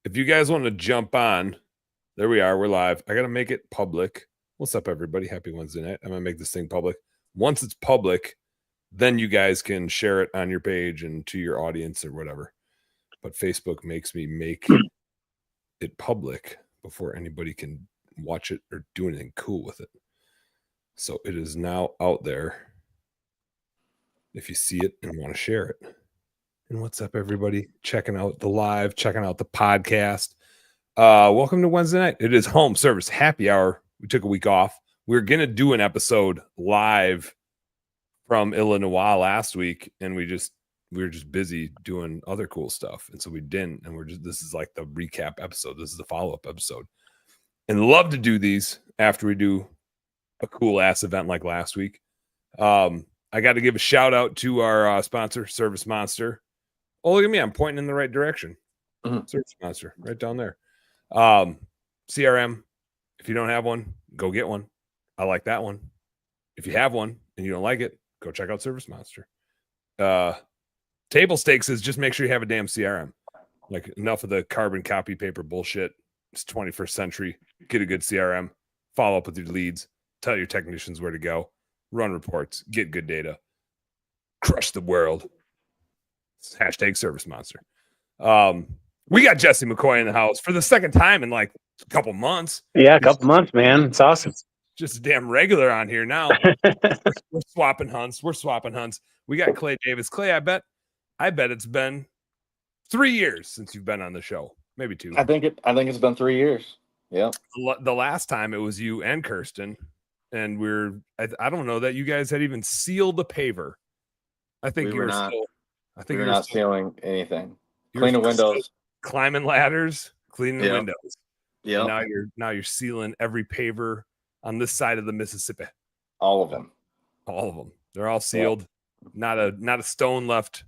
if you guys want to jump on, there we are. We're live. I got to make it public. What's up, everybody? Happy Wednesday night. I'm going to make this thing public. Once it's public, then you guys can share it on your page and to your audience or whatever. But Facebook makes me make it public before anybody can watch it or do anything cool with it. So it is now out there if you see it and want to share it. And what's up, everybody? Checking out the live, checking out the podcast. Welcome to Wednesday night. It is home service happy hour. We took a week off. We were going to do an episode live from Illinois last week, and we were just busy doing other cool stuff. And so we didn't. And this is like the recap episode. This is the follow-up episode. And love to do these after we do a cool ass event like last week. I got to give a shout out to our sponsor, Service Monster. Oh, look at me. I'm pointing in the right direction. Service Monster, right down there. CRM. If you don't have one, go get one. I like that one. If you have one and you don't like it, go check out Service Monster. Table stakes is just make sure you have a damn CRM. Like, enough of the carbon copy paper bullshit. It's 21st century. Get a good CRM. Follow up with your leads. Tell your technicians where to go. Run reports. Get good data. Crush the world. Hashtag Service Monster. We got Jesse McCoy in the house for the second time in like a couple months. Yeah, a couple months, man. It's awesome. Just a damn regular on here now. We're swapping hunts. We got Clay Davis. Clay, I bet it's been 3 years since you've been on the show. Maybe 2. I think it's been 3 years. Yeah. The last time it was you and Kirsten, and I don't know that you guys had even sealed the paver. I think you were not. I think you're not sealing anything. Cleaning windows, climbing ladders, cleaning the windows. Yeah. Now you're sealing every paver on this side of the Mississippi. All of them. They're all sealed. Yep. Not a stone left.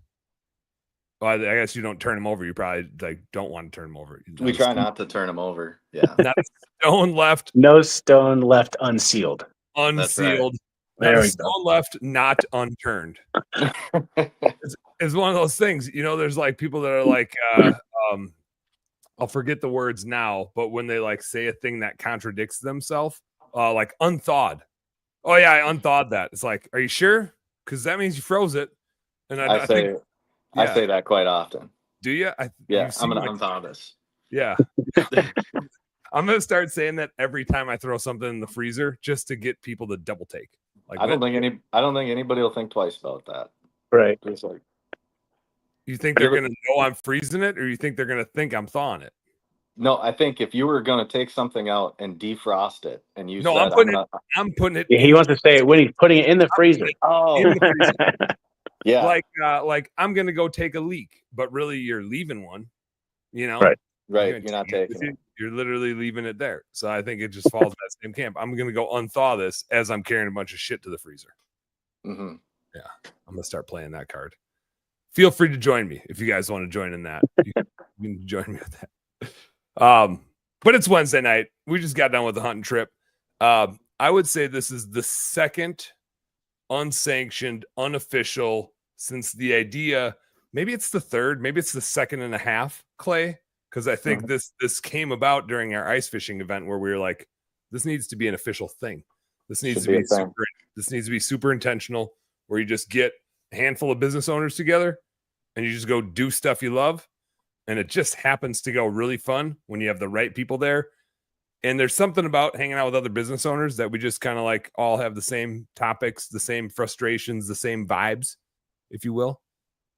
Well, I guess you don't turn them over. You probably don't want to turn them over. We try not to turn them over. Yeah. Not a stone left. No stone left unsealed. Unsealed. Not a stone left, not unturned. It's one of those things, there's like people that are like, I'll forget the words now, but when they like say a thing that contradicts themselves, like unthawed. Oh yeah, I unthawed that. It's like, are you sure? Because that means you froze it. And I say that quite often. Do you? I'm gonna unthaw this. Yeah. I'm gonna start saying that every time I throw something in the freezer just to get people to double take. Like, I don't think anybody will think twice about that. Right. It's like, you think they're gonna know I'm freezing it, or you think they're gonna think I'm thawing it? No, I think if you were gonna take something out and defrost it, and you I'm putting it. He wants to say it when he's putting it in the freezer. Oh, in the freezer. Yeah. Like I'm gonna go take a leak, but really you're leaving one. Right. You're not taking it. You're literally leaving it there. So I think it just falls in that same camp. I'm gonna go unthaw this as I'm carrying a bunch of shit to the freezer. Mm-hmm. Yeah, I'm gonna start playing that card. Feel free to join me if you guys want to join in that. You can join me with that. But it's Wednesday night. We just got done with the hunting trip. I would say this is the second unsanctioned, unofficial since the idea. Maybe it's the third. Maybe it's the second and a half, Clay. Because I think this came about during our ice fishing event where we were like, this needs to be an official thing. This needs to be super intentional, where you just get a handful of business owners together and you just go do stuff you love. And it just happens to go really fun when you have the right people there. And there's something about hanging out with other business owners that we just kind of like all have the same topics, the same frustrations, the same vibes, if you will.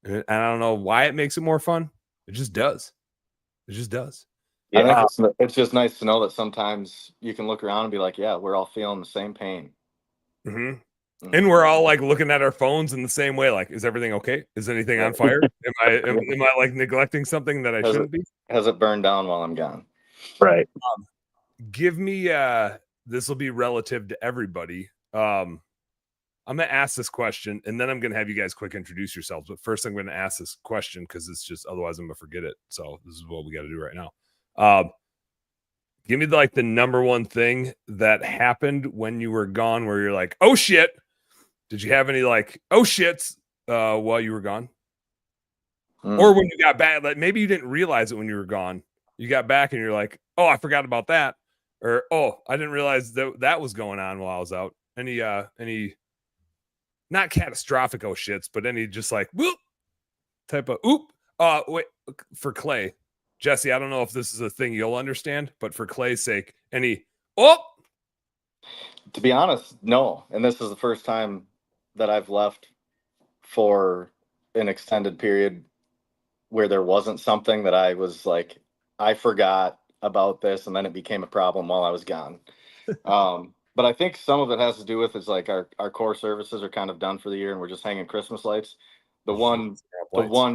And I don't know why it makes it more fun. It just does. It just does. Yeah, it's just nice to know that sometimes you can look around and be like, yeah, we're all feeling the same pain. Mm-hmm. Mm-hmm. And we're all like looking at our phones in the same way. Like, is everything okay? Is anything on fire? Am I like neglecting something that I shouldn't be? Has it burned down while I'm gone? Right. Give me, this will be relative to everybody. I'm going to ask this question, and then I'm going to have you guys quick introduce yourselves. But first, I'm going to ask this question because it's just otherwise I'm going to forget it. So this is what we got to do right now. Give me like the number one thing that happened when you were gone, where you're like, oh shit. Did you have any like oh shits while you were gone? Or when you got back? Like maybe you didn't realize it when you were gone. You got back and you're like, oh, I forgot about that. Or, oh, I didn't realize that was going on while I was out. Any not catastrophic shits, but any just like whoop type of oop. Wait, for Clay, Jesse, I don't know if this is a thing you'll understand, but for Clay's sake, any To be honest, no. And this is the first time that I've left for an extended period where there wasn't something that I was like, I forgot about this, and then it became a problem while I was gone. But I think some of it has to do with is like our core services are kind of done for the year, and we're just hanging Christmas lights. The one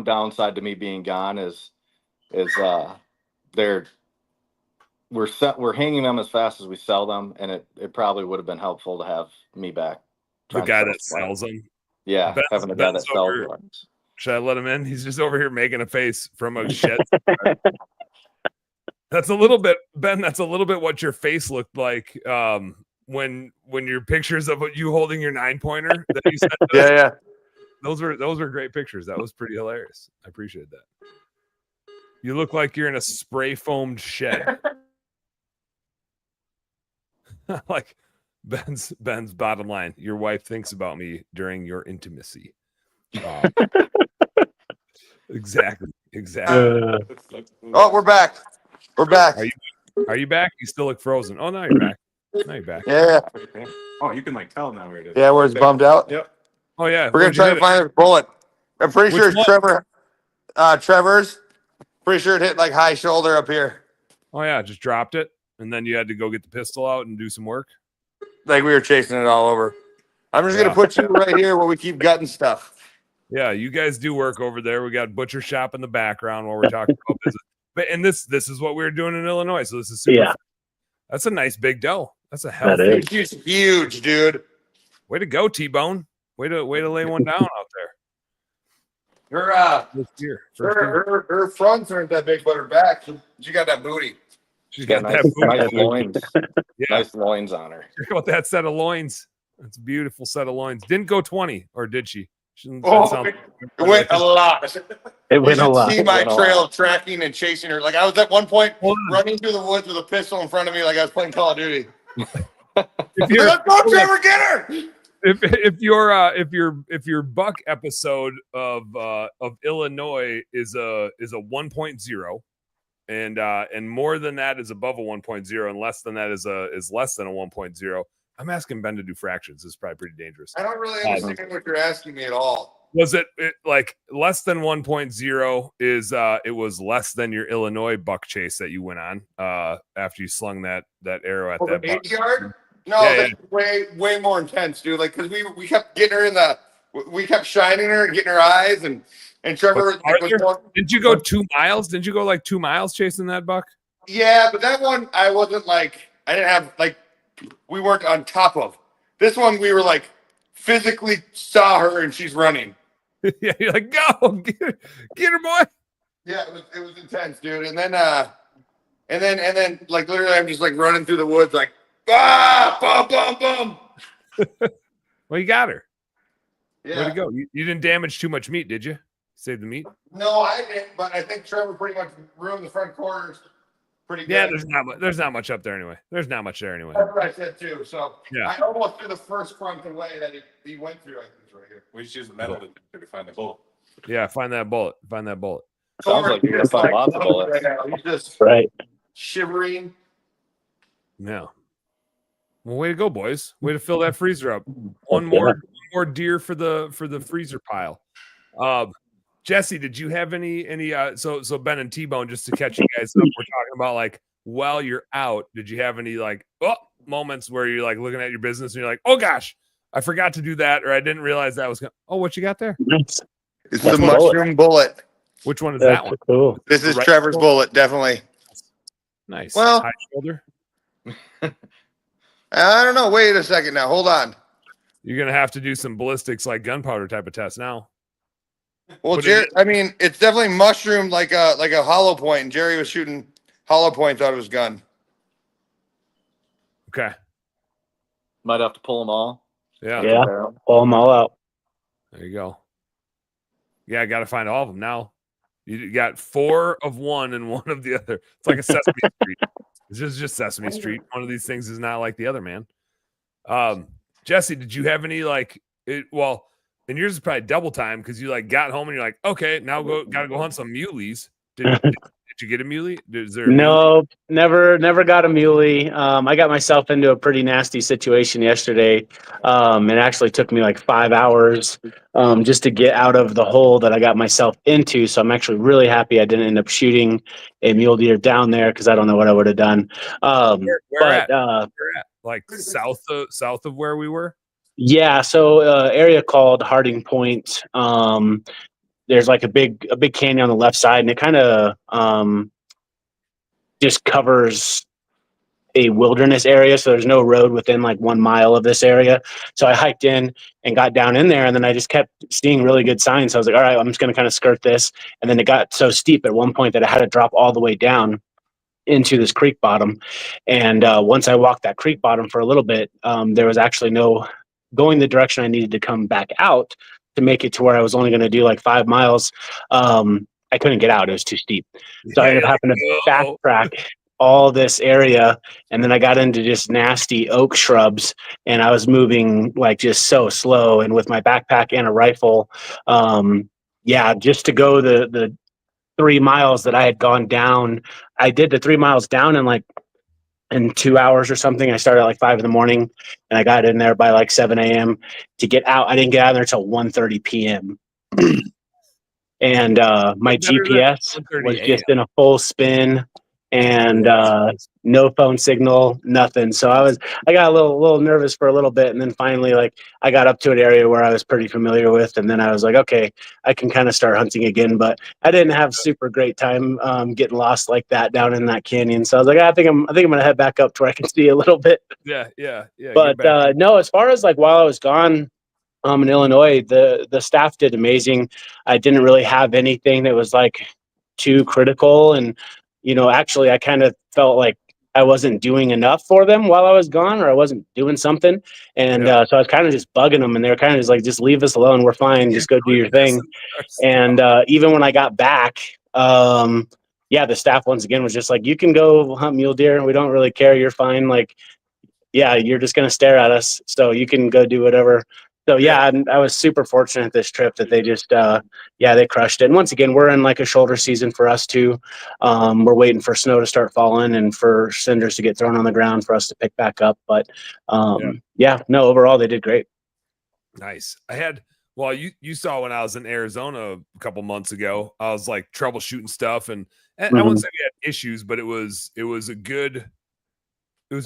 downside to me being gone is we're hanging them as fast as we sell them, and it probably would have been helpful to have me back. The guy that sells them. Yeah, having the guy that sells them. Should I let him in? He's just over here making a face from a shed. That's a little bit, Ben. That's a little bit what your face looked like when your pictures of you holding your 9-pointer that you sent. Yeah. Those were great pictures. That was pretty hilarious. I appreciate that. You look like you're in a spray foamed shed. Like Ben's bottom line. Your wife thinks about me during your intimacy. Exactly. Oh, we're back. We're back. Are you back? You still look frozen. Oh, now you're back. Now you're back. Yeah. Oh, you can like tell now where it is. Yeah, where it's bummed out. Yep. Oh yeah. We're gonna try to find a bullet. I'm pretty sure it's Trevor's. Pretty sure it hit like high shoulder up here. Oh yeah, just dropped it, and then you had to go get the pistol out and do some work. Like we were chasing it all over. I'm just gonna put you right here where we keep gutting stuff. Yeah, you guys do work over there. We got butcher shop in the background while we're talking about business. But and this is what we were doing in Illinois. So this is super fun. That's a nice big doe. That's a healthy. She's huge, dude. Way to go, T-Bone. Way to lay one down out there. Her fronts aren't that big, but her back, she got that booty. She's got nice loins. Yeah. Nice loins on her. Check out that set of loins. That's a beautiful set of loins. Didn't go 20, or did she? It went a lot. It went a lot. See my trail tracking and chasing her. Like I was at one point running through the woods with a pistol in front of me, like I was playing Call of Duty. Let's go, Trevor, get her! If your buck episode of Illinois is a 1.0, and more than that is above a 1.0, and less than that is less than a 1.0. I'm asking Ben to do fractions. This is probably pretty dangerous. I don't really understand what you're asking me at all. Was it like less than 1.0 is it was less than your Illinois buck chase that you went on after you slung that arrow at that 80 yard? No, that's way more intense, dude. Like because we kept getting her we kept shining her and getting her eyes and Trevor didn't you go 2 miles? Didn't you go like 2 miles chasing that buck? Yeah, but that one I wasn't like I didn't have like we weren't on top of. This one we were like physically saw her and she's running. Yeah, you're like, go get her, boy. Yeah, it was intense, dude. And then like literally I'm just like running through the woods like bum. Well, you got her. Yeah. Where'd it go? You didn't damage too much meat, did you? Save the meat? No, I didn't, but I think Trevor pretty much ruined the front corners. Pretty good. Yeah, there's not much up there anyway. There's not much there anyway. That's what I said too. So yeah. I almost threw the first front away that he went through. I think it's right here. We just use the metal detector to find the bullet. Yeah, find that bullet. Sounds like you're gonna find lots of bullets. He's just shivering. Yeah. Well, way to go, boys. Way to fill that freezer up. One more deer for the freezer pile. Jesse, did you have any so Ben and T-Bone, just to catch you guys up, we're talking about like while you're out, did you have any like moments where you're like looking at your business and you're like, oh gosh, I forgot to do that, or I didn't realize that was what you got there? It's the mushroom bullet. Which one is that one? Cool. This is Trevor's bullet, definitely. Nice. Well, high shoulder. I don't know. Wait a second now. Hold on. You're gonna have to do some ballistics like gunpowder type of test now. Well, Jerry, I mean, it's definitely mushroom like a hollow point. And Jerry was shooting hollow point, thought it was gun. Okay. Might have to pull them all. Yeah. Pull them all out. There you go. Yeah, I got to find all of them now. You got 4 of one and 1 of the other. It's like a Sesame Street. It's just Sesame Street. One of these things is not like the other, man. Jesse, did you have any like it? Well, and yours is probably double time because you like got home and you're like, okay, now gotta go hunt some muleys. Did you get a muley? Is there a muley? No, never got a muley. I got myself into a pretty nasty situation yesterday. It actually took me like 5 hours just to get out of the hole that I got myself into. So I'm actually really happy I didn't end up shooting a mule deer down there because I don't know what I would have done. Where at? Like south of where we were? Yeah, so area called Harding Point. There's like a big canyon on the left side, and it kind of just covers a wilderness area. So there's no road within like 1 mile of this area. So I hiked in and got down in there, and then I just kept seeing really good signs. So I was like, all right, I'm just going to kind of skirt this. And then it got so steep at one point that I had to drop all the way down into this creek bottom. And once I walked that creek bottom for a little bit, there was actually no going the direction I needed to come back out to make it to where I was only going to do like 5 miles. I couldn't get out. It was too steep. So I ended up having to backtrack all this area. And then I got into just nasty oak shrubs, and I was moving like just so slow. And with my backpack and a rifle, just to go the 3 miles that I had gone down, I did the 3 miles down in 2 hours or something. I started at like 5 a.m. and I got in there by like 7 a.m. to get out. I didn't get out there until 1:30 p.m. And my GPS was just in a full spin, and no phone signal, nothing. So I got a little nervous for a little bit, and then finally, like, I got up to an area where I was pretty familiar with, and then I was like, okay, I can kind of start hunting again. But I didn't have super great time getting lost like that down in that canyon. So I was like, I think I'm gonna head back up to where I can see a little bit. Yeah. But no, as far as like while I was gone in Illinois, the staff did amazing. I didn't really have anything that was like too critical, and actually I kind of felt like I wasn't doing enough for them while I was gone, or I wasn't doing something. And so I was kind of just bugging them, and they were kind of just like, just leave us alone. We're fine. Just go do your thing. And even when I got back, the staff once again was just like, you can go hunt mule deer. We don't really care. You're fine. Like, yeah, you're just going to stare at us. So you can go do whatever. So I was super fortunate this trip that they just, they crushed it. And once again, we're in like a shoulder season for us too. We're waiting for snow to start falling and for cinders to get thrown on the ground for us to pick back up. But overall they did great. Nice. You saw when I was in Arizona a couple months ago, I was like troubleshooting stuff, and I wouldn't say we had issues, but it was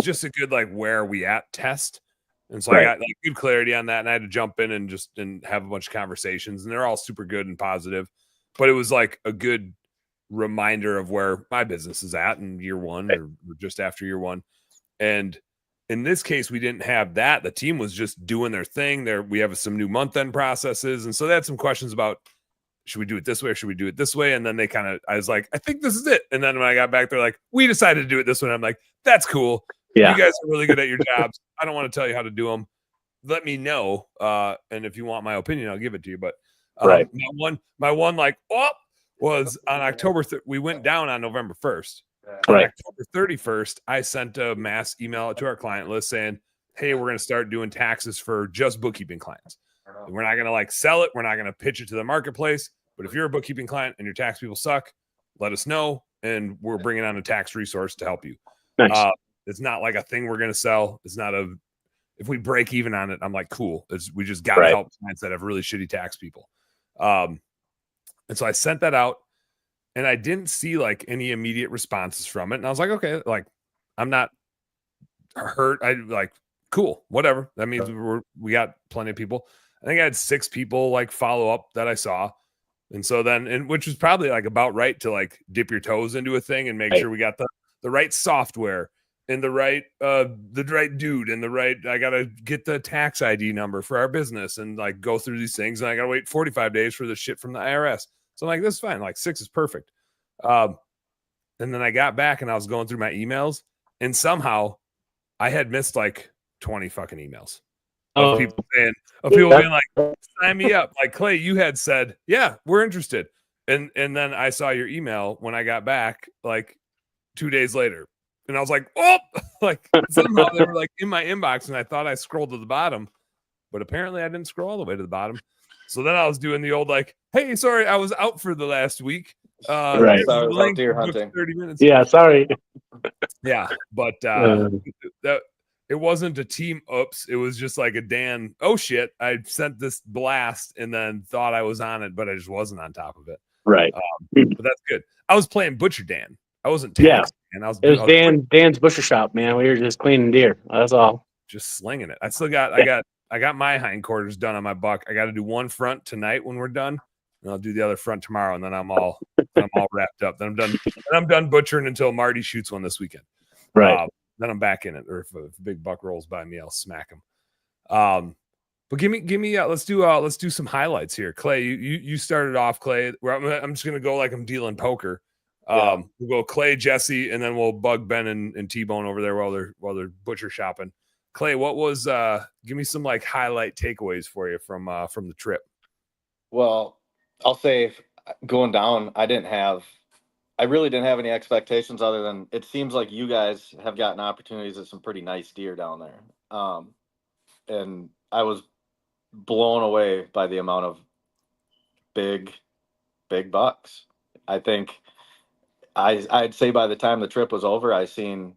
just a good like where are we at test. And so I got like good clarity on that, and I had to jump in and have a bunch of conversations, and they're all super good and positive. But it was like a good reminder of where my business is at in year one or just after year one. And in this case, we didn't have that. The team was just doing their thing. We have some new month-end processes, and so they had some questions about, should we do it this way or should we do it this way? And then I was like, I think this is it. And then when I got back, they're like, we decided to do it this way. And I'm like, that's cool. Yeah. You guys are really good at your jobs. I don't want to tell you how to do them. Let me know. And if you want my opinion, I'll give it to you. But my one was on October. We went down on November 1st. On October 31st, I sent a mass email to our client list saying, hey, we're going to start doing taxes for just bookkeeping clients. And we're not going to like sell it. We're not going to pitch it to the marketplace. But if you're a bookkeeping client and your tax people suck, let us know. And we're bringing on a tax resource to help you. Nice. It's not like a thing we're going to sell. It's not if we break even on it, I'm like, cool. We just got to help clients that have really shitty tax people. And so I sent that out, and I didn't see like any immediate responses from it. And I was like, okay, like I'm not hurt. I like, cool, whatever. That means we got plenty of people. I think I had 6 people like follow up that I saw. And so then, which was probably like about right to like dip your toes into a thing and make sure we got the right software and the right dude and I got to get the tax ID number for our business and like go through these things. And I got to wait 45 days for the shit from the IRS. So I'm like, this is fine. Like 6 is perfect. And then I got back and I was going through my emails, and somehow I had missed like 20 fucking emails of people being like, sign me up. Like, Clay, you had said, yeah, we're interested. And then I saw your email when I got back, like 2 days later. And I was like, oh, like somehow they were like in my inbox, and I thought I scrolled to the bottom, but apparently I didn't scroll all the way to the bottom. So then I was doing the old like, hey, sorry, I was out for the last week. Right. Here's Sorry, I the was out link, deer book hunting. 30 minutes. Yeah, sorry. Yeah, but that it wasn't a team oops. It was just like a Dan, oh shit, I sent this blast and then thought I was on it, but I just wasn't on top of it. Right. But that's good. I was playing Butcher Dan. I wasn't Yeah. taxing, and I was It was Dan's butcher shop, man. We were just cleaning deer. That's all. just slinging it. I still got I got my hindquarters done on my buck. I got to do one front tonight when we're done, and I'll do the other front tomorrow, and then I'm all wrapped up. Then I'm done. Then I'm done butchering until Marty shoots one this weekend. Right. Then I'm back in it. Or if a big buck rolls by me, I'll smack him. But give me let's do some highlights here. Clay, you started off, Clay. I'm just gonna go like I'm dealing poker. We'll go Clay, Jesse, and then we'll bug Ben and T-Bone over there while they're butcher shopping. Clay, what was give me some like highlight takeaways for you from the trip? Well, I'll say going down, I really didn't have any expectations other than it seems like you guys have gotten opportunities at some pretty nice deer down there. And I was blown away by the amount of big bucks. I think I'd say by the time the trip was over, I seen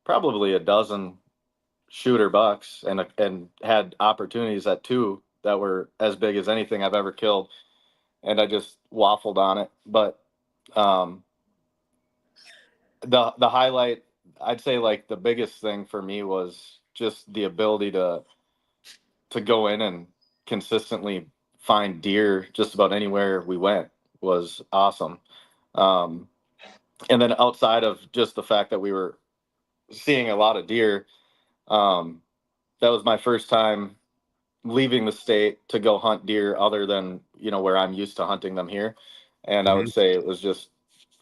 probably a dozen shooter bucks and had opportunities at 2 that were as big as anything I've ever killed. And I just waffled on it. But the highlight, I'd say like the biggest thing for me was just the ability to go in and consistently find deer just about anywhere we went was awesome. And then outside of just the fact that we were seeing a lot of deer, that was my first time leaving the state to go hunt deer other than, where I'm used to hunting them here. And I would say it was just,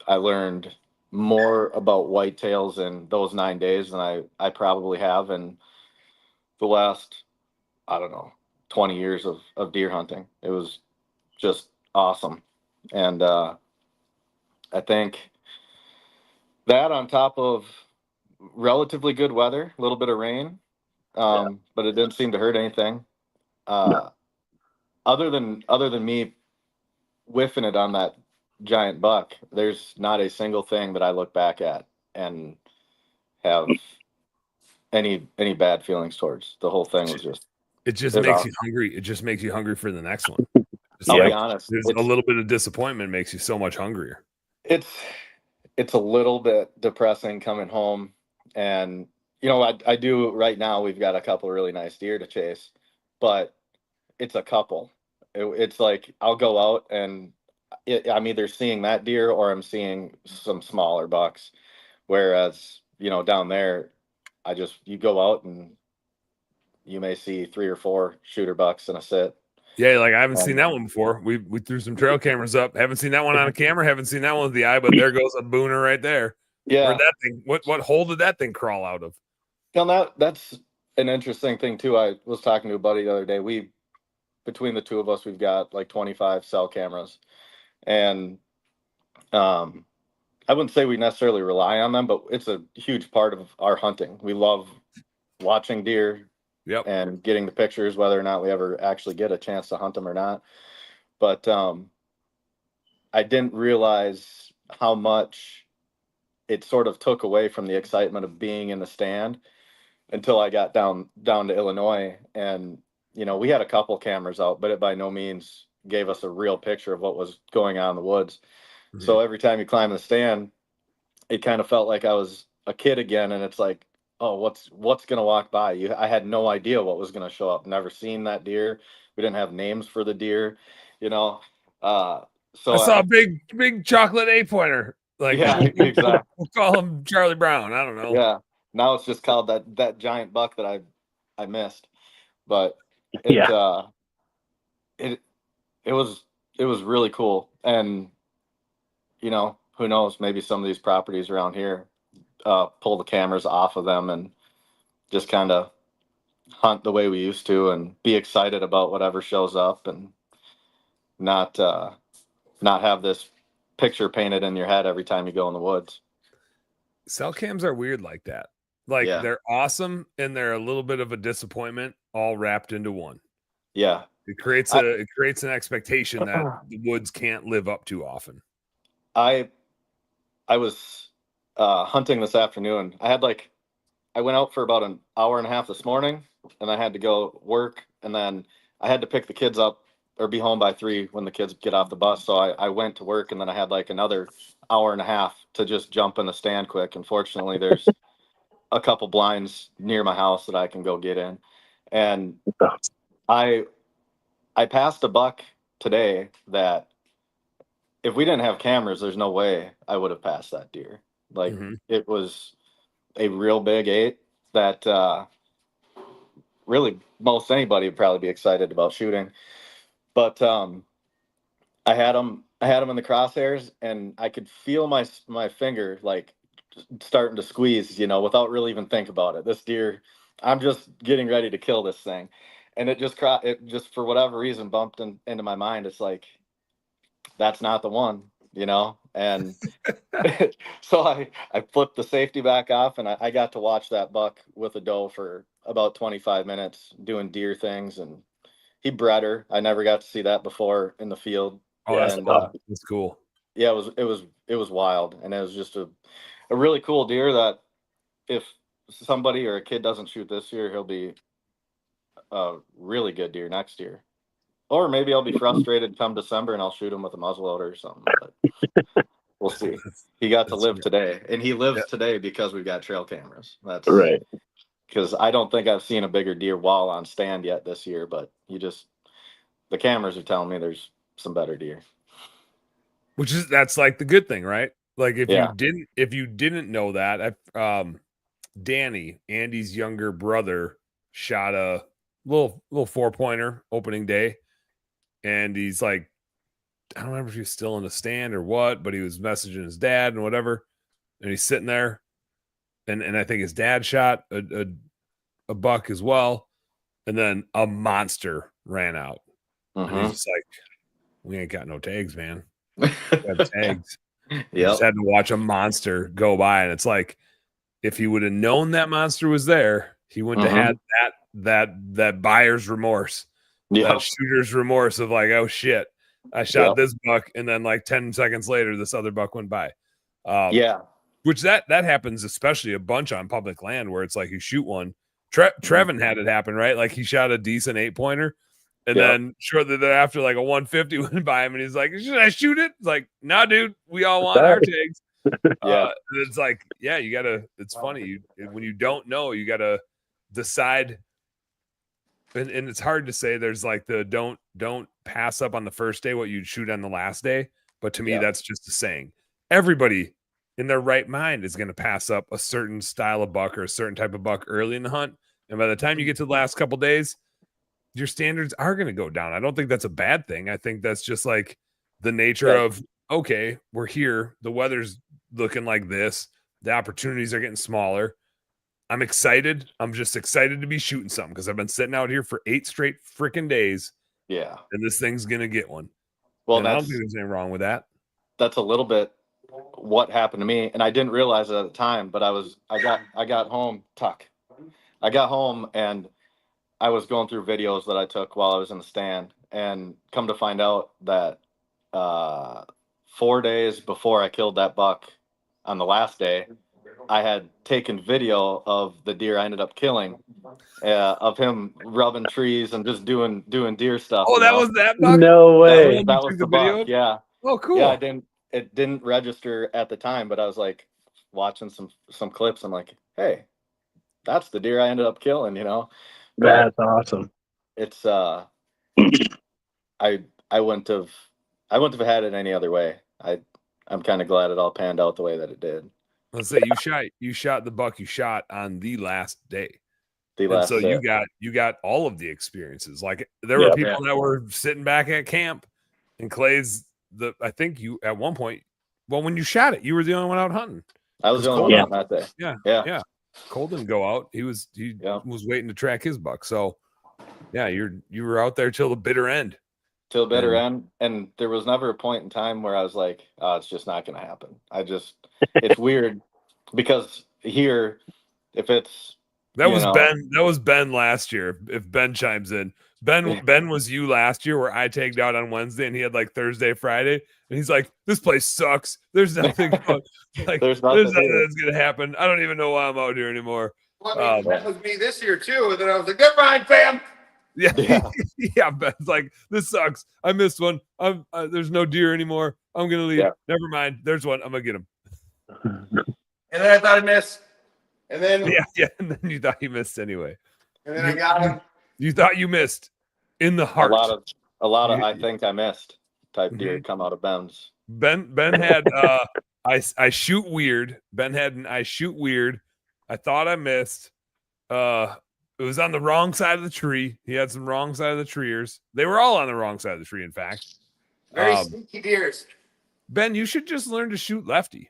I learned more about whitetails in those 9 days than I probably have in the last, I don't know, 20 years of deer hunting. It was just awesome. And I think that on top of relatively good weather, a little bit of rain, but it didn't seem to hurt anything. Other than me whiffing it on that giant buck, there's not a single thing that I look back at and have any bad feelings towards. The whole thing was just It just It's makes awesome. you hungry. It just makes you hungry for the next one. Just I'll like, be honest, there's a little bit of disappointment makes you so much hungrier. it's a little bit depressing coming home, and I do right now. We've got a couple of really nice deer to chase, but it's a couple. It's like I'll go out and I'm either seeing that deer or I'm seeing some smaller bucks. Whereas down there, you go out and you may see 3 or 4 shooter bucks in a sit. Yeah, like I haven't seen that one before. We threw some trail cameras up. Haven't seen that one on a camera. Haven't seen that one with the eye. But there goes a booner right there. Yeah. Where'd that thing? What hole did that thing crawl out of? Now that's an interesting thing too. I was talking to a buddy the other day. Between the two of us, we've got like 25 cell cameras, and I wouldn't say we necessarily rely on them, but it's a huge part of our hunting. We love watching deer. Yep. And getting the pictures, whether or not we ever actually get a chance to hunt them or not. But I didn't realize how much it sort of took away from the excitement of being in the stand until I got down to Illinois. And, we had a couple cameras out, but it by no means gave us a real picture of what was going on in the woods. Mm-hmm. So every time you climb the stand, it kind of felt like I was a kid again. And it's like, oh, what's going to walk by you? I had no idea what was going to show up. Never seen that deer. We didn't have names for the deer, So I saw a big chocolate 8-pointer. Like, yeah, exactly. We'll call him Charlie Brown. I don't know. Yeah. Now it's just called that giant buck that I missed. But it was really cool. And who knows, maybe some of these properties around here pull the cameras off of them and just kind of hunt the way we used to and be excited about whatever shows up and not not have this picture painted in your head every time you go in the woods. Cell cams are weird like that. Like Yeah. they're awesome and they're a little bit of a disappointment all wrapped into one. Yeah. It creates an expectation that the woods can't live up to often. I was hunting this afternoon. I went out for about an hour and a half this morning, and I had to go work, and then I had to pick the kids up or be home by 3 when the kids get off the bus. So I went to work, and then I had like another hour and a half to just jump in the stand quick. Unfortunately, there's a couple blinds near my house that I can go get in. And I passed a buck today that if we didn't have cameras, there's no way I would have passed that deer. Like it was a real big 8 that really most anybody would probably be excited about shooting. But I had him in the crosshairs, and I could feel my finger like starting to squeeze, without really even think about it. This deer, I'm just getting ready to kill this thing, and it just for whatever reason bumped into my mind. It's like, that's not the one, and so I flipped the safety back off, and I got to watch that buck with a doe for about 25 minutes doing deer things, and he bred her. I never got to see that before in the field. Oh, that's cool. Yeah, it was wild, and it was just a really cool deer that if somebody or a kid doesn't shoot this year, he'll be a really good deer next year. Or maybe I'll be frustrated come December and I'll shoot him with a muzzleloader or something. But we'll see. He got to live today, and he lives today because we've got trail cameras. That's right. Because I don't think I've seen a bigger deer while on stand yet this year, but the cameras are telling me there's some better deer. That's like the good thing, right? Like if you didn't know that, Danny, Andy's younger brother, shot a little 4-pointer opening day, and he's like, I don't remember if he was still in the stand or what, but he was messaging his dad and whatever, and he's sitting there, and I think his dad shot a buck as well, and then a monster ran out, and he's just like, we ain't got no tags, man. We got tags. You just had to watch a monster go by, and it's like, if he would have known that monster was there, he wouldn't have had that buyer's remorse, that shooter's remorse of like, oh shit, I shot this buck, and then like 10 seconds later, this other buck went by. Which that happens especially a bunch on public land, where it's like you shoot one. Trevin had it happen, right? Like he shot a decent 8-pointer, and then shortly thereafter, like a 150 went by him, and he's like, should I shoot it? It's like, nah, dude, we all want our tags. It's like, you gotta, it's funny. When you don't know, you gotta decide. And it's hard to say there's like the don't pass up on the first day what you'd shoot on the last day. But to me, that's just a saying. Everybody in their right mind is going to pass up a certain style of buck or a certain type of buck early in the hunt. And by the time you get to the last couple days, your standards are going to go down. I don't think that's a bad thing. I think that's just like the nature of, okay, we're here. The weather's looking like this. The opportunities are getting smaller. I'm excited. I'm just excited to be shooting something because I've been sitting out here for 8 straight freaking days. Yeah. And this thing's going to get one. Well, I don't think there's anything wrong with that. That's a little bit what happened to me. And I didn't realize it at the time, but I got home, I got home and I was going through videos that I took while I was in the stand, and come to find out that 4 days before I killed that buck on the last day, I had taken video of the deer I ended up killing, of him rubbing trees and just doing deer stuff. Oh, that was that buck? No way. That was the buck. Yeah. Oh, cool. Yeah, it didn't register at the time, but I was like watching some clips. I'm like, hey, that's the deer I ended up killing, That's awesome. It's I wouldn't have had it any other way. I'm kind of glad it all panned out the way that it did. Let's say you shot the buck you shot on the last day. So you got all of the experiences. Like there were people that were sitting back at camp, and Clay's I think you at one point, well, when you shot it, you were the only one out hunting. I was the only one out that day. Yeah. Cole didn't go out. He was waiting to track his buck. So yeah, you were out there till the bitter end. till bitter end, and there was never a point in time where I was like, oh, it's just not going to happen. It's weird because here, if it's That was Ben. That was Ben last year. If Ben chimes in, Ben was you last year where I tagged out on Wednesday and he had like Thursday, Friday, and he's like, "This place sucks. There's nothing. There's nothing that's gonna happen. I don't even know why I'm out here anymore." Well, I mean, that was me this year too, and then I was like, "Never mind, fam." Yeah, yeah. Ben's like, "This sucks. I missed one. There's no deer anymore. I'm gonna leave. Yeah. Never mind. There's one. I'm gonna get him." And then I thought I missed, and then Yeah, and then you thought you missed anyway. and then I got him. You thought you missed in the heart. A lot of I think I missed type deer come out of Ben's. Ben had I shoot weird. Ben had an I shoot weird. I thought I missed. It was on the wrong side of the tree. He had some wrong side of the treers. They were all on the wrong side of the tree, in fact. Very sneaky deers. Ben, you should just learn to shoot lefty.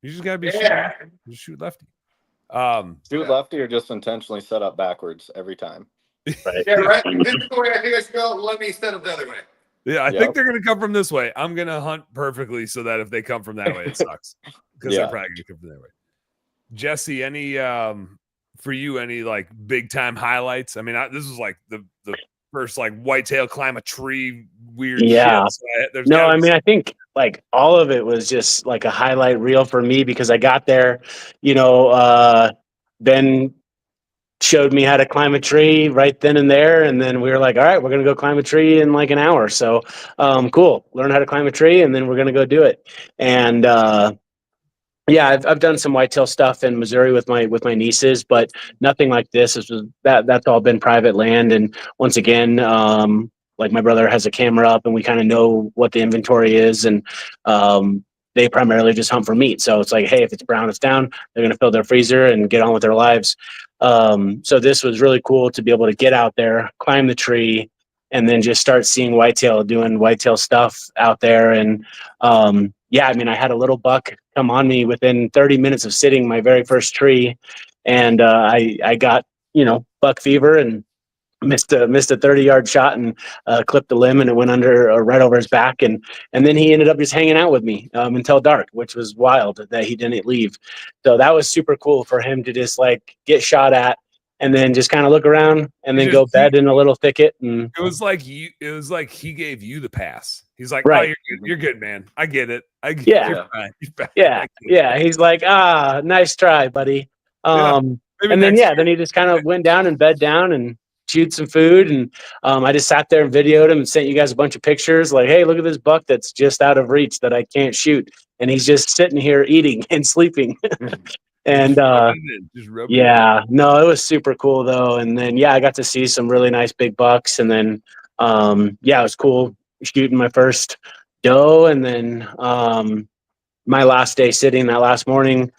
You just gotta be just shoot lefty. Shoot lefty or just intentionally set up backwards every time. Right. Yeah, right. This is the way I think I should go. Let me set up the other way. Yeah, I think they're gonna come from this way. I'm gonna hunt perfectly so that if they come from that way, it sucks. Because they're probably gonna come from that way. Jesse, any for you, any like big time highlights? I mean, this was like the first like whitetail climb a tree weird shit. So I mean, I think like all of it was just like a highlight reel for me because I got there, Ben showed me how to climb a tree right then and there. And then we were like, all right, we're going to go climb a tree in like an hour. So cool. Learn how to climb a tree and then we're going to go do it. And yeah, I've done some whitetail stuff in Missouri with my nieces, but nothing like this. That's all been private land. And once again, like my brother has a camera up and we kind of know what the inventory is. And they primarily just hunt for meat. So it's like, hey, if it's brown, it's down. They're going to fill their freezer and get on with their lives. So this was really cool to be able to get out there, climb the tree, and then just start seeing whitetail, doing whitetail stuff out there. And yeah, I mean, I had a little buck come on me within 30 minutes of sitting my very first tree. And I got, buck fever and missed a 30-yard shot and clipped the limb and it went under right over his back. And then he ended up just hanging out with me until dark, which was wild that he didn't leave. So that was super cool for him to just like get shot at and then just kind of look around and then go bed in a little thicket. And it was like he gave you the pass. He's like, right. Oh, you're good, man. I get it. Yeah. You're fine. You're yeah. Yeah. He's like, nice try, buddy. And then, then he just kind of went down and bed down and chewed some food. And I just sat there and videoed him and sent you guys a bunch of pictures like, hey, look at this buck that's just out of reach that I can't shoot. And he's just sitting here eating and sleeping. And yeah, no, it was super cool though. And then, I got to see some really nice big bucks. And then, it was cool shooting my first doe. And then my last day sitting that last morning,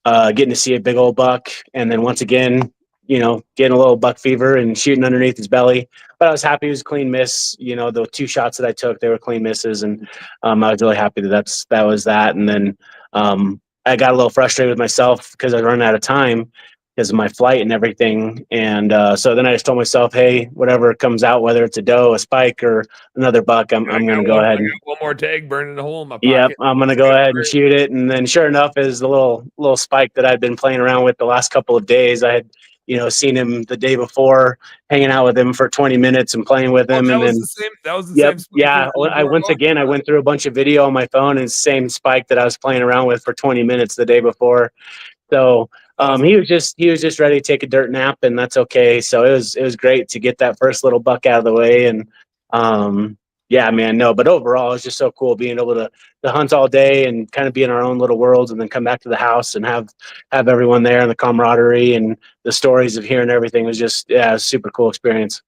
getting to see a big old buck. And then once again, getting a little buck fever and shooting underneath his belly. But I was happy it was a clean miss. The 2 shots that I took, they were clean misses. And I was really happy that was that. And then I got a little frustrated with myself because I was running out of time because of my flight and everything. And so then I just told myself, hey, whatever comes out, whether it's a doe, a spike, or another buck, I'm going to go ahead. And one more tag burning a hole in my pocket. Yep, I'm going to go ahead and shoot it. And then sure enough, is the little spike that I'd been playing around with the last couple of days. I had seen him the day before, hanging out with him for 20 minutes and playing with him. And then that was the same. Yeah. I went through a bunch of video on my phone and same spike that I was playing around with for 20 minutes the day before. So he was just ready to take a dirt nap, and that's okay. So it was great to get that first little buck out of the way. And yeah, man, no, but overall it was just so cool being able to hunt all day and kind of be in our own little worlds, and then come back to the house and have everyone there and the camaraderie and the stories of hearing everything was just, it was a super cool experience.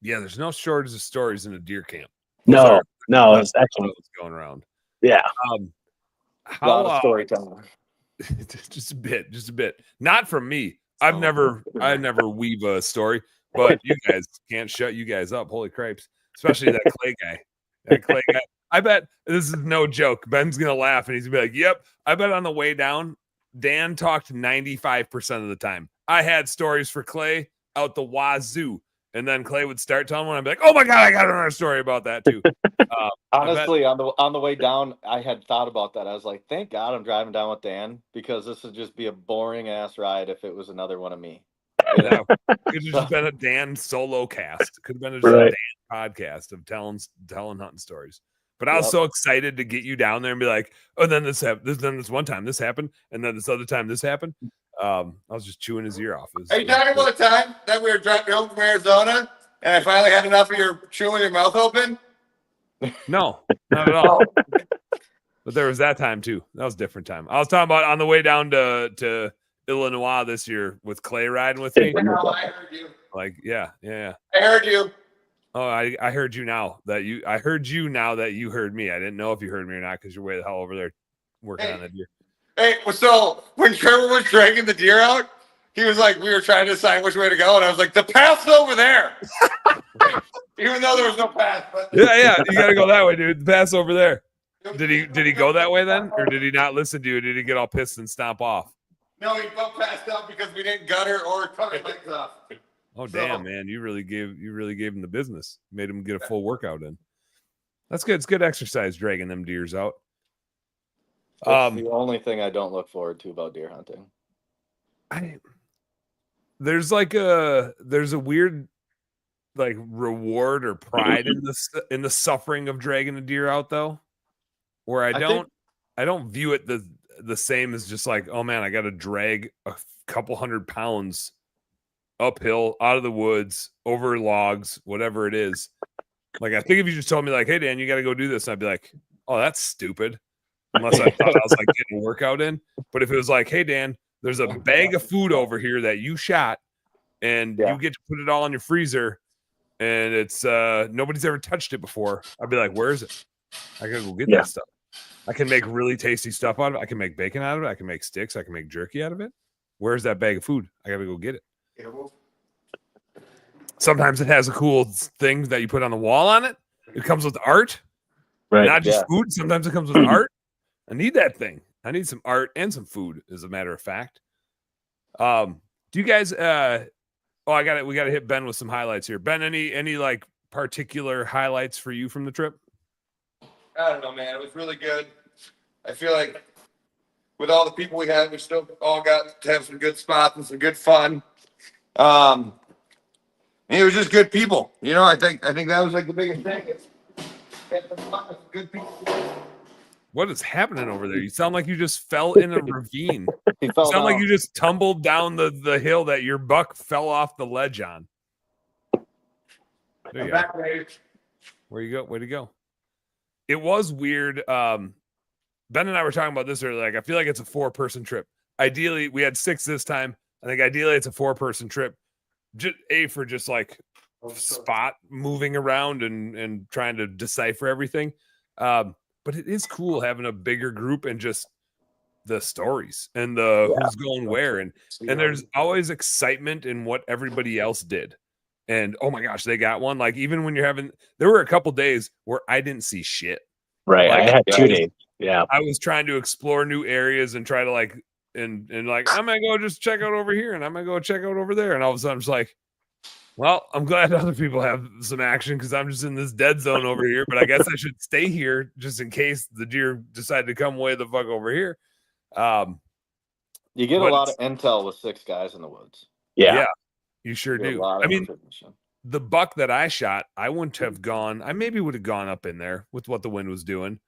Yeah, there's no shortage of stories in a deer camp. No, it's excellent. What's going around? Yeah. A lot of storytelling. just a bit. Not from me. I never weave a story, but you guys can't shut you guys up. Holy crapes. Especially that Clay guy. I bet this is no joke. Ben's gonna laugh and he's gonna be like, yep. I bet on the way down, Dan talked 95% of the time. I had stories for Clay out the wazoo. And then Clay would start telling one. I'd be like, "Oh my god, I got another story about that too." Honestly, on the way down, I had thought about that. I was like, thank God I'm driving down with Dan, because this would just be a boring ass ride if it was another one of me. You know? Could have just been a Dan solo cast. Could have been just Right. a Dan podcast of telling hunting stories. But I was so excited to get you down there and be like, "Oh, then this happened. Then this one time this happened, and then this other time this happened." I was just chewing his ear off. Are you talking about the time that we were driving home from Arizona and I finally had enough of your chewing your mouth open? No, not at all. But there was that time too. That was a different time. I was talking about on the way down to Illinois this year with Clay riding with me. No, I heard you. Like, yeah. I heard you. Oh, I heard you now that you. I heard you now that you heard me. I didn't know if you heard me or not because you're way the hell over there working on the deer. Hey, so when Trevor was dragging the deer out, he was like, we were trying to decide which way to go, and I was like, the path's over there. Even though there was no path. But Yeah, you got to go that way, dude. The path's over there. Did he go that way then, or did he not listen to you? Did he get all pissed and stomp off? No, he bumped past up because we didn't gut her or cut her legs off. Oh damn, man! You really gave him the business. Made him get a full workout in. That's good. It's good exercise dragging them deers out. That's the only thing I don't look forward to about deer hunting. There's a weird like reward or pride in the suffering of dragging a deer out though, where I don't view it the same as just like, oh man, I got to drag a couple 100 pounds uphill out of the woods over logs, whatever it is. Like, I think if you just told me like, hey Dan, you got to go do this, I'd be like, oh, that's stupid. Unless I thought I was like getting a workout in. But if it was like, hey Dan, there's a bag of food over here that you shot and you get to put it all in your freezer and it's nobody's ever touched it before, I'd be like, where is it? I gotta go get that stuff. I can make really tasty stuff out of it. I can make bacon out of it. I can make sticks. I can make jerky out of it. Where's that bag of food? I gotta go get it. Sometimes it has a cool thing that you put on the wall on it. It comes with art, Right. not just food. Sometimes it comes with art. I need that thing. I need some art and some food, as a matter of fact. Do you guys? We got to hit Ben with some highlights here. Ben, any like particular highlights for you from the trip? I don't know, man. It was really good. I feel like with all the people we had, we still all got to have some good spots and some good fun. It was just good people. You know, I think that was like the biggest thing. Good people. What is happening over there? You sound like you just fell in a ravine. He fell Sound like down. you just tumbled down the hill that your buck fell off the ledge on. There you go. Where you go? Way to go. It was weird. Ben and I were talking about this earlier. Like, I feel like it's a 4-person trip. Ideally, we had 6 this time. I think ideally it's a 4-person trip. For just like spot moving around and trying to decipher everything. But it is cool having a bigger group and just the stories and the who's going where. And there's always excitement in what everybody else did. And oh my gosh, they got one. Like, even when there were a couple days where I didn't see shit. Right. Like, I had 2 days. Yeah. I was trying to explore new areas and try to like, and like, I'm going to go just check out over here and I'm going to go check out over there. And all of a sudden I'm just like, well, I'm glad other people have some action because I'm just in this dead zone over here. But I guess I should stay here just in case the deer decide to come way the fuck over here. You get a lot of intel with 6 guys in the woods. Yeah. You sure You get a do. lot of I mean, information. the buck that I shot, I wouldn't have gone. I maybe would have gone up in there with what the wind was doing,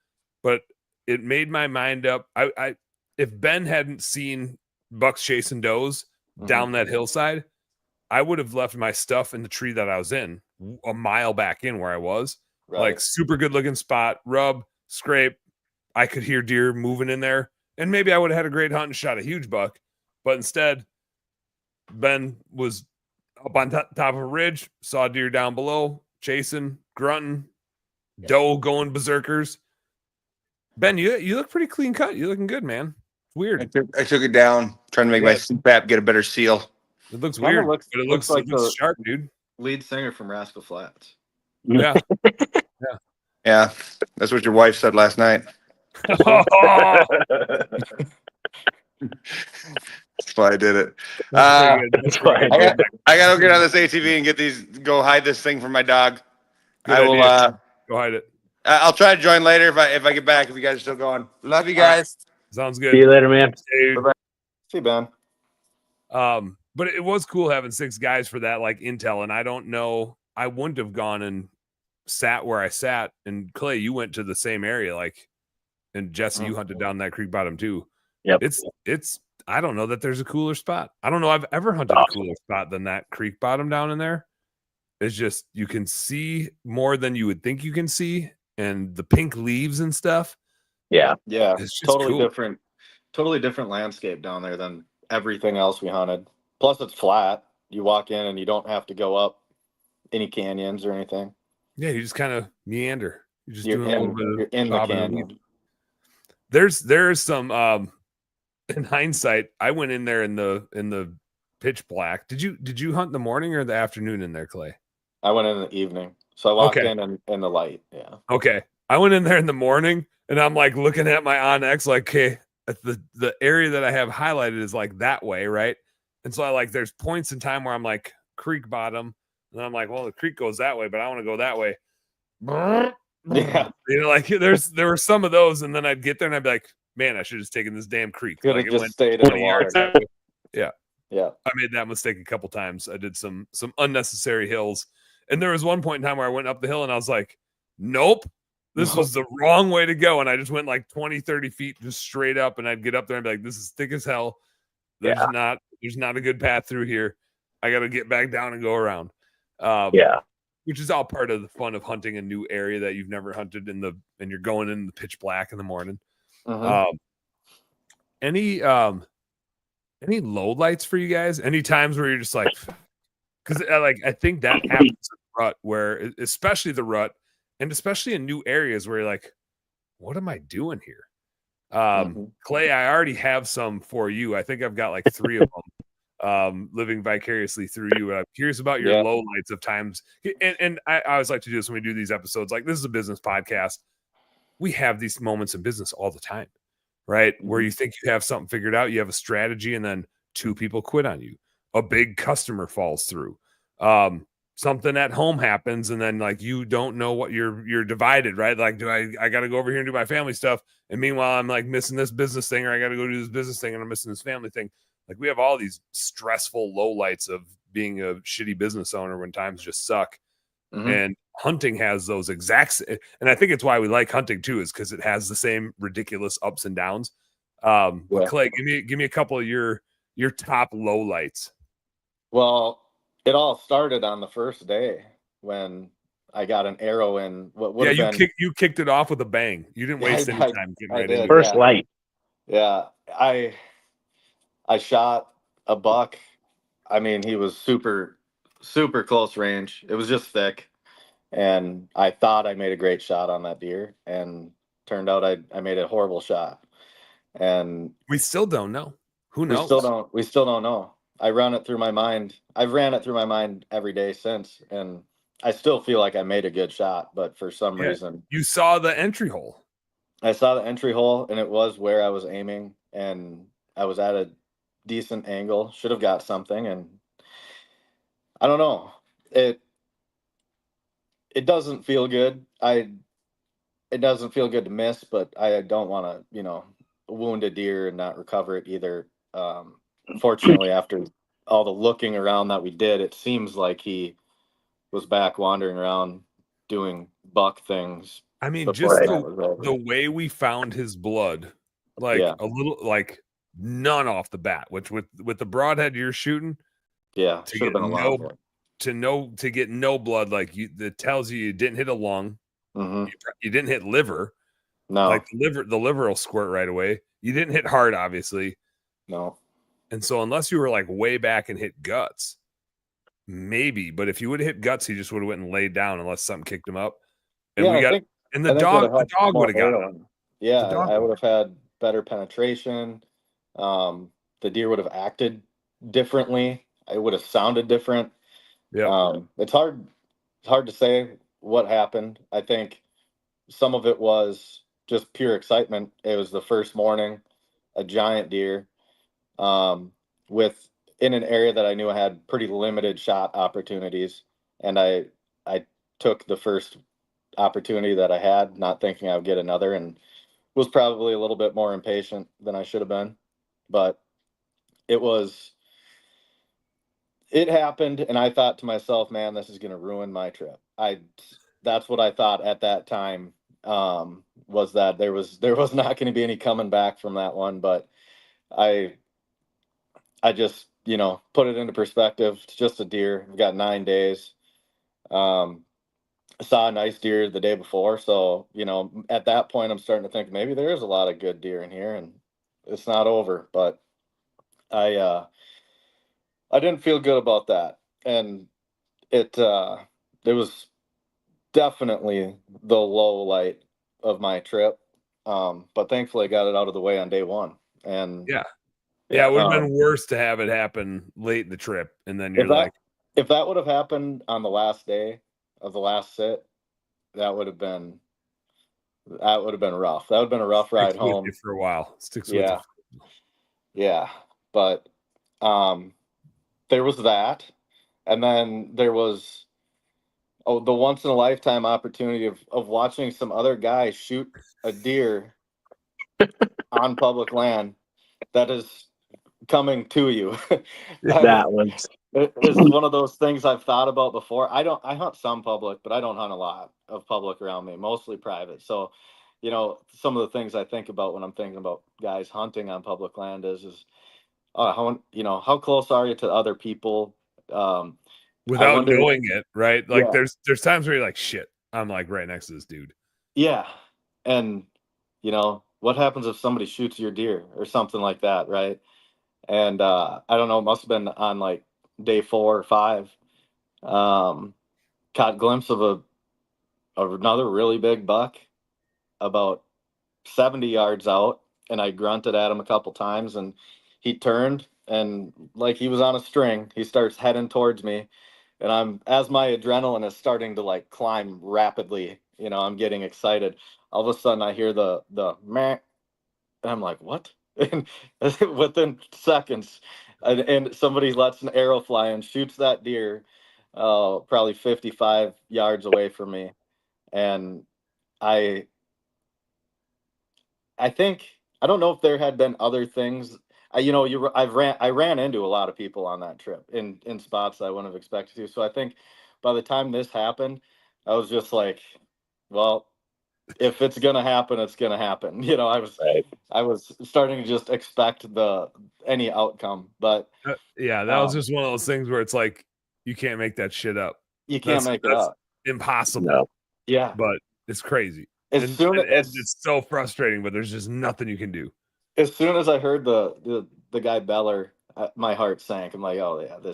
but it made my mind up. I if Ben hadn't seen bucks chasing does down that hillside, I would have left my stuff in the tree that I was in a mile back in where I was. Right. Like, super good looking spot, rub, scrape. I could hear deer moving in there, and maybe I would have had a great hunt and shot a huge buck. But instead, Ben was up on top of a ridge, saw deer down below, chasing, grunting, doe going berserkers. Ben, you look pretty clean cut. You're looking good, man. It's weird. I took it down, trying to make my CPAP get a better seal. It looks Kinda weird, looks- but it looks looks like the- sharp, dude. Lead singer from Rascal Flatts. Yeah. Yeah, that's what your wife said last night. why I did it. That's pretty good. That's pretty That's good. I gotta get on this ATV and get these. Go hide this thing from my dog. Good I will. idea. Go hide it. I'll try to join later if I get back. If you guys are still going. Love you guys. Sounds See good. you later, man. Dude. See, Ben. But it was cool having 6 guys for that like intel, and I don't know. I wouldn't have gone and sat where I sat. And Clay, you went to the same area, like, and Jesse, you hunted down that creek bottom too. Yep. It's. I don't know that there's a cooler spot. I don't know I've ever hunted a cooler spot than that creek bottom down in there. It's just you can see more than you would think you can see, and the pink leaves and stuff. Yeah. Yeah, It's just totally cool. different landscape down there than everything else we hunted. Plus, it's flat. You walk in and you don't have to go up any canyons or anything. Yeah, you just kind of meander. You're just You're doing a little in, bit you're of in the bobbing and canyon. weaving. There's some in hindsight, I went in there in the pitch black. Did you hunt in the morning or the afternoon in there, Clay? I went in the evening, so I walked Okay. in the light. Yeah. Okay. I went in there in the morning and I'm like looking at my Onyx, like, okay, the area that I have highlighted is like that way, right? And so I like there's points in time where I'm like creek bottom, and I'm like, well, the creek goes that way, but I want to go that way. Yeah. You know, like there were some of those, and then I'd get there and I'd be like, man, I should have just taken this damn creek. Could Like have it just went stayed in the 20 water. yards that way. Yeah. Yeah. I made that mistake a couple times. I did some unnecessary hills. And there was one point in time where I went up the hill and I was like, nope, this was the wrong way to go. And I just went like 20, 30 feet just straight up. And I'd get up there and be like, this is thick as hell. There's not a good path through here. I got to get back down and go around. Which is all part of the fun of hunting a new area that you've never hunted and you're going in the pitch black in the morning. Mhm. Any low lights for you guys? Any times where you're just like, because I think that happens in the rut, where especially the rut, and especially in new areas where you're like, what am I doing here? Clay, I already have some for you. I think I've got like 3 of them living vicariously through you. I'm curious about your low lights of times. And I always like to do this when we do these episodes. Like, this is a business podcast. We have these moments in business all the time, right? Where you think you have something figured out, you have a strategy, and then 2 people quit on you. A big customer falls through. Something at home happens, and then like you don't know what you're divided, right? Like, do I got to go over here and do my family stuff, and meanwhile I'm like missing this business thing, or I got to go do this business thing, and I'm missing this family thing. Like, we have all these stressful lowlights of being a shitty business owner when times just suck. And hunting has those exact, and I think it's why we like hunting too, is because it has the same ridiculous ups and downs. But Clay, give me a couple of your top lowlights. Well, it all started on the first day when I got an arrow in. What would have been? You kicked it off with a bang. You didn't waste any time getting right into it. First light. Yeah, I shot a buck. I mean, he was super close range. It was just thick, and I thought I made a great shot on that deer, and turned out I made a horrible shot. And we still don't know. Who knows? We still don't know. I run it through my mind. I've ran it through my mind every day since, and I still feel like I made a good shot, but for some reason, you saw the entry hole. I saw the entry hole, and it was where I was aiming, and I was at a decent angle. Should have got something, and I don't know. It doesn't feel good. It doesn't feel good to miss, but I don't want to, wound a deer and not recover it either. Fortunately, after all the looking around that we did, it seems like he was back wandering around doing buck things. I mean, just the way we found his blood, like a little, like none off the bat, which with the broadhead you're shooting, should have been a lot. To get no blood, like that tells you didn't hit a lung, you didn't hit liver. No, like the liver will squirt right away. You didn't hit heart, obviously. No. And so unless you were like way back and hit guts, maybe. But if you would have hit guts, he just would have went and laid down unless something kicked him up. And the dog would have gotten him. Yeah, I would have had better penetration. The deer would have acted differently. It would have sounded different. Yeah. It's hard to say what happened. I think some of it was just pure excitement. It was the first morning, a giant deer. in an area that I knew I had pretty limited shot opportunities, and I took the first opportunity that I had, not thinking I would get another, and was probably a little bit more impatient than I should have been. But it happened, and I thought to myself, man, this is going to ruin my trip. That's what I thought at that time, was that there was not going to be any coming back from that one. But I just, put it into perspective. It's just a deer. We've got 9 days. I saw a nice deer the day before, so at that point I'm starting to think maybe there is a lot of good deer in here, and it's not over. But I didn't feel good about that, and it was definitely the low light of my trip. But thankfully I got it out of the way on day one. And Yeah, it would have been worse to have it happen late in the trip, and then you're if that would have happened on the last day of the last sit, that would have been rough. That would have been a rough ride home for a while. Sticks with Yeah. you. Yeah. But there was that. And then there was the once in a lifetime opportunity of watching some other guy shoot a deer on public land that is coming to you. That was It's one of those things I've thought about before. I hunt some public, but I don't hunt a lot of public around me, mostly private. So, some of the things I think about when I'm thinking about guys hunting on public land is how close are you to other people? Without knowing it, right? Like Yeah. there's times where you're like, shit, I'm like right next to this dude. Yeah. And, what happens if somebody shoots your deer or something like that, right? And I don't know, it must have been on like day 4 or 5. Caught a glimpse of another really big buck about 70 yards out, and I grunted at him a couple times, and he turned, and like he was on a string, he starts heading towards me, and as my adrenaline is starting to like climb rapidly, I'm getting excited. All of a sudden I hear the meh, and I'm like, what? And within seconds, and somebody lets an arrow fly and shoots that deer probably 55 yards away from me. And I think, I don't know if there had been other things. I ran into a lot of people on that trip in spots I wouldn't have expected to. So I think by the time this happened, I was just like, well, if it's gonna happen, it's gonna happen. I was starting to just expect any outcome, but that was just one of those things where it's like you can't make that shit up. You can't make it up. Impossible. No. Yeah, but it's crazy. As soon as it's so frustrating, but there's just nothing you can do. As soon as I heard the guy Beller, my heart sank. I'm like, oh yeah,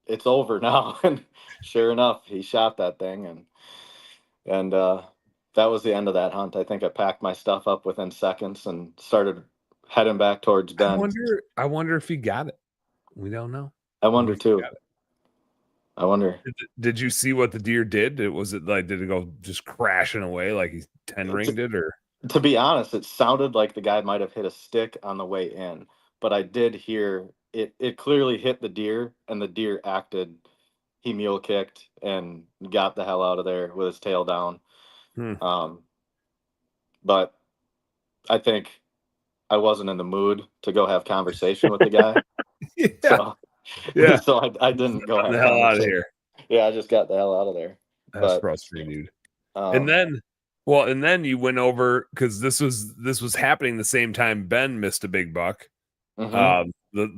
it's over now. And sure enough, he shot that thing, and that was the end of that hunt. I think I packed my stuff up within seconds and started heading back towards Bend. I wonder if he got it. We don't know. I wonder too. I wonder. Did you see what the deer did? Did it go just crashing away like he 10-ringed it, or? To be honest, it sounded like the guy might have hit a stick on the way in, but I did hear it. It clearly hit the deer, and the deer acted. He mule kicked and got the hell out of there with his tail down. But I think I wasn't in the mood to go have conversation with the guy. So I didn't go have the hell out of here. Yeah, I just got the hell out of there. That's frustrating, dude. And then you went over, because this was happening the same time Ben missed a big buck. The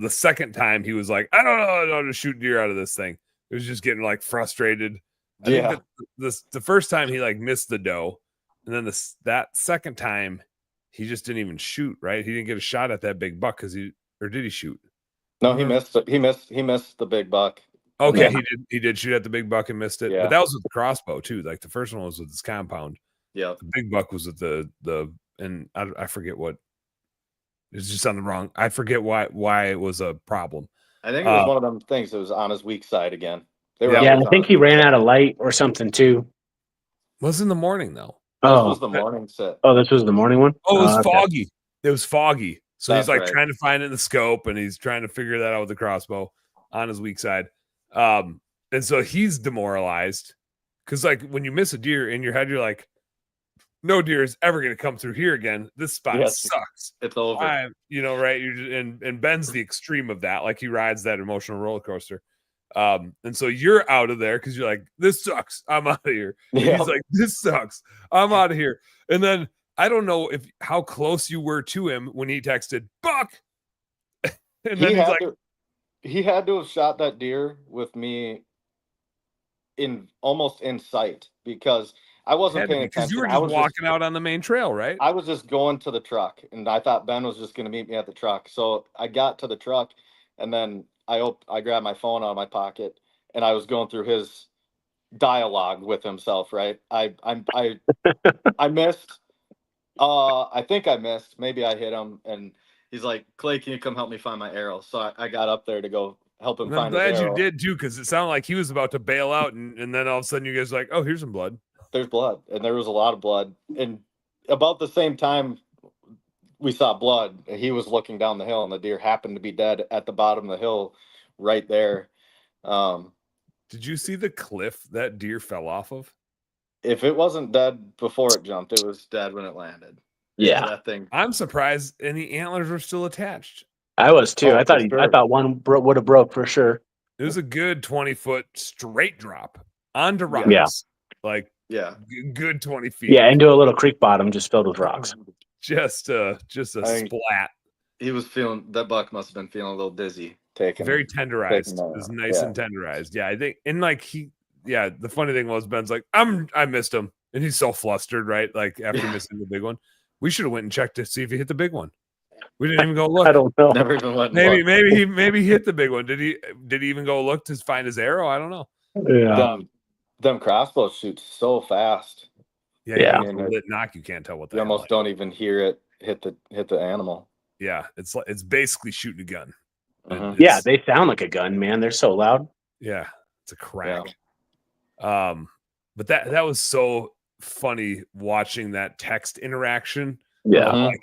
second time he was like, I don't know how to shoot deer out of this thing. He was just getting like frustrated. I think the first time he like missed the doe, and then that second time he just didn't even shoot. Right, he didn't get a shot at that big buck did he shoot? No, he missed. He missed the big buck. Okay, he did shoot at the big buck and missed it. Yeah. But that was with the crossbow too. Like the first one was with his compound. Yeah, the big buck was with the and I forget what. It's just on the wrong. I forget why it was a problem. I think it was one of them things that was on his weak side again. I think he ran out of light or something too. It was in the morning though. This was the morning set. Oh, this was the morning one? Oh, it was foggy. It was foggy. So he's That's like right. trying to find it in the scope, and he's trying to figure that out with the crossbow on his weak side. And so he's demoralized because, like, when you miss a deer in your head, you're like, no deer is ever going to come through here again. This spot Yes. sucks. It's over. Right? You're just, and Ben's the extreme of that. Like, he rides that emotional roller coaster. And so you're out of there because you're like, this sucks. I'm out of here. And Yep. he's like, this sucks. I'm out of here. And then I don't know how close you were to him when he texted Buck. And then he's like, he had to have shot that deer with me almost in sight, because I wasn't paying attention. because you were just walking out on the main trail, right? I was just going to the truck, and I thought Ben was just going to meet me at the truck. So I got to the truck, and then I grabbed my phone out of my pocket, and I was going through his dialogue with himself. Right? I missed. I think I missed. Maybe I hit him, and he's like, "Clay, can you come help me find my arrow?" So I got up there to go help him And find I'm his glad arrow. you did too, because it sounded like he was about to bail out, and then all of a sudden you guys were like, oh, here's some blood. There's blood, and there was a lot of blood. And about the same time we saw blood, he was looking down the hill, and the deer happened to be dead at the bottom of the hill right there. Did you see the cliff that deer fell off of? If it wasn't dead before it jumped, it was dead when it landed. Yeah. That thing. I'm surprised any antlers were still attached. I was too. Oh, I thought for sure. I thought one would have broke for sure. It was a good 20-foot straight drop onto rocks. Yeah. Like, Yeah. good 20 feet. Yeah, into a little creek bottom just filled with rocks. Just a I think- splat. He was feeling, that buck must have been feeling a little dizzy taking Very it. tenderized. taking that It was out. nice Yeah. and tenderized. Yeah, I think, and like the funny thing was Ben's like, I missed him. And he's so flustered, right? Like, after missing the big one. We should have went and checked to see if he hit the big one. We didn't even go look. I don't know. Never even went and Maybe looked. maybe he hit the big one. Did he even go look to find his arrow? I don't know. Yeah. Them crossbows shoot so fast. Yeah, Yeah. You lit knock, you can't tell what the You hell almost don't even hear it hit the animal. Yeah, it's basically shooting a gun. And Mhm. Yeah, it's- they sound like a gun, man. They're so loud. yeah, it's a crack. But that was so funny watching that text interaction. Yeah. Mhm. Like,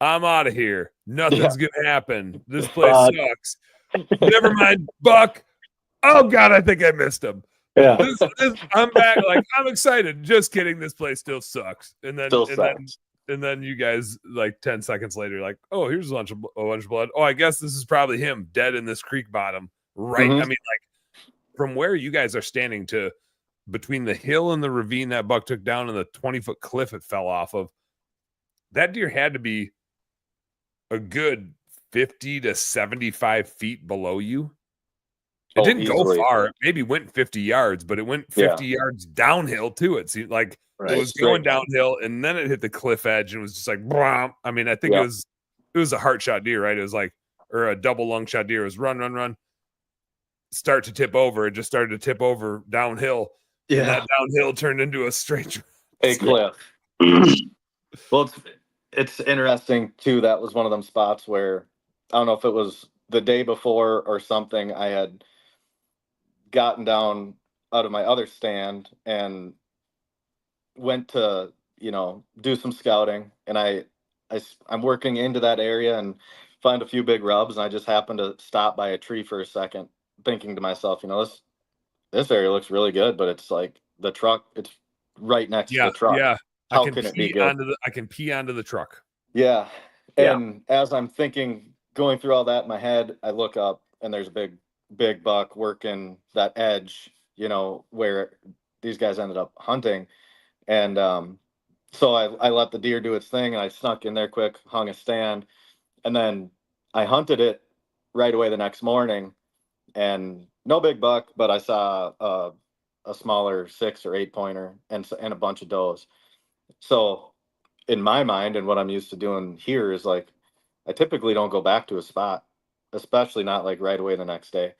I'm out of here. Nothing's gonna happen. This place sucks. Never mind, Buck. Oh God, I think I missed him. Yeah. I'm back. Like, I'm excited. Just kidding. This place still sucks. And then Still and sucks. then you guys, like, 10 seconds later, like, oh, here's a bunch of blood. Oh, I guess this is probably him dead in this creek bottom. Right. Mhm. I mean, like, from where you guys are standing to between the hill and the ravine that buck took down and the 20-foot cliff it fell off of, that deer had to be a good 50 to 75 feet below you. It Oh, didn't go easily. far. It maybe went 50 yards, but it went 50 yards downhill too. It seemed like Right. it was Straight going down. downhill, and then it hit the cliff edge and was just like, blah. I mean, I think Yeah. it was a heart shot deer, right? It was like, or a double lung shot deer. It was run, start to tip over. It just started to tip over downhill. And that downhill turned into a straight. A cliff. Well, it's interesting too. That was one of them spots where I don't know if it was the day before or something. I had gotten down out of my other stand and went to do some scouting, and I'm working into that area and find a few big rubs, and I just happened to stop by a tree for a second, thinking to myself, this area looks really good, but it's like the truck, it's right next to the truck. Yeah. How can it be good? I can pee onto the truck. Yeah. Yeah. And as I'm thinking, going through all that in my head, I look up and there's a big buck working that edge, where these guys ended up hunting. And so I let the deer do its thing, and I snuck in there quick, hung a stand, and then I hunted it right away the next morning, and no big buck, but I saw a smaller 6 or 8 pointer and a bunch of does. So in my mind, and what I'm used to doing here is, like, I typically don't go back to a spot, especially not like right away the next day.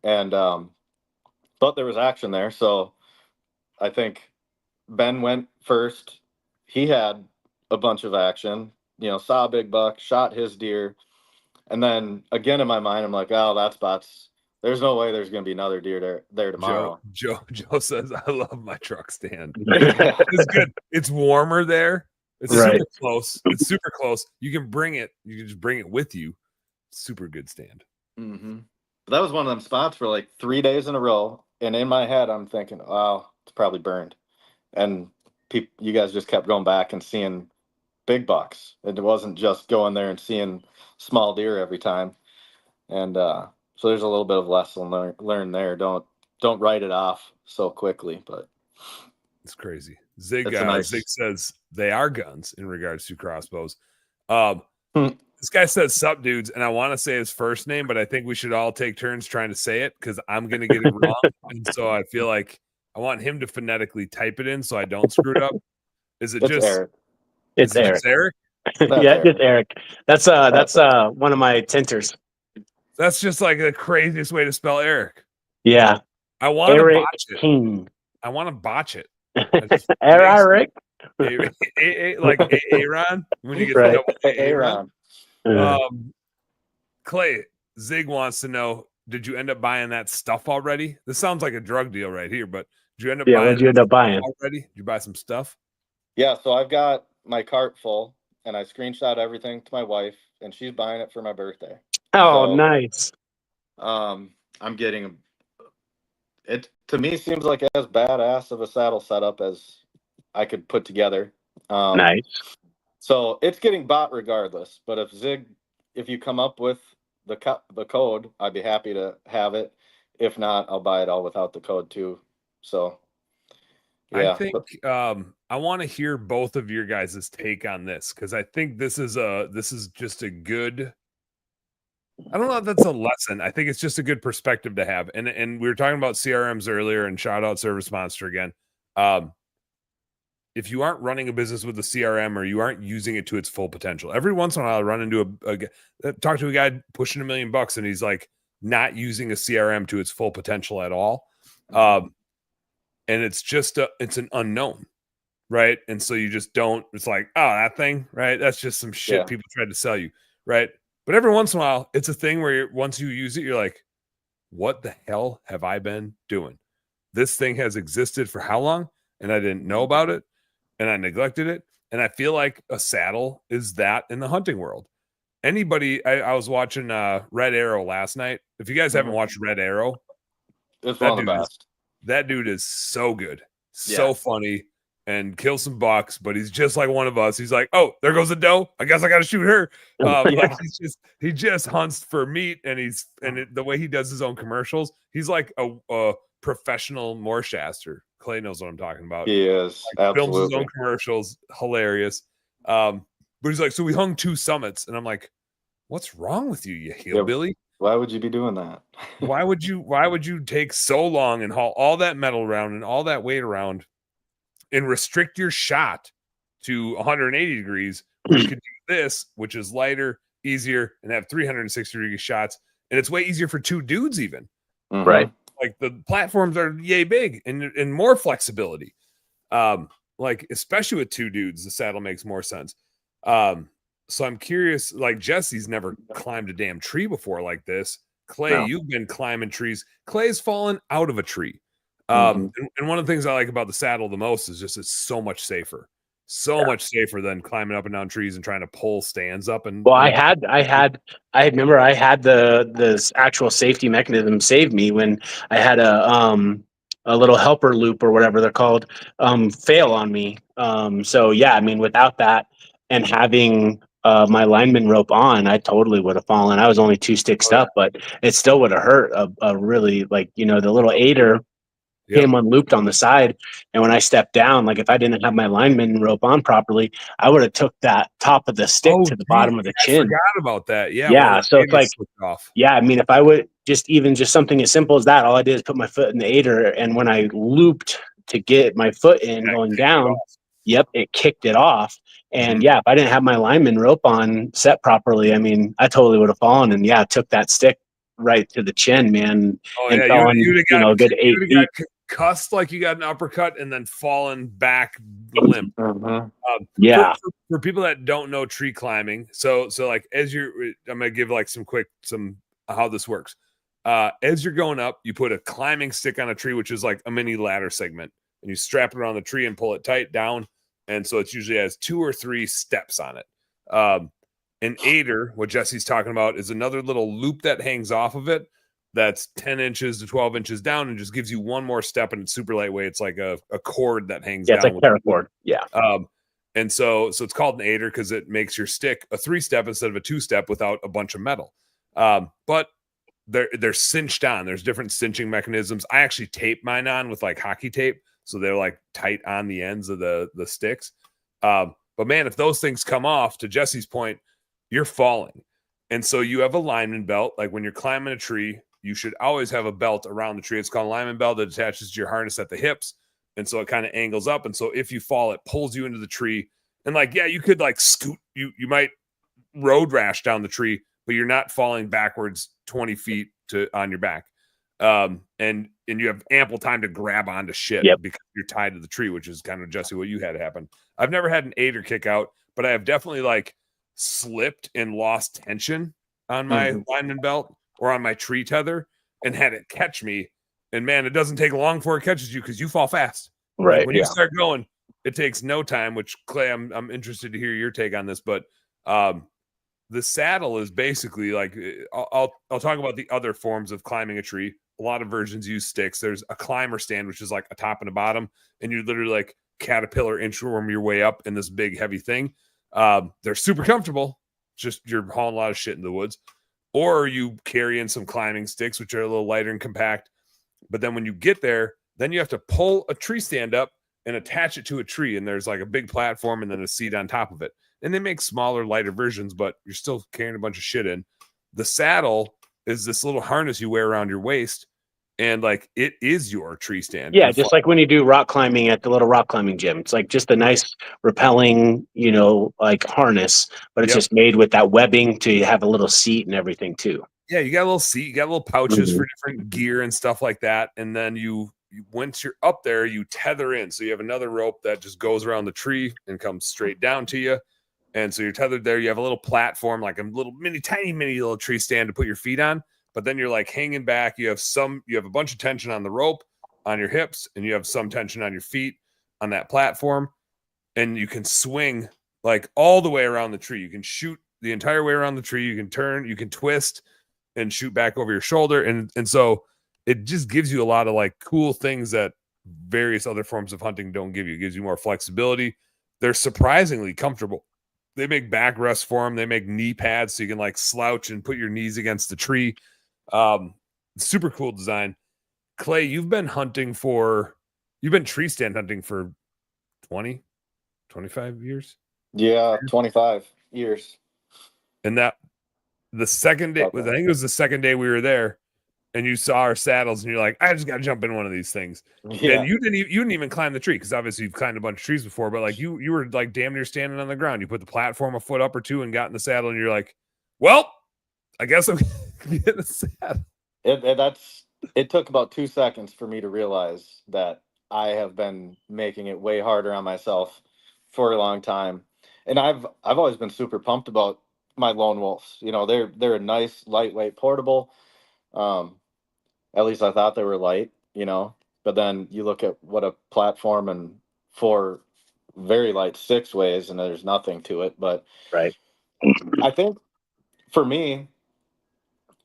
And but there was action there, so I think Ben went first. He had a bunch of action, saw a big buck, shot his deer. And then again in my mind, I'm like, oh, that spot's, there's no way there's going to be another deer there tomorrow. Joe says, I love my truck stand. It's good. It's warmer there. It's Right. super close. It's super close. You can bring it. You can just bring it with you. Super good stand. Mm-hmm. That was one of them spots for like 3 days in a row, and in my head, I'm thinking, "Wow, it's probably burned." And you guys just kept going back and seeing big bucks. It wasn't just going there and seeing small deer every time. And so there's a little bit of lesson learned there. Don't write it off so quickly. But It's crazy. Zig it's a nice. Zig says they are guns in regards to crossbows. Hmm. This guy says sup dudes, and I want to say his first name, but I think we should all take turns trying to say it because I'm gonna get it wrong. And so I feel like I want him to phonetically type it in so I don't screw it up. Is it It's just Eric. It's is it Eric. just Eric? That's Yeah, Eric. it's Eric. That's one of my tinters. That's just like the craziest way to spell Eric. Yeah, I want to Eric botch it. King. I want to botch it. Eric. Like Aaron when you get Right. the double Aaron. Aaron. Clay Zig wants to know: did you end up buying that stuff already? This sounds like a drug deal right here, but did you end up Yeah, buying what'd you end up buying? already? Did you buy some stuff? Yeah, so I've got my cart full, and I screenshot everything to my wife, and she's buying it for my birthday. Oh, So, nice. I'm getting it. To me, seems like as badass of a saddle setup as I could put together. Nice. So it's getting bought regardless. But if you come up with the code, I'd be happy to have it. If not, I'll buy it all without the code too. So yeah, I think I want to hear both of your guys' take on this because I think this is just a good. I don't know if that's a lesson. I think it's just a good perspective to have. And we were talking about CRMs earlier, and shout out Service Monster again. If you aren't running a business with a CRM or you aren't using it to its full potential, every once in a while I run into talk to a guy pushing $1 million and he's like not using a CRM to its full potential at all. And it's just it's an unknown, right? And so you just don't. It's like, oh, that thing, right? That's just some shit people tried to sell you, right? But every once in a while, it's a thing where once you use it, you're like, what the hell have I been doing? This thing has existed for how long? And I didn't know about it. And I neglected it. And I feel like a saddle is that in the hunting world. Anybody, I was watching Red Arrow last night. If you guys haven't watched Red Arrow, it's one of the best. That dude is so good. So funny. And kill some bucks, but he's just like one of us. He's like, oh, there goes a doe. I guess I got to shoot her. Like he just hunts for meat, and the way he does his own commercials, he's like a professional Morshaster. Clay knows what I'm talking about. He is Films his own commercials, hilarious. But he's like, so we hung 2 summits, and I'm like, what's wrong with you, you hillbilly? Why would you be doing that? Why would you take so long and haul all that metal around and all that weight around? And restrict your shot to 180 degrees, when you can do this, which is lighter, easier, and have 360-degree shots. And it's way easier for 2 dudes even. Right. Like the platforms are yay big and more flexibility. Like especially with 2 dudes, the saddle makes more sense. So I'm curious, like Jesse's never climbed a damn tree before like this. Clay, you've been climbing trees. Clay's fallen out of a tree. And one of the things I like about the saddle the most is just it's so much safer, much safer than climbing up and down trees and trying to pull stands up. And I remember I had the actual safety mechanism save me when I had a little helper loop or whatever they're called fail on me. So yeah, I mean, without that and having my lineman rope on, I totally would have fallen. I was only 2 sticks up, but it still would have hurt a really, like, the little aider came unlooped on the side, and when I stepped down, like if I didn't have my lineman rope on properly, I would have took that top of the stick to the bottom of the chin. I forgot about that. Yeah. So it's like, I mean, if I would just something as simple as that, all I did is put my foot in the aider, and when I looped to get my foot in going down, it kicked it off. And if I didn't have my lineman rope on set properly, I mean, I totally would have fallen, and took that stick right to the chin, man. And fell on, a good 8 feet. Cussed like you got an uppercut and then fallen back limp. For people that don't know tree climbing, so like I'm gonna give like some how this works. As you're going up, you put a climbing stick on a tree, which is like a mini ladder segment, and you strap it around the tree and pull it tight down. And so it usually has 2 or 3 steps on it. An aider, what Jesse's talking about, is another little loop that hangs off of it that's 10 inches to 12 inches down and just gives you one more step, and it's super lightweight. It's like a cord that hangs Yeah, it's down. like paracord. Yeah. And so it's called an aider because it makes your stick a 3-step instead of a 2-step without a bunch of metal. But they're cinched on. There's different cinching mechanisms. I actually tape mine on with like hockey tape, so they're like tight on the ends of the sticks. But man, if those things come off, to Jesse's point, you're falling. And so you have a lineman belt. Like when you're climbing a tree, you should always have a belt around the tree. It's called a lineman belt that attaches to your harness at the hips. And so it kind of angles up. And so if you fall, it pulls you into the tree. And like, yeah, you could like scoot, you might road rash down the tree, but you're not falling backwards 20 feet on your back. And you have ample time to grab onto shit because you're tied to the tree, which is kind of, Jesse, what you had happen. I've never had an aider kick out, but I have definitely like slipped and lost tension on my lineman belt or on my tree tether and had it catch me. And man, it doesn't take long before it catches you because you fall fast. Right. Like when you start going, it takes no time, which Clay, I'm interested to hear your take on this, but the saddle is basically like, I'll talk about the other forms of climbing a tree. A lot of versions use sticks. There's a climber stand, which is like a top and a bottom, and you literally like caterpillar inchworm your way up in this big heavy thing. They're super comfortable. Just you're hauling a lot of shit in the woods. Or you carry in some climbing sticks, which are a little lighter and compact. But then when you get there, then you have to pull a tree stand up and attach it to a tree. And there's like a big platform and then a seat on top of it. And they make smaller, lighter versions, but you're still carrying a bunch of shit in. The saddle is this little harness you wear around your waist. And like, it is your tree stand. Yeah, just like when you do rock climbing at the little rock climbing gym. It's like just a nice repelling, like harness, but it's just made with that webbing to have a little seat and everything too. Yeah, you got a little seat, you got little pouches for different gear and stuff like that. And then you once you're up there, you tether in. So you have another rope that just goes around the tree and comes straight down to you. And so you're tethered there. You have a little platform, like a little tiny little tree stand to put your feet on. But then you're like hanging back. You have a bunch of tension on the rope, on your hips, and you have some tension on your feet on that platform. And you can swing like all the way around the tree. You can shoot the entire way around the tree. You can turn, you can twist and shoot back over your shoulder. And so it just gives you a lot of like cool things that various other forms of hunting don't give you. It gives you more flexibility. They're surprisingly comfortable. They make backrest for them. They make knee pads so you can like slouch and put your knees against the tree. Super cool design. Clay, you've been tree stand hunting for 20, 25 years? Yeah, 25 years. And that the second day, I think it was the second day we were there, and you saw our saddles, and you're like, I just got to jump in one of these things. Yeah. And you didn't even climb the tree because obviously you've climbed a bunch of trees before, but like you were like damn near standing on the ground. You put the platform a foot up or two and got in the saddle, and you're like, well, I guess I'm gonna get in the saddle. It took about 2 seconds for me to realize that I have been making it way harder on myself for a long time. And I've always been super pumped about my lone wolves. They're a nice, lightweight, portable. At least I thought they were light, but then you look at what a platform and 4 very light 6 weighs, and there's nothing to it. But right. I think for me,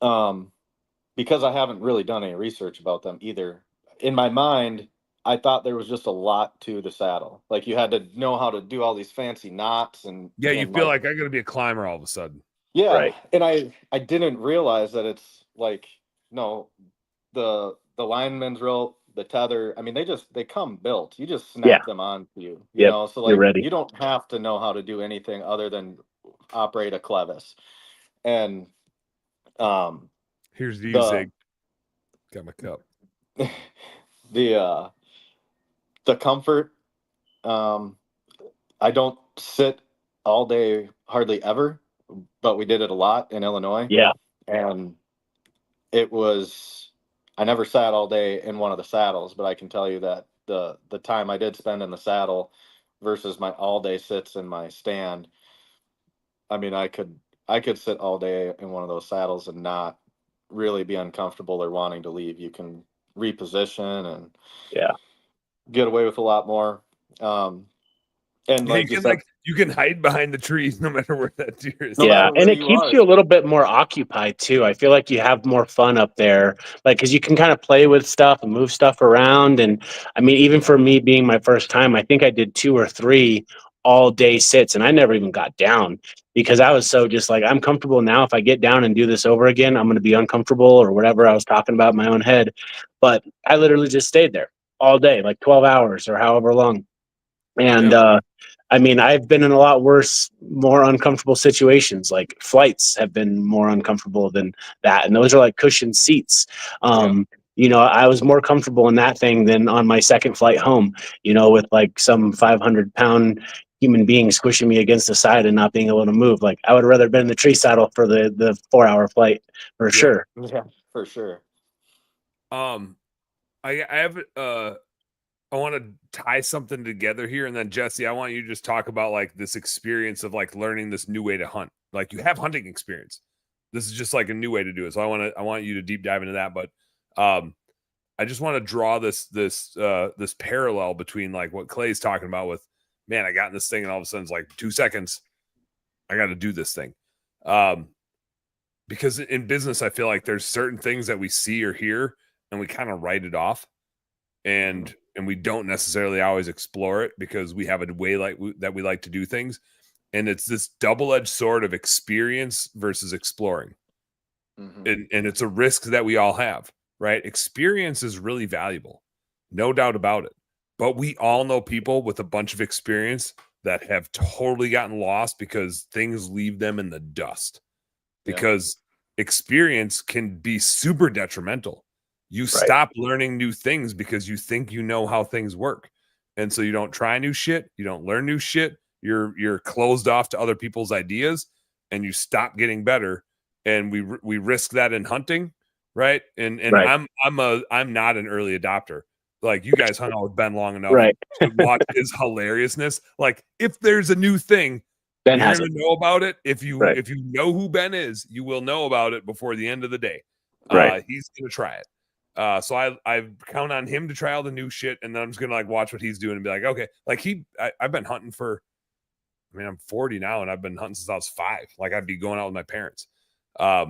because I haven't really done any research about them either, in my mind, I thought there was just a lot to the saddle. Like you had to know how to do all these fancy knots and you feel like I'm gonna be a climber all of a sudden. Yeah, right. And I didn't realize that it's like the lineman's rope, the tether. I mean, they come built. You just snap them onto you. You know, so like you're ready. You don't have to know how to do anything other than operate a clevis. And here's the Zig. Got my cup. The comfort. I don't sit all day hardly ever, but we did it a lot in Illinois. Yeah. And I never sat all day in one of the saddles, but I can tell you that the time I did spend in the saddle versus my all day sits in my stand, I mean, I could sit all day in one of those saddles and not really be uncomfortable or wanting to leave. You can reposition and get away with a lot more. And like you can hide behind the trees no matter where that deer is. No Yeah, matter and where it you keeps are. you a little bit more occupied too. I feel like you have more fun up there, like because you can kind of play with stuff and move stuff around. And I mean, even for me being my first time, I think I did 2 or 3 all day sits, and I never even got down because I was so just like I'm comfortable now. If I get down and do this over again, I'm going to be uncomfortable or whatever I was talking about in my own head. But I literally just stayed there all day, like 12 hours or however long. And I mean, I've been in a lot worse, more uncomfortable situations. Like flights have been more uncomfortable than that, and those are like cushioned seats. You know, I was more comfortable in that thing than on my second flight home. You know, with like some 500-pound human being squishing me against the side and not being able to move. Like I would have rather been in the tree saddle for the 4-hour flight for sure. Yeah, for sure. I have I want to tie something together here, and then Jesse, I want you to just talk about like this experience of like learning this new way to hunt. Like you have hunting experience. This is just like a new way to do it. So I want you to deep dive into that. But I just want to draw this parallel between like what Clay's talking about with, man, I got in this thing and all of a sudden it's like 2 seconds, I got to do this thing. Because in business, I feel like there's certain things that we see or hear and we kind of write it off, and we don't necessarily always explore it because we have a way that we like to do things. And it's this double-edged sword of experience versus exploring. And it's a risk that we all have, right? Experience is really valuable, no doubt about it. But we all know people with a bunch of experience that have totally gotten lost because things leave them in the dust. Because experience can be super detrimental. You stop learning new things because you think you know how things work. And so you don't try new shit. You don't learn new shit. You're closed off to other people's ideas and you stop getting better. And we risk that in hunting. Right. And I'm not an early adopter. Like you guys hung out with Ben long enough to watch his hilariousness. Like if there's a new thing, Ben you're has going to know about it. If you know who Ben is, you will know about it before the end of the day. He's going to try it. So I count on him to try all the new shit, and then I'm just gonna like watch what he's doing and be like, okay, like I've been hunting for, I mean, I'm 40 now, and I've been hunting since I was 5. Like I'd be going out with my parents. I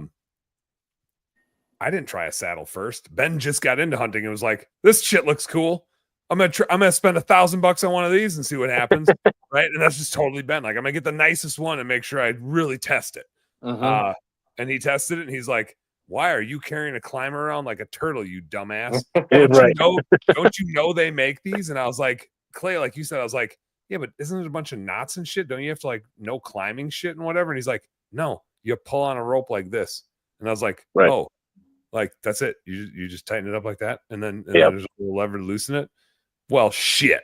didn't try a saddle first. Ben just got into hunting and was like, this shit looks cool. I'm gonna spend $1,000 on one of these and see what happens, right? And that's just totally Ben. Like I'm gonna get the nicest one and make sure I really test it. And he tested it, and he's like, why are you carrying a climber around like a turtle, you dumbass? Don't you know they make these? And I was like, Clay, like you said, I was like, yeah, but isn't it a bunch of knots and shit? Don't you have to like know climbing shit and whatever? And he's like, no, you pull on a rope like this. And I was like, oh, like that's it. You just tighten it up like that, and then there's a little lever to loosen it. Well, shit.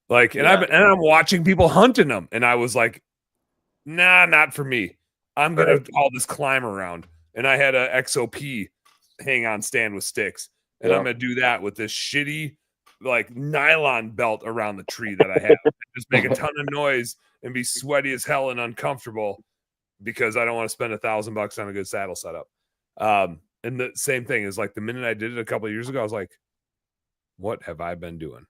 Like, and I'm watching people hunting them, and I was like, nah, not for me. I'm gonna haul this climber around. And I had a XOP hang on stand with sticks. And I'm going to do that with this shitty, like nylon belt around the tree that I have. Just make a ton of noise and be sweaty as hell and uncomfortable because I don't want to spend $1,000 on a good saddle setup. And the same thing is like the minute I did it a couple of years ago, I was like, what have I been doing?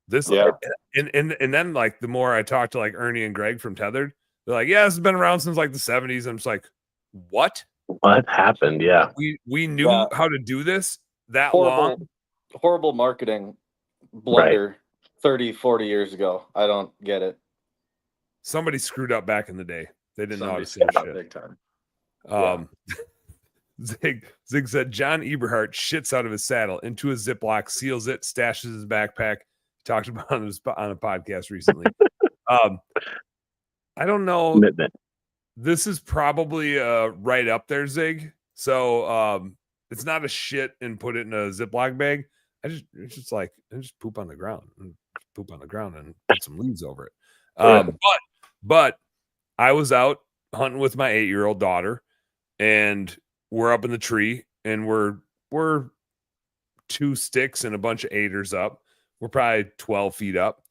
This, and then like the more I talked to like Ernie and Greg from Tethered, they're like, yeah, this has been around since like the 70s. I'm just like, what happened? Yeah, we knew how to do this that long. Horrible marketing blunder 30-40 years ago. I don't get it. Somebody screwed up back in the day. They didn't know how to say shit big time. Zig said John Eberhart shits out of his saddle into a Ziploc, seals it, stashes his backpack. Talked about it on a podcast recently. I don't know. This is probably right up there, Zig. So it's not a shit and put it in a Ziploc bag. I just poop on the ground and put some leaves over it. But I was out hunting with my 8-year-old daughter, and we're up in the tree, and we're 2 sticks and a bunch of 8ers up. We're probably 12 feet up.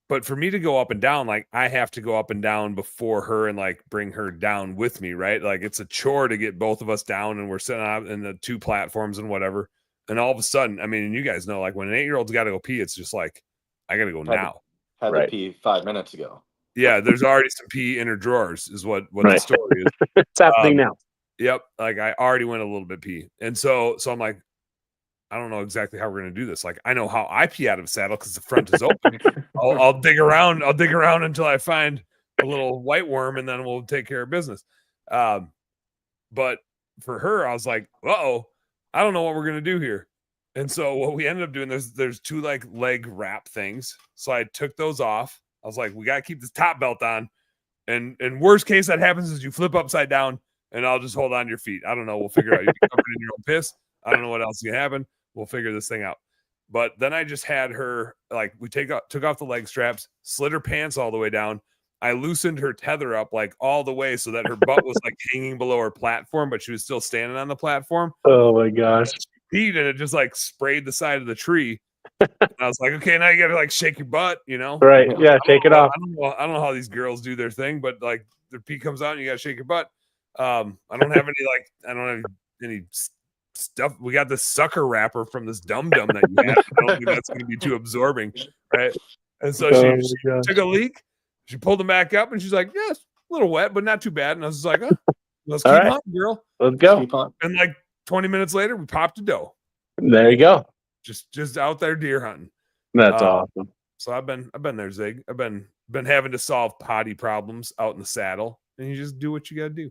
But for me to go up and down, like I have to go up and down before her and like bring her down with me, right? Like it's a chore to get both of us down, and we're sitting out in the 2 platforms and whatever. And all of a sudden, I mean, you guys know, like when an 8-year-old's got to go pee, it's just like, I got to go now. had Right. to pee 5 minutes ago. Yeah, there's already some pee in her drawers, is what the story is. It's happening now. Yep, like I already went a little bit pee, and so I'm like, I don't know exactly how we're gonna do this. Like, I know how I pee out of a saddle because the front is open. I'll dig around. I'll dig around until I find a little white worm, and then we'll take care of business. But for her, I was like, uh-oh, I don't know what we're gonna do here. And so what we ended up doing, there's two like leg wrap things. So I took those off. I was like, we gotta keep this top belt on. And worst case that happens is you flip upside down, and I'll just hold on to your feet. I don't know. We'll figure it out. You'll be covered in your own piss. I don't know what else can happen. We'll figure this thing out. But then I just had her, like, we took off the leg straps, slid her pants all the way down. I loosened her tether up like all the way so that her butt was like hanging below her platform, but she was still standing on the platform. Oh my gosh. She peed, and it just like sprayed the side of the tree. And I was like, okay, now you gotta like shake your butt, you know? Right. Yeah. Take it off. I don't know how these girls do their thing, but like their pee comes out and you gotta shake your butt. I don't have any stuff. We got this sucker wrapper from this dum dum that you had. I don't think that's gonna be too absorbing, right? And so she took a leak. She pulled them back up, and she's like, "Yeah, it's a little wet, but not too bad." And I was just like, "Let's keep hunting, girl." Let's go. Keep on. And like 20 minutes later, we popped a doe. There you go. Just out there deer hunting. That's awesome. So I've been there, Zig. I've been having to solve potty problems out in the saddle, and you just do what you got to do.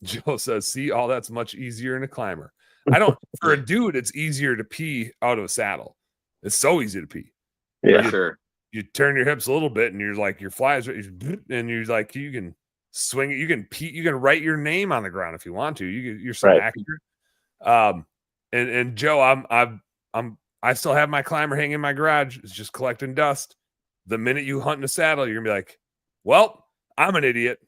Joe says, "See, all that's much easier in a climber." I don't. For a dude, it's easier to pee out of a saddle. It's so easy to pee. Yeah. For sure. You turn your hips a little bit, and you're like your flies, and you're like you can swing it. You can pee. You can write your name on the ground if you want to. You're so accurate. And Joe, I still have my climber hanging in my garage. It's just collecting dust. The minute you hunt in a saddle, you're gonna be like, "Well, I'm an idiot."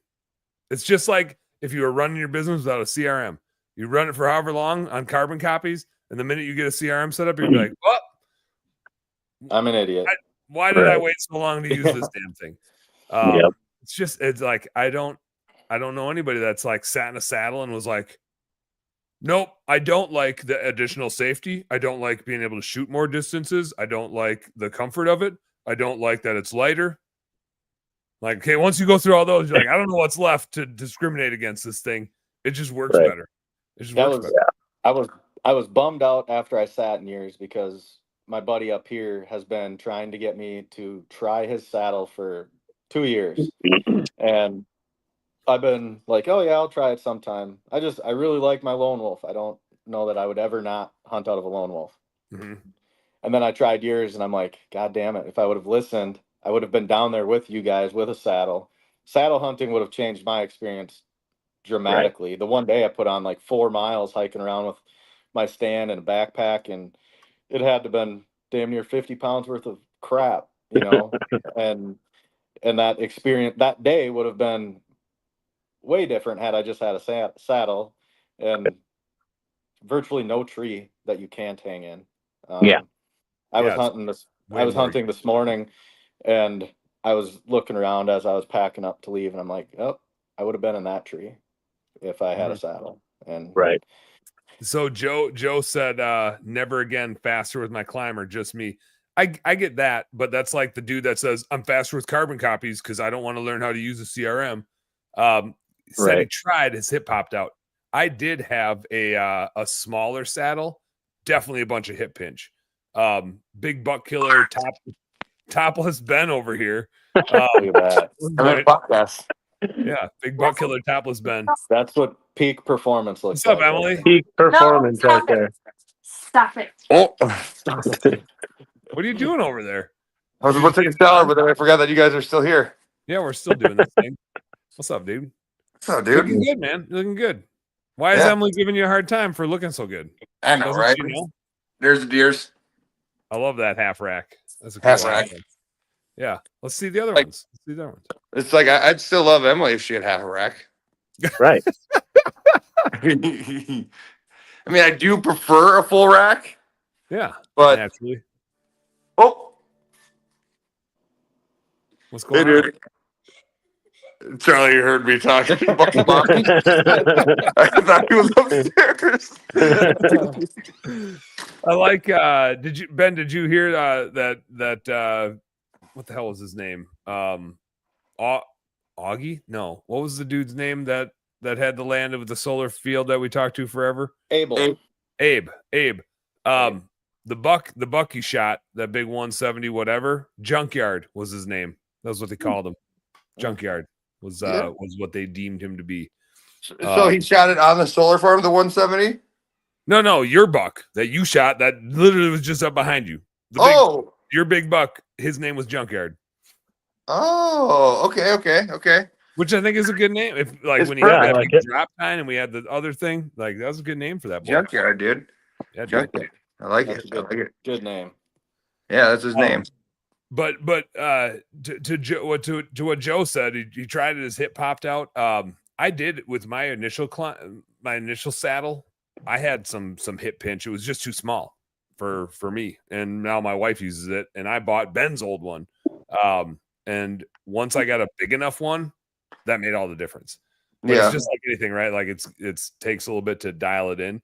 It's just like if you were running your business without a CRM. You run it for however long on carbon copies, and the minute you get a CRM set up, you're gonna be like, "Well, I'm an idiot." why did I wait so long to use this damn thing?" Yep. It's like I don't know anybody that's like sat in a saddle and was like, "Nope, I don't like the additional safety. I don't like being able to shoot more distances. I don't like the comfort of it. I don't like that it's lighter." Like, okay, once you go through all those, you're like, I don't know what's left to discriminate against this thing. It just works better. It just works better. I was bummed out after I sat in yours because my buddy up here has been trying to get me to try his saddle for 2 years. And I've been like, oh yeah, I'll try it sometime. I really like my lone wolf. I don't know that I would ever not hunt out of a lone wolf. Mm-hmm. And then I tried yours, and I'm like, God damn it. If I would have listened, I would have been down there with you guys with a saddle. Saddle hunting would have changed my experience dramatically. Right. The one day I put on like 4 miles hiking around with my stand and a backpack, and it had to have been damn near 50 pounds worth of crap, you know. and that experience that day would have been way different had I just had a saddle and virtually no tree that you can't hang in. I was hunting this morning, and I was looking around as I was packing up to leave, and I'm like, oh, I would have been in that tree if I had a saddle. And right. So Joe said, never again faster with my climber, just me. I get that, but that's like the dude that says I'm faster with carbon copies because I don't want to learn how to use a CRM. Said he tried, his hip popped out. I did have a smaller saddle, definitely a bunch of hip pinch. Big buck killer, topless Ben over here. Look at that. Yeah, big buck killer, topless Ben. That's what peak performance looks like. What's up, Emily? Peak performance right there. Stop it. Oh, What are you doing over there? I was about to take a shower, but then I forgot that you guys are still here. Yeah, we're still doing this thing. What's up, dude? What's up, dude? Looking good, man. Looking good. Why is Emily giving you a hard time for looking so good? I know, Doesn't right? she know? There's the deers. I love that half rack. That's a Half cool rack. one. Yeah. Let's see the other ones. Let's see the other ones. It's like I'd still love Emily if she had half a rack. Right. I mean, I do prefer a full rack. Yeah. But naturally. Oh, What's going hey, on? dude. Charlie heard me talking about mom. I thought he was upstairs. I like did you hear that what the hell was his name? Augie? No. What was the dude's name that had the land with the solar field that we talked to forever? Abel. Abe. The buck he shot, that big 170 whatever, Junkyard was his name. That's what they called him. Junkyard was what they deemed him to be. So he shot it on the solar farm, the 170? No, your buck that you shot that literally was just up behind you. Your big buck, his name was Junkyard. Oh, okay. Which I think is a good name. If It's when he had that like big it. drop time and we had the other thing, like that was a good name for that boy. Junkyard, dude. Yeah, dude. Junkyard. I like That's it. a I like it. good name. Yeah, that's his name. But to what Joe said, he tried it, his hip popped out. I did with my initial saddle. I had some hip pinch. It was just too small for me, and now my wife uses it. And I bought Ben's old one. And once I got a big enough one, that made all the difference. But it's just like anything, right? Like it's takes a little bit to dial it in.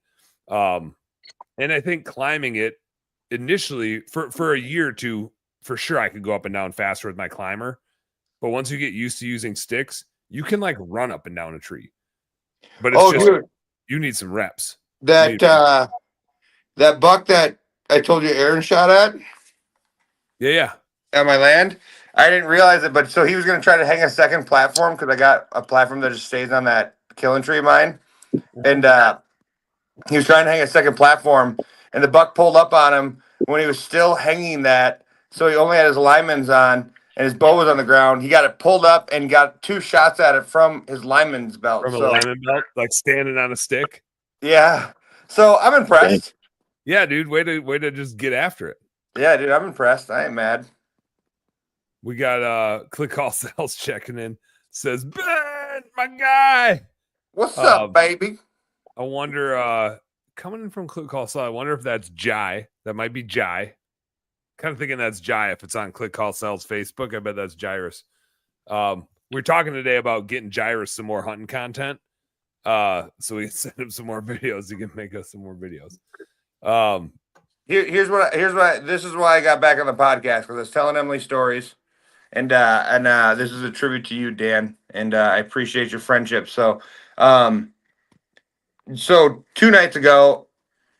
And I think climbing it initially for a year or two, for sure, I could go up and down faster with my climber. But once you get used to using sticks, you can like run up and down a tree. But it's dude, you need some reps. that buck that I told you Aaron shot at Yeah. my land. I didn't realize it, but so he was going to try to hang a second platform because I got a platform that just stays on that killing tree of mine. And he was trying to hang a second platform, and the buck pulled up on him when he was still hanging that. So he only had his lineman's on, and his bow was on the ground. He got it pulled up and got 2 shots at it from his lineman's belt. From a lineman belt, like standing on a stick. Yeah. So I'm impressed. Yeah, dude. Way to just get after it. Yeah, dude, I'm impressed. I ain't mad. We got Click Call Sales checking in. Says, Ben, my guy. What's up, baby? I wonder, coming in from Click Call Sales, I wonder if that's Jai. That might Jai. Kind of thinking that's Jai if it's on Click Call Sales Facebook. I bet that's Jairus. We're talking today about getting Jairus some more hunting content. So we can send him some more videos. He can make us some more videos. Here's what this is why I got back on the podcast, because I was telling Emily stories, and this is a tribute to you, Dan, and I appreciate your friendship. So 2 nights ago,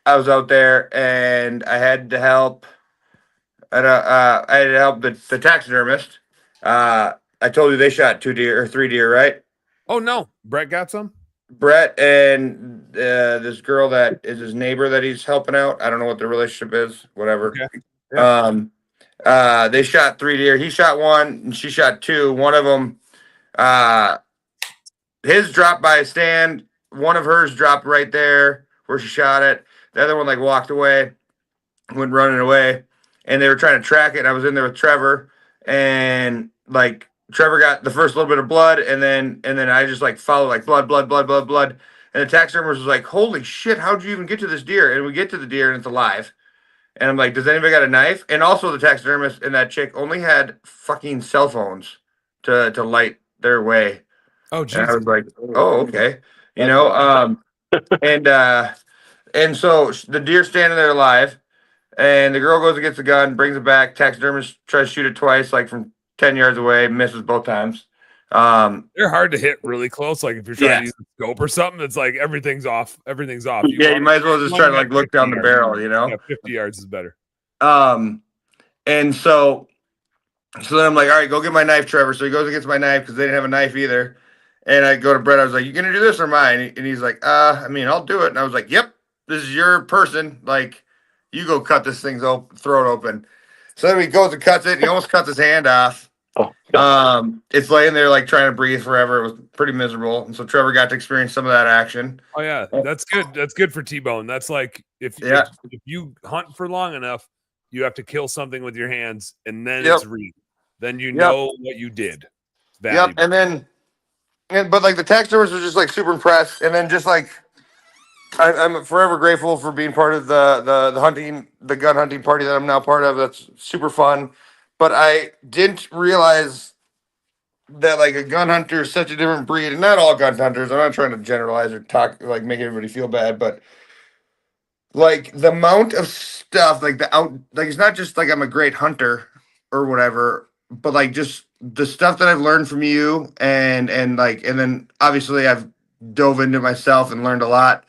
I was out there and I had to help. I had to help the taxidermist. I told you they shot 2 deer or 3 deer, right? Oh no, Brett got some. Brett and this girl that is his neighbor that he's helping out. I don't know what the relationship is. Whatever. Okay. Yeah. They shot 3 deer. He shot 1 and she shot 2. One of them, his dropped by a stand. One of hers dropped right there where she shot it. The other one like walked away, went running away, and they were trying to track it. And I was in there with Trevor, and like Trevor got the first little bit of blood, and then I just like followed like blood. And the taxidermist was like, "Holy shit, how'd you even get to this deer?" And we get to the deer and it's alive. And I'm like, "Does anybody got a knife?" And also the taxidermist and that chick only had fucking cell phones to light their way. Oh, And I Jesus. was like, "Oh, okay." You know, and so the deer's standing there alive, and the girl goes and gets the gun, brings it back. Taxidermist tries to shoot it twice, like from 10 yards away, misses both times. They're hard to hit really close. Like if you're trying Yeah. to use a scope or something, it's like everything's off. Everything's off. You might as well just try to like look down the barrel, you know? Yeah, 50 yards is better. And so then I'm like, all right, go get my knife, Trevor. So he goes and gets my knife because they didn't have a knife either. And I go to Brett. I was like, "You gonna do this or mine?" And he's like, I mean, I'll do it." And I was like, "Yep, this is your person. Like, you go cut this thing's throat open." So then he goes and cuts it. And he almost cuts his hand off. It's laying there like trying to breathe forever. It was pretty miserable. And so Trevor got to experience some of that action. Oh yeah, that's good. That's good for T-Bone. That's like if you hunt for long enough, you have to kill something with your hands, and then it's real. Then you know what you did. Valuable. Yep. But like the taxidermist was just like super impressed, and then just like I'm forever grateful for being part of the gun hunting party that I'm now part of. That's super fun. But I didn't realize that like a gun hunter is such a different breed, and not all gun hunters. I'm not trying to generalize or talk like make everybody feel bad, but like the amount of stuff, like the out, like it's not just like I'm a great hunter or whatever, but like just the stuff that I've learned from you, and like, and then obviously I've dove into myself and learned a lot,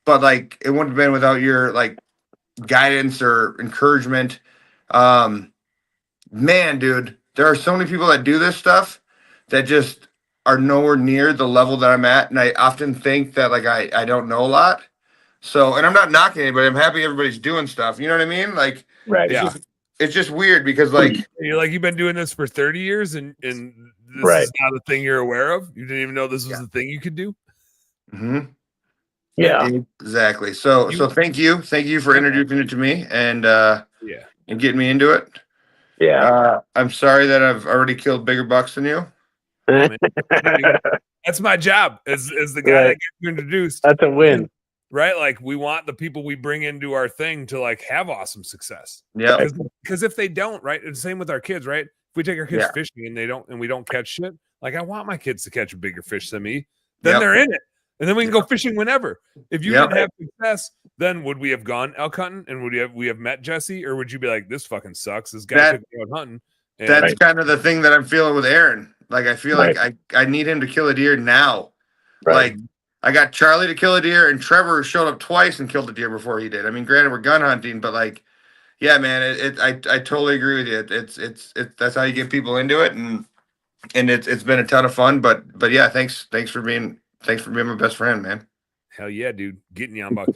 but like it wouldn't have been without your like guidance or encouragement. Um, Man, dude, there are so many people that do this stuff that just are nowhere near the level that I'm at, and I often think that like I don't know a lot. So, and I'm not knocking anybody. I'm happy everybody's doing stuff. You know what I mean? Like, Right. it's Yeah. just weird because like You're like, you've been doing this for 30 years and this Right. is not a thing you're aware of. You didn't even know this was a thing you could do. Mhm. Yeah. Exactly. So thank you for introducing it to me and getting me into it. Yeah. I'm sorry that I've already killed bigger bucks than you. That's my job as the guy that gets you introduced. That's a win. Right? Like we want the people we bring into our thing to like have awesome success. Yeah. Because if they don't, right? It's the same with our kids, right? If we take our kids Yeah. fishing and we don't catch shit, like I want my kids to catch a bigger fish than me, then Yep. they're in it. And then we can go fishing whenever. If you Yep. didn't have success, then would we have gone elk hunting and would we have met Jesse, or would you be like, this fucking sucks? This guy took me out hunting. And That's kind of the thing that I'm feeling with Aaron. Like I feel like I need him to kill a deer now. Right. Like I got Charlie to kill a deer, and Trevor showed up twice and killed a deer before he did. I mean, granted, we're gun hunting, but like, yeah, man, I totally agree with you. It's that's how you get people into it, and it's been a ton of fun. But yeah, thanks for being my best friend, man. hell yeah, dude, getting you on box.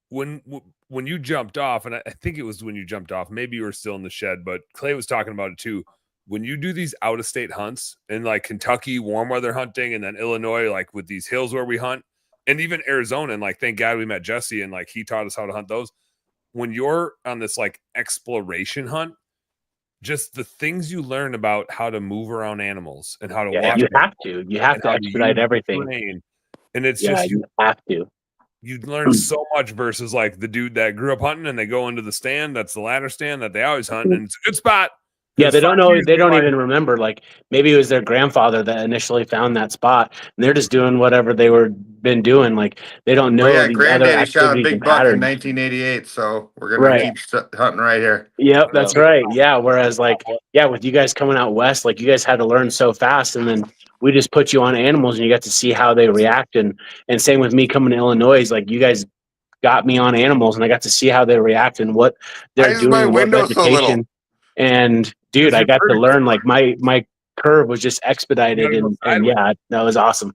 When you jumped off, and I think it was when you jumped off, maybe you were still in the shed, but Clay was talking about it too. When you do these out of state hunts in like Kentucky, warm weather hunting, and then Illinois, like with these hills where we hunt, and even Arizona, and like thank God we met Jesse and like he taught us how to hunt those. When you're on this like exploration hunt, just the things you learn about how to move around animals and how to watch you them have to and expedite use everything. terrain. And it's Yeah, just you have to. you learn so much versus like the dude that grew up hunting and they go into the stand. That's the ladder stand that they always hunt, and it's a good spot. Yeah, they don't 5 know. years They don't before I- even remember. Like maybe it was their grandfather that initially found that spot, and they're just doing whatever they were been doing. Like they don't know Well, yeah, these other Granddaddy shot a activities big and buck in patterns. 1988, so we're gonna keep hunting right here. Yep, that's right. Yeah. Whereas like, yeah, with you guys coming out west, like you guys had to learn so fast, and then we just put you on animals and you got to see how they react. And same with me coming to Illinois, like you guys got me on animals and I got to see how they react and what they're Why is doing, my and what window so little? vegetation. And dude, I got to learn, like my curve was just expedited, and yeah, that was awesome.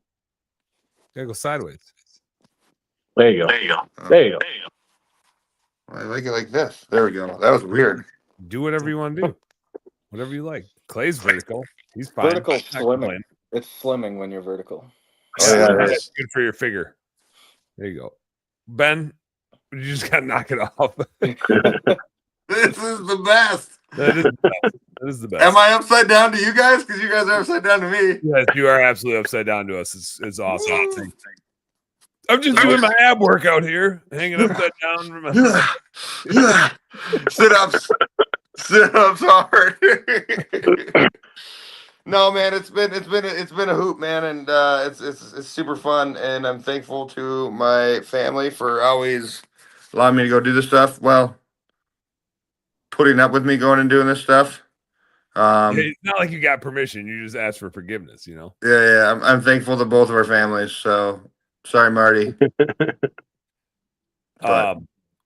Gotta go sideways. There you go. There you go. I like it like this. There we go. That was weird. Do whatever you want to do. Whatever you like. Clay's vertical. He's fine. Vertical Not slimming. complaining. It's slimming when you're vertical. Oh, yeah, That's that's- good for your figure. There you go. Ben, you just gotta knock it off. This is the best. That is the best. That is the best. Am I upside down to you guys? Because you guys are upside down to me. Yes, you are absolutely upside down to us. It's awesome. I'm just doing my ab workout here, hanging upside down. From my... Sit-ups hard. No, man, it's been a hoop, man, and it's super fun, and I'm thankful to my family for always allowing me to go do this stuff. Well, putting up with me going and doing this stuff. It's not like you got permission. You just asked for forgiveness, you know? Yeah, I'm thankful to both of our families. So sorry, Marty.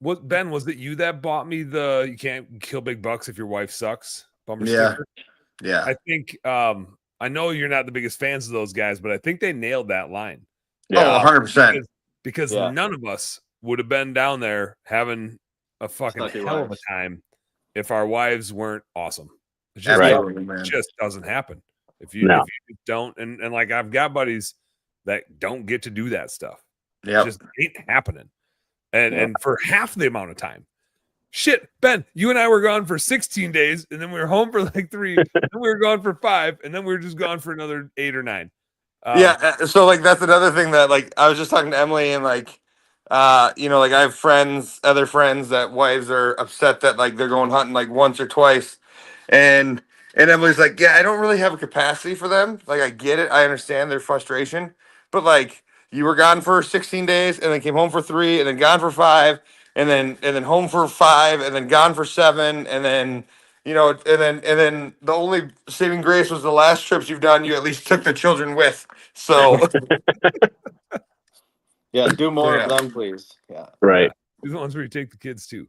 What Ben, was it you that bought me the "you can't kill big bucks if your wife sucks" bumper Yeah. sticker? Yeah. I think I know you're not the biggest fans of those guys, but I think they nailed that line. Oh, 100%. Because Yeah. none of us would have been down there having a fucking Sucky hell of a wives. time if our wives weren't awesome. It just, Absolutely, man. just doesn't happen. If you don't, and like I've got buddies that don't get to do that stuff. Yep. It just ain't happening. And for half the amount of time. Shit, Ben, you and I were gone for 16 days, and then we were home for like 3, and then we were gone for 5, and then we were just gone for another 8 or 9. So like that's another thing that like I was just talking to Emily, and like like I have other friends that wives are upset that like they're going hunting like once or twice, and And Emily's like, yeah, I don't really have a capacity for them. Like, I get it. I understand their frustration. But, like, you were gone for 16 days and then came home for 3 and then gone for 5 and then home for 5 and then gone for 7 and then, and then the only saving grace was the last trips you've done, you at least took the children with. So, Yeah, do more Yeah. of them, please. Yeah. Right. These are the ones where you take the kids too.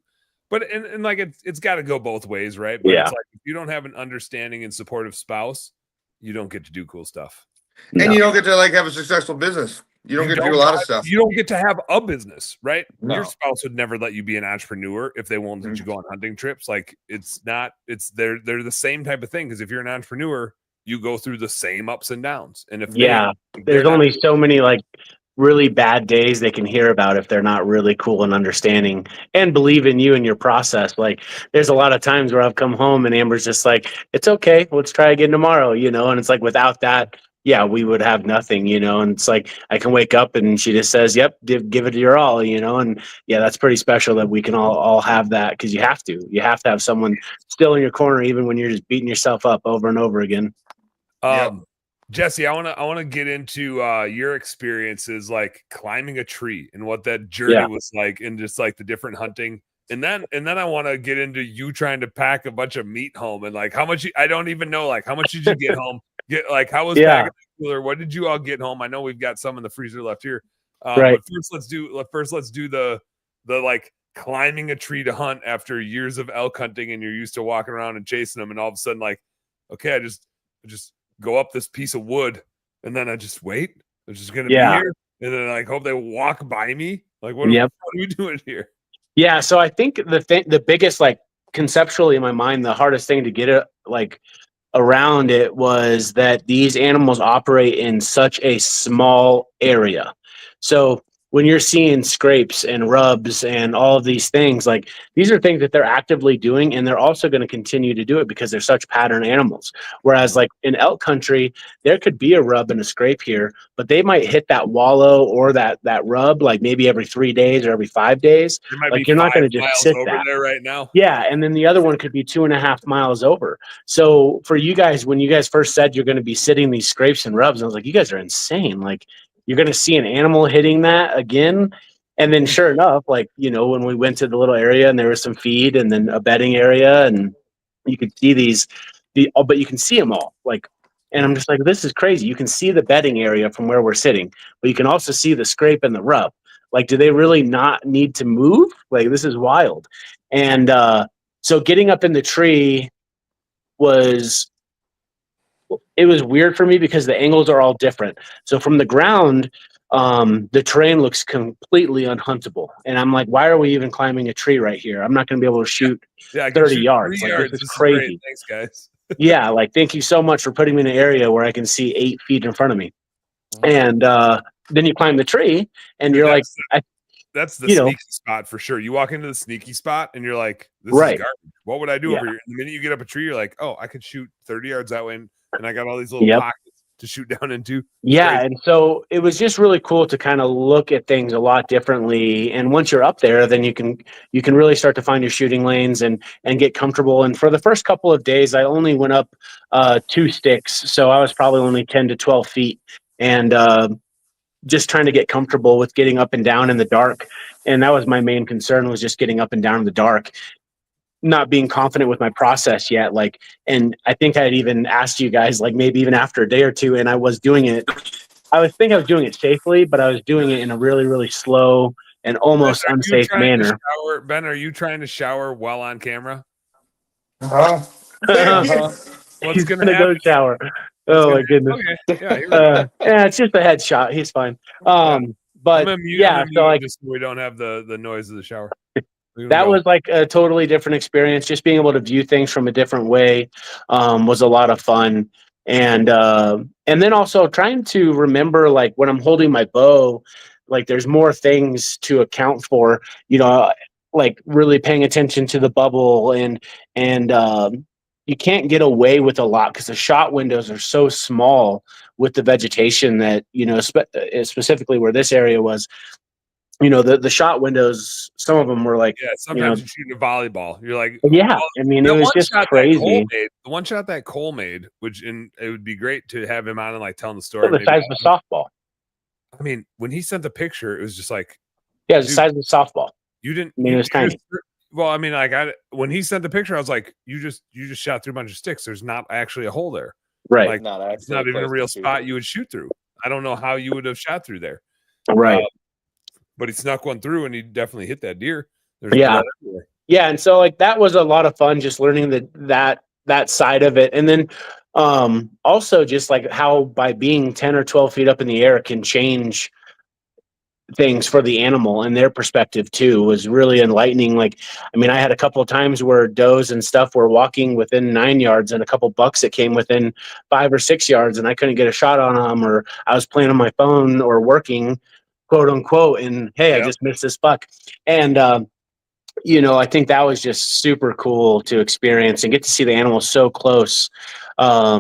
But and like it's got to go both ways, right? But Yeah. it's like if you don't have an understanding and supportive spouse, you don't get to do cool stuff. No. and you don't get to like have a successful business. You don't get to do a lot of stuff. You don't get to have a business, right? No. Your spouse would never let you be an entrepreneur if they won't let you go on hunting trips. Like they're the same type of thing. Because if you're an entrepreneur, you go through the same ups and downs. And if there's only so many like really bad days they can hear about if they're not really cool and understanding and believe in you and your process. Like there's a lot of times where I've come home and Amber's just like, it's okay, let's try again tomorrow, and it's like without that, yeah, we would have nothing, and it's like I can wake up and she just says, yep, give it your all, and yeah, that's pretty special that we can all have that, because you have to have someone still in your corner even when you're just beating yourself up over and over again. Jesse, I want to get into your experiences like climbing a tree and what that journey was like, and just like the different hunting. And then I want to get into you trying to pack a bunch of meat home and like how much I don't even know, like how much did you get home? How was packing the cooler? What did you all get home? I know we've got some in the freezer left here. Right. But let's do the like climbing a tree to hunt after years of elk hunting, and you're used to walking around and chasing them, and all of a sudden like, okay, I just go up this piece of wood and then I just wait. They're just gonna be here, and then I hope they walk by me. Like what are we doing here? Yeah, so I think the biggest, like, conceptually in my mind, the hardest thing to get it like around it was that these animals operate in such a small area. So when you're seeing scrapes and rubs and all of these things, like these are things that they're actively doing, and they're also going to continue to do it because they're such pattern animals. Whereas like in elk country, there could be a rub and a scrape here, but they might hit that wallow or that rub like maybe every 3 days or every 5 days. Like you're not going to just sit over that there right now. Yeah, and then the other one could be 2.5 miles over. So for you guys, when you guys first said you're going to be sitting these scrapes and rubs, I was like, you guys are insane. Like you're going to see an animal hitting that again. And then sure enough, like, when we went to the little area and there was some feed and then a bedding area, and you could see but you can see them all. Like, and I'm just like, this is crazy. You can see the bedding area from where we're sitting, but you can also see the scrape and the rub. Like, do they really not need to move? Like, this is wild. And so getting up in the tree was weird for me because the angles are all different. So from the ground, the terrain looks completely unhuntable. And I'm like, why are we even climbing a tree right here? I'm not going to be able to shoot 30 yards. Like, this is crazy. Thanks, guys. Yeah, like, thank you so much for putting me in an area where I can see 8 feet in front of me. And then you climb the tree, and you're like, that's the sneaky spot for sure. You walk into the sneaky spot, and you're like, this is garbage. What would I do over here? And the minute you get up a tree, you're like, oh, I could shoot 30 yards that way, and I got all these little pockets to shoot down into. Yeah, and so it was just really cool to kind of look at things a lot differently. And once you're up there, then you can really start to find your shooting lanes and get comfortable. And for the first couple of days, I only went up 2 sticks, so I was probably only 10 to 12 feet, and just trying to get comfortable with getting up and down in the dark. And that was my main concern, was just getting up and down in the dark, not being confident with my process yet. Like, and I think I had even asked you guys, like maybe even after a day or two, and I was doing it. I was doing it safely, but I was doing it in a really, really slow and almost unsafe manner. Ben, are you trying to shower while on camera? What's going to go shower? Oh my goodness! Okay. Yeah, it's just a headshot. He's fine. But so like, just so we don't have the noise of the shower. That was like a totally different experience. Just being able to view things from a different way was a lot of fun. And then also trying to remember, like, when I'm holding my bow, like there's more things to account for, like really paying attention to the bubble, and you can't get away with a lot because the shot windows are so small with the vegetation that, specifically where this area was, the shot windows, some of them were like, Yeah, sometimes you're shooting a volleyball. You're like, yeah, well, I mean, it the was one just shot that Cole crazy. made, the one shot that Cole made, and it would be great to have him on and like telling the story. Well, the maybe. size of a softball. I mean, when he sent the picture, it was just like, Yeah, it was the dude, size of a softball. you didn't. I mean, it was tiny. Well, I mean, like when he sent the picture, I was like, you just shot through a bunch of sticks. There's not actually a hole there. Right. Like it's not even a real spot you would shoot through. I don't know how you would have shot through there. Right. But he snuck one through and he definitely hit that deer. There's Yeah. blood everywhere. Yeah. And so like that was a lot of fun just learning that side of it. And then also just like how by being 10 or 12 feet up in the air can change things for the animal and their perspective too was really enlightening. Like, I mean, I had a couple of times where does and stuff were walking within 9 yards and a couple bucks that came within 5 or 6 yards and I couldn't get a shot on them, or I was playing on my phone or working, quote unquote, and hey, I just missed this buck. And I think that was just super cool to experience and get to see the animals so close. I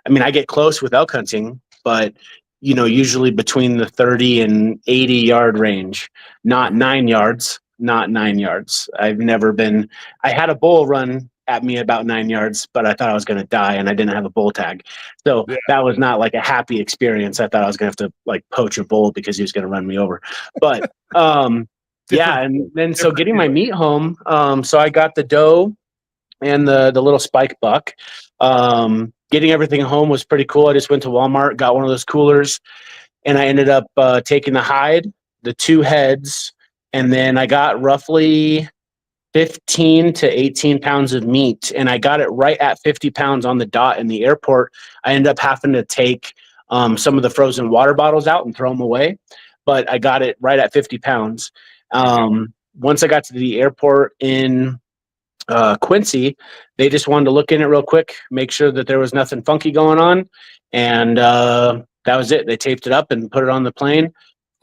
mean, I get close with elk hunting, but usually between the 30 and 80 yard range, not 9 yards, not 9 yards. I had a bull run at me about 9 yards, but I thought I was going to die and I didn't have a bull tag. So that was not like a happy experience. I thought I was going to have to like poach a bull because he was going to run me over. But, yeah, and then so getting my meat home, so I got the doe and the little spike buck. Getting everything home was pretty cool. I just went to Walmart, got one of those coolers, and I ended up taking the hide, the 2 heads, and then I got roughly 15 to 18 pounds of meat, and I got it right at 50 pounds on the dot in the airport. I ended up having to take some of the frozen water bottles out and throw them away, but I got it right at 50 pounds. Once I got to the airport in Quincy, they just wanted to look in it real quick, make sure that there was nothing funky going on, and that was it. They taped it up and put it on the plane.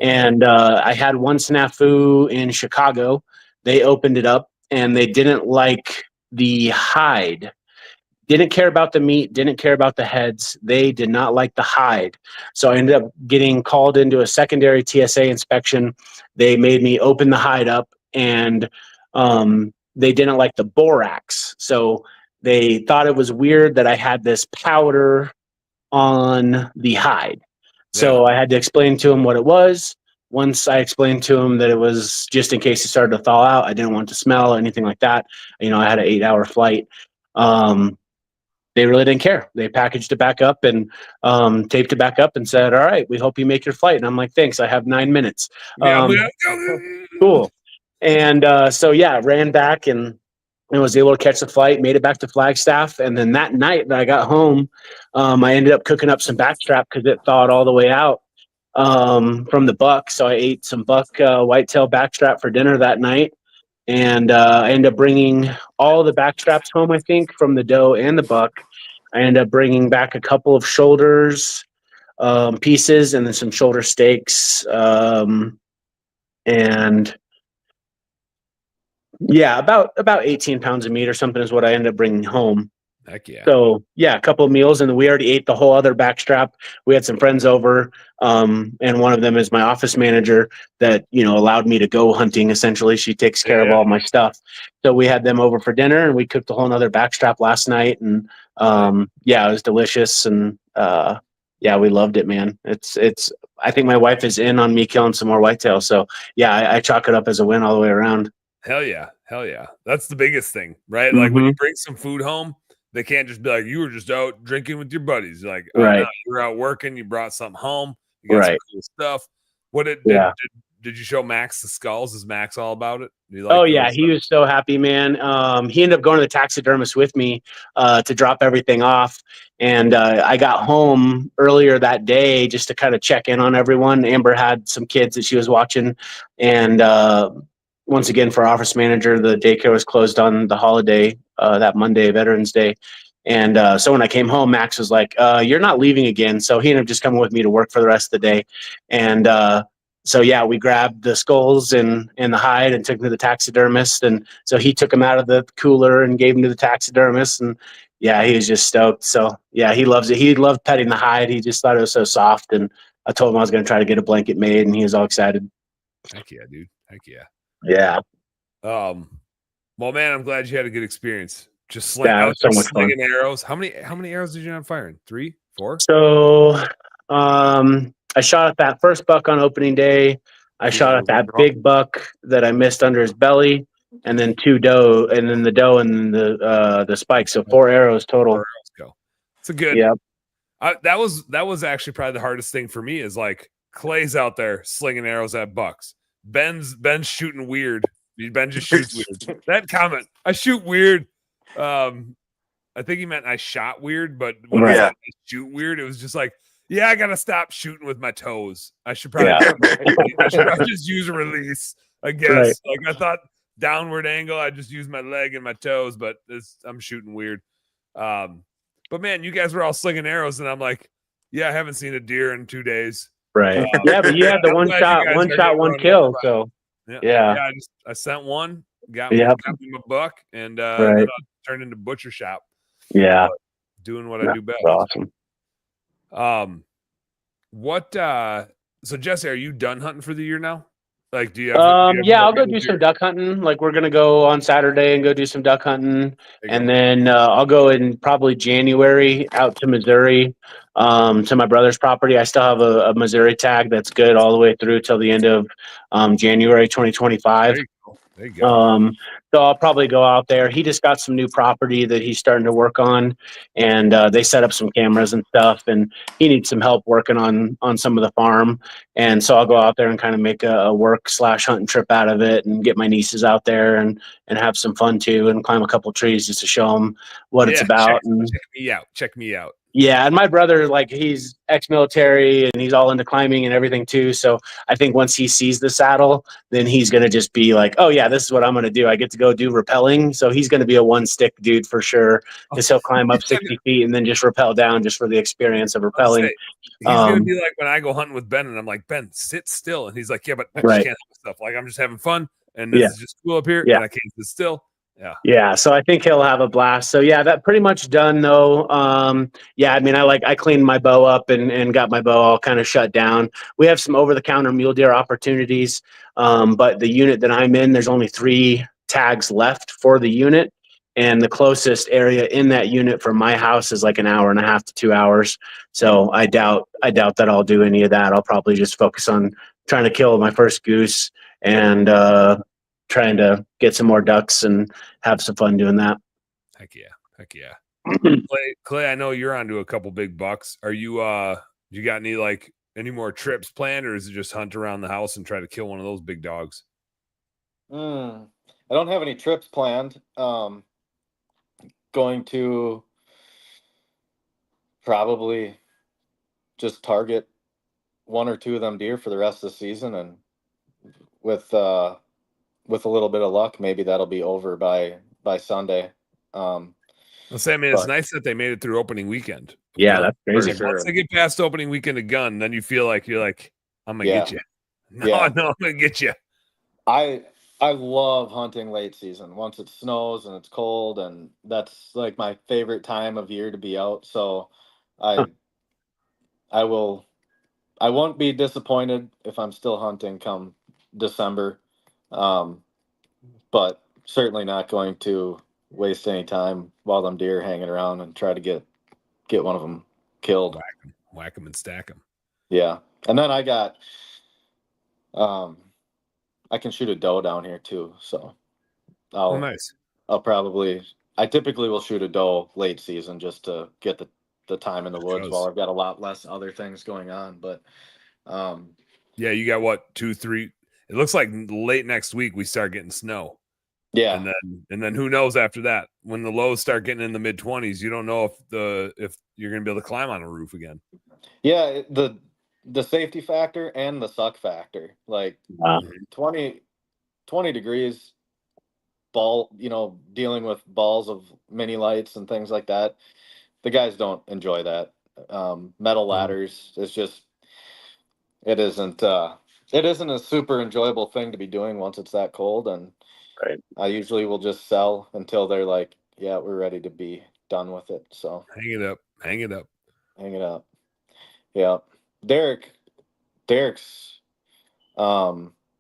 And I had one snafu in Chicago. They opened it up and they didn't like the hide. Didn't care about the meat, didn't care about the heads. They did not like the hide. So I ended up getting called into a secondary TSA inspection. They made me open the hide up, and they didn't like the borax. So they thought it was weird that I had this powder on the hide. So I had to explain to them what it was. Once I explained to them that it was just in case it started to thaw out, I didn't want to smell or anything like that. I had an 8-hour flight. They really didn't care. They packaged it back up and taped it back up and said, all right, we hope you make your flight. And I'm like, thanks, I have 9 minutes. Cool. And ran back and was able to catch the flight, made it back to Flagstaff. And then that night that I got home, I ended up cooking up some backstrap because it thawed all the way out from the buck. So I ate some buck whitetail backstrap for dinner that night. And I ended up bringing all the backstraps home, I think, from the doe and the buck. I ended up bringing back a couple of shoulders pieces and then some shoulder steaks. And yeah, about 18 pounds of meat or something is what I ended up bringing home. Heck yeah. So yeah, a couple of meals, and we already ate the whole other backstrap. We had some friends over, and one of them is my office manager that allowed me to go hunting. Essentially, she takes care of all my stuff. So we had them over for dinner, and we cooked a whole nother backstrap last night, and it was delicious, and we loved it, man. It's. I think my wife is in on me killing some more whitetail. So yeah, I chalk it up as a win all the way around. Hell yeah, that's the biggest thing, right? Like when you bring some food home, they can't just be like, you were just out drinking with your buddies. You're like, no, you were out working, you brought something home, you got some cool stuff. What did you show Max the skulls? Is Max all about it? He was so happy, man. He ended up going to the taxidermist with me to drop everything off. And I got home earlier that day just to kind of check in on everyone. Amber had some kids that she was watching. And once again, for office manager, the daycare was closed on the holiday, that Monday, Veterans Day. And so when I came home, Max was like, you're not leaving again. So he ended up just coming with me to work for the rest of the day. And we grabbed the skulls and the hide and took them to the taxidermist. And so he took them out of the cooler and gave them to the taxidermist. And yeah, he was just stoked. So yeah, he loves it. He loved petting the hide. He just thought it was so soft. And I told him I was going to try to get a blanket made, and he was all excited. Heck yeah, dude. Heck yeah. Yeah. Well, man, I'm glad you had a good experience. Just Yeah, it out was so there much fun. slinging arrows. How many arrows did you end up firing? 3, 4? So, I shot at that first buck on opening day. I Two shot does, at that one big buck that I missed under his belly, and then 2 doe, and then the doe, and then the spike. So 4 arrows total. 4 arrows go. It's a good. Yep. That was actually probably the hardest thing for me is like Clay's out there slinging arrows at bucks. Ben's shooting weird. Ben just shoots weird. That comment, I shoot weird. I think he meant I shot weird, but when he Right. said I shoot weird, it was just like, yeah, I gotta stop shooting with my toes. I should probably, I should probably just use a release. I guess. Right. Like I thought downward angle, I just use my leg and my toes, but I'm shooting weird. But man, you guys were all slinging arrows, and I'm like, yeah, I haven't seen a deer in 2 days. Right. Yeah, but you had the I'm one glad you shot, guys one are shot, getting one run kill. by. So Yeah, yeah. I sent one, got Yep. me my buck, and Right. then I turned into butcher shop. Yeah. Doing what I do best. That's awesome. What so Jesse, are you done hunting for the year now? Like do you have Yeah, I'll go more do deer? some duck hunting. Like we're gonna go on Saturday and go do some duck hunting, There you and go. then I'll go in probably January out to Missouri, to my brother's property. I still have a Missouri tag that's good all the way through till the end of January 2025. There you go. There you go. So I'll probably go out there. He just got some new property that he's starting to work on, and they set up some cameras and stuff. And he needs some help working on some of the farm. And so I'll go out there and kind of make a work/hunting trip out of it, and get my nieces out there and have some fun too, and climb a couple trees just to show them what it's about. Check me out. Check me out. Yeah, and my brother, like, he's ex-military and he's all into climbing and everything too. So I think once he sees the saddle, then he's gonna just be like, "Oh yeah, this is what I'm gonna do. I get to go do rappelling." So he's gonna be a one-stick dude for sure, because he'll climb up 60 feet and then just rappel down just for the experience of rappelling. He's gonna be like when I go hunting with Ben, and I'm like, Ben, sit still, and he's like, yeah, but I just Right. can't help myself. Like I'm just having fun, and this Yeah. is just cool up here, Yeah. and I can't sit still. Yeah, so I think he'll have a blast. So yeah, that pretty much done though. Yeah, I mean, I cleaned my bow up and got my bow all kind of shut down. We have some over-the-counter mule deer opportunities, but the unit that I'm in, there's only 3 tags left for the unit, and the closest area in that unit from my house is like an hour and a half to 2 hours. So I doubt that I'll do any of that. I'll probably just focus on trying to kill my first goose and trying to get some more ducks and have some fun doing that. Heck yeah. Clay, I know you're onto a couple big bucks. Are you you got any more trips planned, or is it just hunt around the house and try to kill one of those big dogs? I don't have any trips planned. Going to probably just target 1 or 2 of them deer for the rest of the season, and with a little bit of luck, maybe that'll be over by Sunday. I'll say, I mean, it's But- nice that they made it through opening weekend. Yeah, that's crazy. For sure. Once they get past opening weekend of gun, then you feel like you're like, I'm gonna get you. No, Yeah. no, I'm gonna get you. I love hunting late season. Once it snows and it's cold, and that's like my favorite time of year to be out. So I won't be disappointed if I'm still hunting come December. But certainly not going to waste any time while them deer are hanging around and try to get one of them killed. Whack them and stack them. Yeah. And then I got I can shoot a doe down here too, so Oh, nice. I typically will shoot a doe late season just to get the time in the woods while I've got a lot less other things going on. But yeah, you got what, 2, 3? It looks like late next week we start getting snow. yeah, And then who knows after that? When the lows start getting in the mid-20s, you don't know if you're gonna be able to climb on a roof again. yeah, the safety factor and the suck factor, like 20 degrees dealing with balls of mini lights and things like that. The guys don't enjoy that. Metal ladders is just, it isn't a super enjoyable thing to be doing once it's that cold. And Right. I usually will just sell until they're like, yeah, we're ready to be done with it. So Hang it up. hang it up. Yeah. Derek's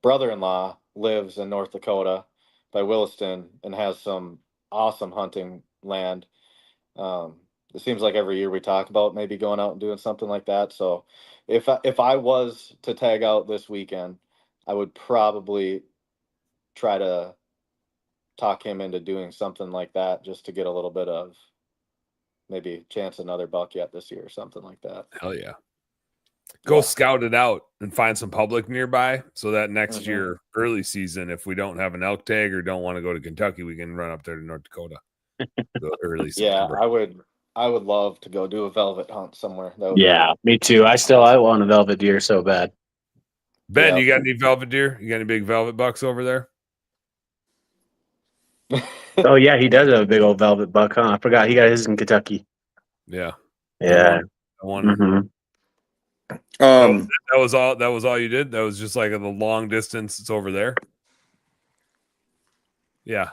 brother-in-law lives in North Dakota by Williston and has some awesome hunting land. It seems like every year we talk about maybe going out and doing something like that. So if I was to tag out this weekend, I would probably try to talk him into doing something like that just to get a little bit of maybe chance another buck yet this year or something like that. Hell yeah. Go scout it out and find some public nearby so that next year, early season, if we don't have an elk tag or don't want to go to Kentucky, we can run up there to North Dakota. Early September. Yeah, I would love to go do a velvet hunt somewhere. Yeah, me too. I want a velvet deer so bad. Ben, Yeah. you got any velvet deer? You got any big velvet bucks over there? Oh yeah, he does have a big old velvet buck, huh? I forgot he got his in Kentucky. Yeah. Yeah. I won. Mhm. That was all. That was all you did. That was just like the long distance. It's over there. Yeah.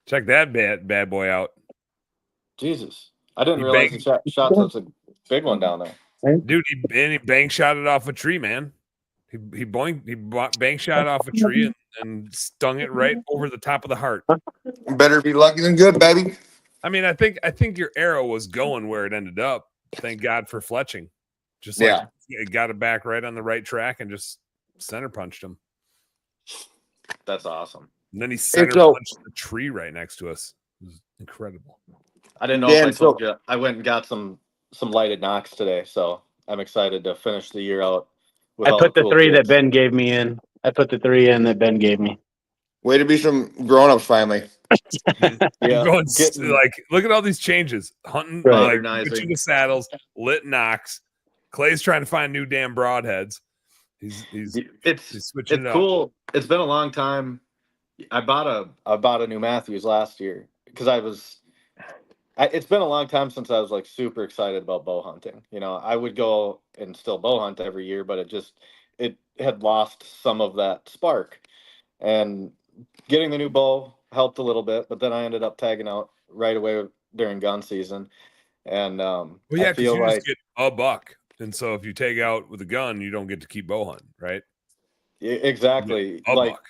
Check that bad boy out, Jesus, I didn't He realize banged- he shot such a big one down there. dude. He bang shot it off a tree, man. He bang shot off a tree and stung it right over the top of the heart. Better be lucky than good, baby. I mean, I think your arrow was going where it ended up. Thank God for fletching. Just like it got it back right on the right track and just center punched him. That's awesome. And then he center punched the tree right next to us. It was incredible. I didn't know if I told you. I went and got some lighted knocks today, so I'm excited to finish the year out. I put the 3 that Ben gave me in. I put the 3 in that Ben gave me. Way to be some grown-ups finally. Yeah, Going like, look at all these changes. Hunting, like switching to saddles, lit knocks. Clay's trying to find new damn broadheads. He's switching it cool. It's been a long time. I bought a new Matthews last year because it's been a long time since I was like super excited about bow hunting. You know, I would go and still bow hunt every year, but it had lost some of that spark. And getting the new bow helped a little bit, but then I ended up tagging out right away during gun season. And well, yeah, I feel you like just get a buck, and so if you take out with a gun, you don't get to keep bow hunting, right? Exactly. A like buck.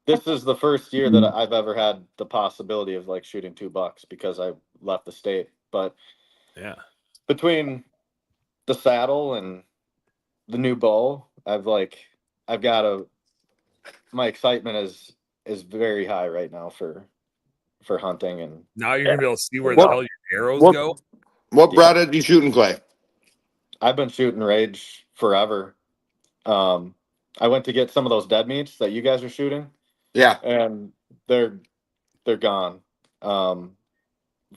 this is the first year that I've ever had the possibility of like shooting 2 bucks because I left the state. But yeah, between the saddle and the new bow, my excitement is very high right now for hunting. And now you're gonna be able to see where the hell your arrows go. What broadhead you shooting, Clay? I've been shooting Rage forever. I went to get some of those dead meats that you guys are shooting. Yeah, and they're gone. From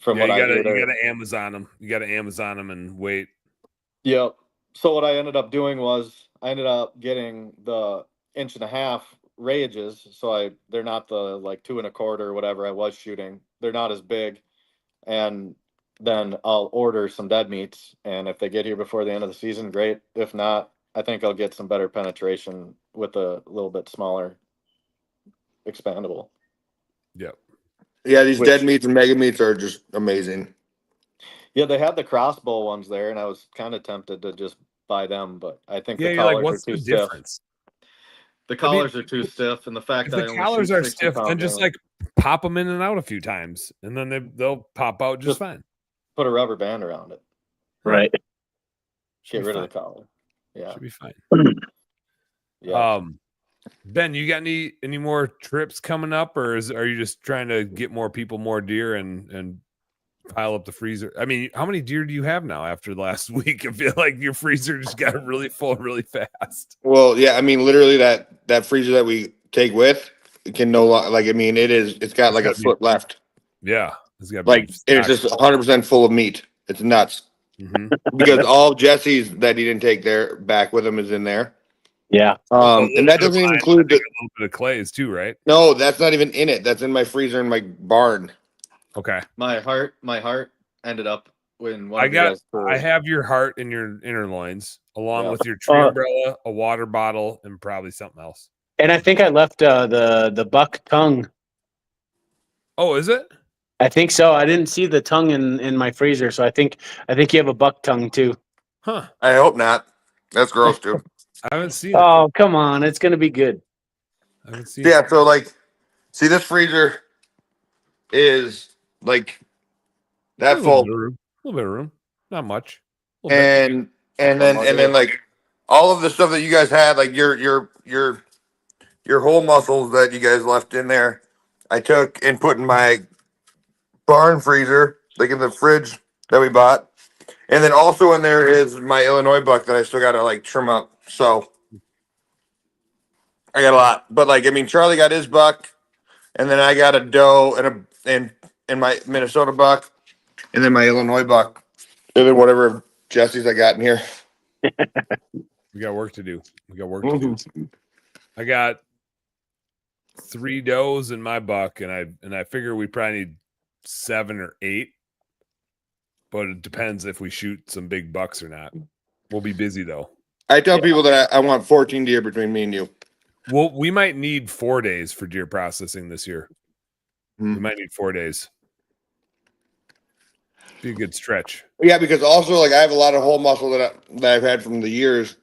what you I hear, you gotta Amazon them. You gotta Amazon them and wait. Yep. So what I ended up doing was I ended up getting the 1.5-inch Rages. So they're not the like 2 1/4 or whatever I was shooting. They're not as big. And then I'll order some dead meats. And if they get here before the end of the season, great. If not, I think I'll get some better penetration with a little bit smaller expandable. Yep. Yeah, these dead meats and mega meats are just amazing. Yeah, they had the crossbow ones there, and I was kind of tempted to just buy them, but I think the you're collars like, what's are too the stiff. difference? The collars are too stiff, and the fact If that the collars are stiff, then just like pop them in and out a few times, and then they'll pop out just fine. Put a rubber band around it. Right. Get rid of the collar. Yeah, Should be fine. yeah. Ben, you got any more trips coming up, or are you just trying to get more people, more deer, and pile up the freezer? I mean, how many deer do you have now after the last week? I feel like your freezer just got really full really fast. Well, yeah, I mean, literally that freezer that we take with can no longer, like, I mean, it's got like a foot left. Yeah, it's got like it's just 100% full of meat. It's nuts. Because all Jesse's that he didn't take there back with him is in there. Yeah. And that doesn't include a little bit of Clay's too, right? No, that's not even in it. That's in my freezer in my barn. Okay. My heart ended up when I have your heart in your inner loins, along with your tree umbrella, a water bottle, and probably something else. And I think I left the buck tongue. Oh, is it? I think so. I didn't see the tongue in my freezer, so I think you have a buck tongue too. Huh. I hope not. That's gross, too. I haven't seen it. Oh, come on. It's going to be good. I haven't seen Yeah, it. so like, see, this freezer is like that A little full, bit of room. A little bit of room. Not much. A little bit. and then like all of the stuff that you guys had, like your whole muscles that you guys left in there, I took and put in my barn freezer, like in the fridge that we bought, and then also in there is my Illinois buck that I still got to like trim up. So I got a lot, but like I mean, Charlie got his buck, and then I got a doe and my Minnesota buck, and then my Illinois buck, and then whatever Jesse's I got in here. We got work to do. We got work to do. I got 3 does in my buck, and I figure we probably need 7 or 8. But it depends if we shoot some big bucks or not. We'll be busy though. I tell people that I want 14 deer between me and you. Well, we might need 4 days for deer processing this year. We might need 4 days. Be a good stretch. Yeah, because also like I have a lot of whole muscle that I've had from the years,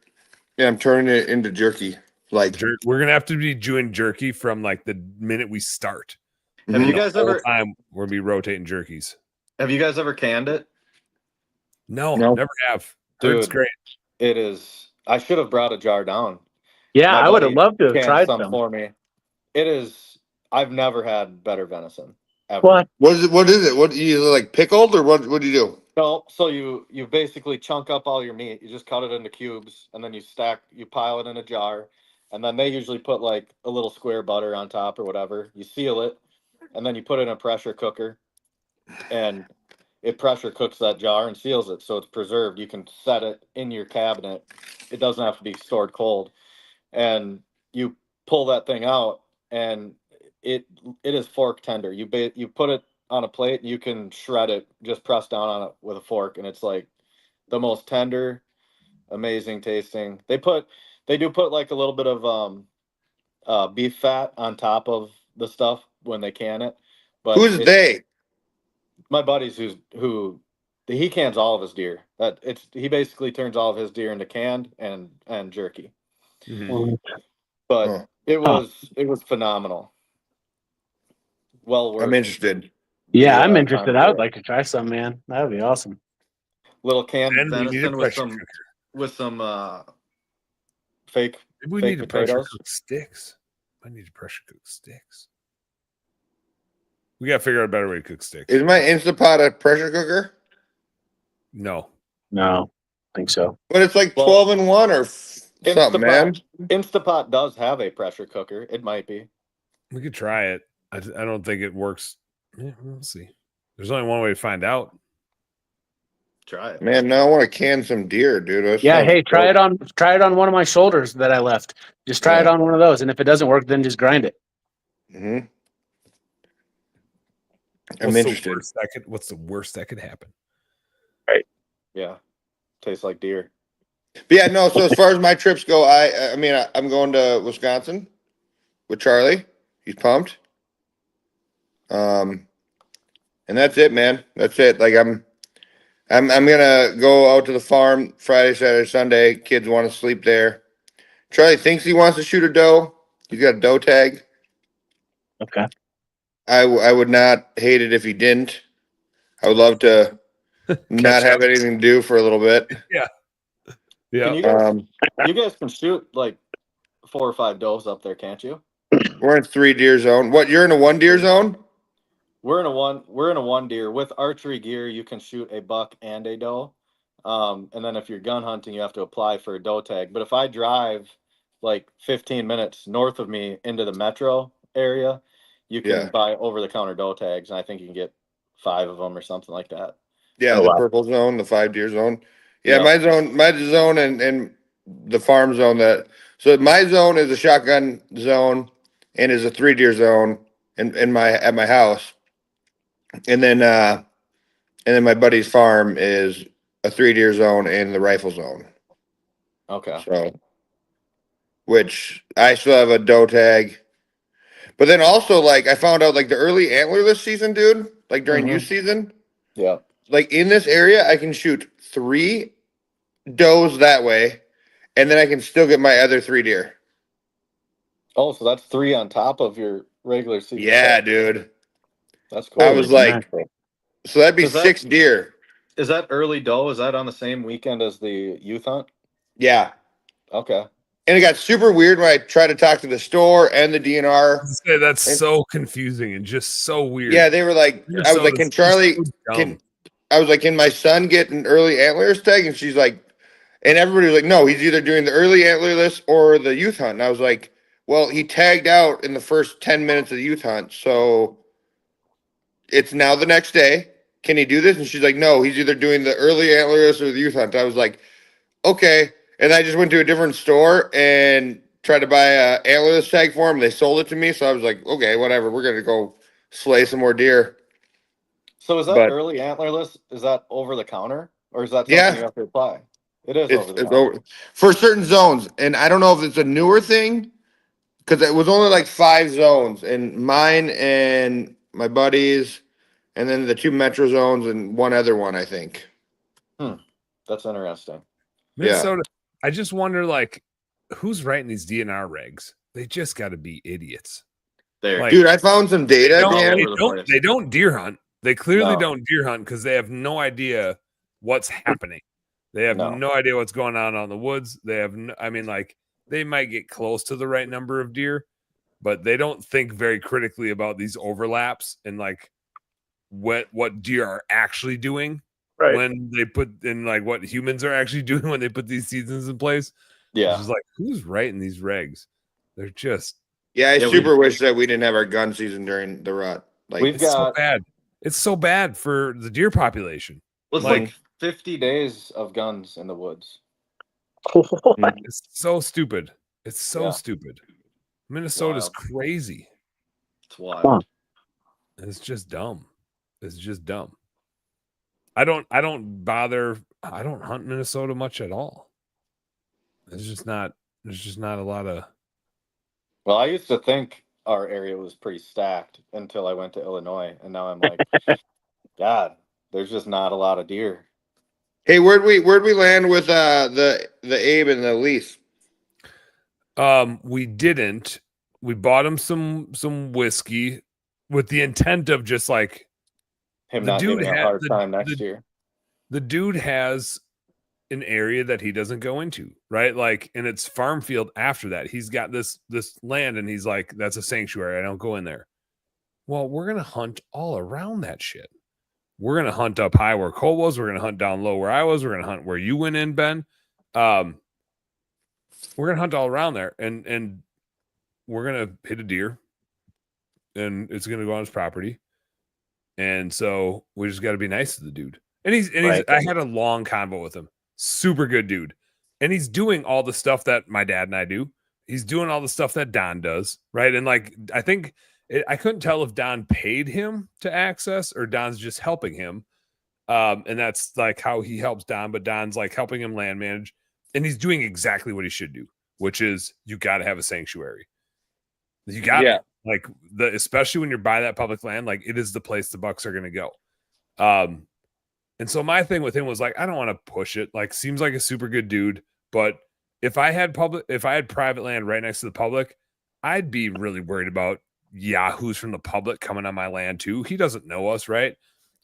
and I'm turning it into jerky. Like We're gonna have to be doing jerky from like the minute we start. Have you The guys whole ever time we're gonna be rotating jerkies. have you guys ever canned it? No, No. never have. Heard it's Dude. great. It is. I should have brought a jar down. Yeah, My I would have buddy loved to have canned tried some some. for me. It is. I've never had better venison ever. What? what is it? What is it? What you like pickled or what do you do? No, so you basically chunk up all your meat. You just cut it into cubes, and then you pile it in a jar, and then they usually put like a little square butter on top or whatever. You seal it, and then you put it in a pressure cooker, and it pressure cooks that jar and seals it, so it's preserved. You can set it in your cabinet. It doesn't have to be stored cold, and you pull that thing out, and it is fork tender. You put it on a plate, and you can shred it. Just press down on it with a fork, and it's like the most tender, amazing tasting. They do put like a little bit of beef fat on top of the stuff when they can it. But Who's they? my buddies he cans all of his deer. He basically turns all of his deer into canned and jerky. Mhm. But Huh. it was phenomenal. Well worth I'm interested. Yeah, the, I'm time interested. to I do would it. like to try some, man. That would be awesome. Little canned And we need a venison pressure with some cooker. fake Maybe we fake need to pressure potatoes. cook sticks. I need to pressure cook sticks. We gotta figure out a better way to cook sticks. Is my Instapot a pressure cooker? No. No, I think so. But it's like Well, 12-in-1 or something, man. Instapot does have a pressure cooker. It might be. We could try it. I don't think it works. Yeah, we'll see. There's only one way to find out. Try it. Man, now I want to can some deer, dude. That Yeah, sounds hey, try dope. it on one of my shoulders that I left. Just try it Yeah. on one of those, and if it doesn't work, then just grind it. Mhm. I'm What's interested. what's the worst that could happen? Yeah. Tastes like deer. But yeah, no. So as far as my trips go, I mean, I'm going to Wisconsin with Charlie. He's pumped. And that's it, man. That's it. Like I'm gonna go out to the farm Friday, Saturday, Sunday. Kids want to sleep there. Charlie thinks he wants to shoot a doe. He's got a doe tag. Okay. I would not hate it if he didn't. I would love to not have anything to do for a little bit. Yeah. Can you guys can shoot like 4 or 5 does up there, can't you? We're in 3 deer zone. What? You're in a 1 deer zone? We're in a one deer. With archery gear, you can shoot a buck and a doe. And then if you're gun hunting, you have to apply for a doe tag. But if I drive like 15 minutes north of me into the metro area, you can buy over-the-counter doe tags, and I think you can get 5 of them or something like that. Yeah, Oh, the wow. purple zone, the 5 deer zone. Yeah, Yep. my zone and the farm zone so my zone is a shotgun zone and is a 3 deer zone at my house. And then my buddy's farm is a 3 deer zone and the rifle zone. Okay. So which I still have a doe tag. But then also like I found out like the early antlerless season, dude, like during youth season, Yeah. like in this area I can shoot 3 does that way and then I can still get my other 3 deer. Oh, so that's 3 on top of your regular season. Yeah, set. dude. That's cool. I was like, so that'd be Is that- 6 deer. Is that early doe? Is that on the same weekend as the youth hunt? Yeah. Okay. And it got super weird when I tried to talk to the store and the DNR. That's so confusing and just so weird. Yeah, they were like, I was like, can Charlie, I was like, can my son get an early antlers tag? And she's like, and everybody was like, no, he's either doing the early antlerless or the youth hunt. And I was like, well, he tagged out in the first 10 minutes of the youth hunt. So it's now the next day. Can he do this? And she's like, no, he's either doing the early antlerless or the youth hunt. I was like, okay. And I just went to a different store and tried to buy a antlerless tag for him. They sold it to me. So I was like, okay, whatever. We're going to go slay some more deer. So is that But- early antlerless? Is that over the counter, or is that something Yeah. you have to apply? It is It's, over the it's counter. over for certain zones. And I don't know if it's a newer thing because it was only like 5 zones, and mine and my buddies, and then the 2 metro zones and one other one, I think. That's interesting. Minnesota. I just wonder, like, who's writing these DNR regs? They just got to be idiots. There. Like, Dude, I found some data, They don't, Dan. they over the don't- place. they don't deer hunt. They clearly No. don't deer hunt because they have no idea what's happening. They have No. no idea what's going on the woods. They have, I mean, like, they might get close to the right number of deer, but they don't think very critically about these overlaps and like what deer are actually doing Right. when they put in, like, what humans are actually doing when they put these seasons in place. Yeah. It's just like, who's writing these regs? They're just Yeah, I Yeah, super wish that we didn't have our gun season during the rut. Like, We've it's so got bad. It's so bad for the deer population. it's like- like 50 days of guns in the woods. It's so stupid. It's so Yeah. stupid. Minnesota's Wild. crazy. It's wild. It's just dumb. It's just dumb. I don't hunt Minnesota much at all. There's just not a lot of Well, I used to think our area was pretty stacked until I went to Illinois, and now I'm like, God, there's just not a lot of deer. hey, where'd we land with the Abe and the lease? we didn't. We bought him some whiskey with the intent of just like Him The not dude giving a had- hard the- time next the- year. the dude has an area that he doesn't go into, right? Like, and it's farm field after that. He's got this land and he's like, that's a sanctuary. I don't go in there. Well, we're gonna hunt all around that shit. We're gonna hunt up high where Cole was, we're gonna hunt down low where I was, we're gonna hunt where you went in, Ben. We're gonna hunt all around there and we're gonna hit a deer and it's gonna go on his property. And so we just got to be nice to the dude. And he's Right. I had a long convo with him. Super good dude. And he's doing all the stuff that my dad and I do. He's doing all the stuff that Don does, right? And like, I think I couldn't tell if Don paid him to access or Don's just helping him. And that's like how he helps Don, but Don's like helping him land manage. And he's doing exactly what he should do, which is you got to have a sanctuary. You got Yeah. like especially when you're by that public land, like it is the place the bucks are going to go. And so my thing with him was like, I don't want to push it. Like, seems like a super good dude, but if I had private land right next to the public, I'd be really worried about yahoos from the public coming on my land too. He doesn't know us, right?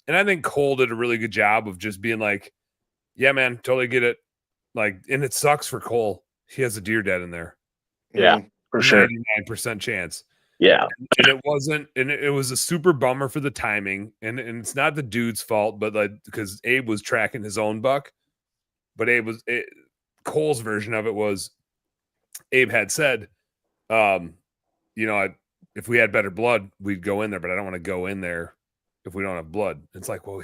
And I think Cole did a really good job of just being like, yeah, man, totally get it. Like, and it sucks for Cole. He has a deer dead in there. Yeah, for sure. 99% chance. Yeah. And it wasn't, and it was a super bummer for the timing. And it's not the dude's fault, but like, because Abe was tracking his own buck. But Cole's version of it was Abe had said, if we had better blood, we'd go in there, but I don't want to go in there if we don't have blood. It's like, well,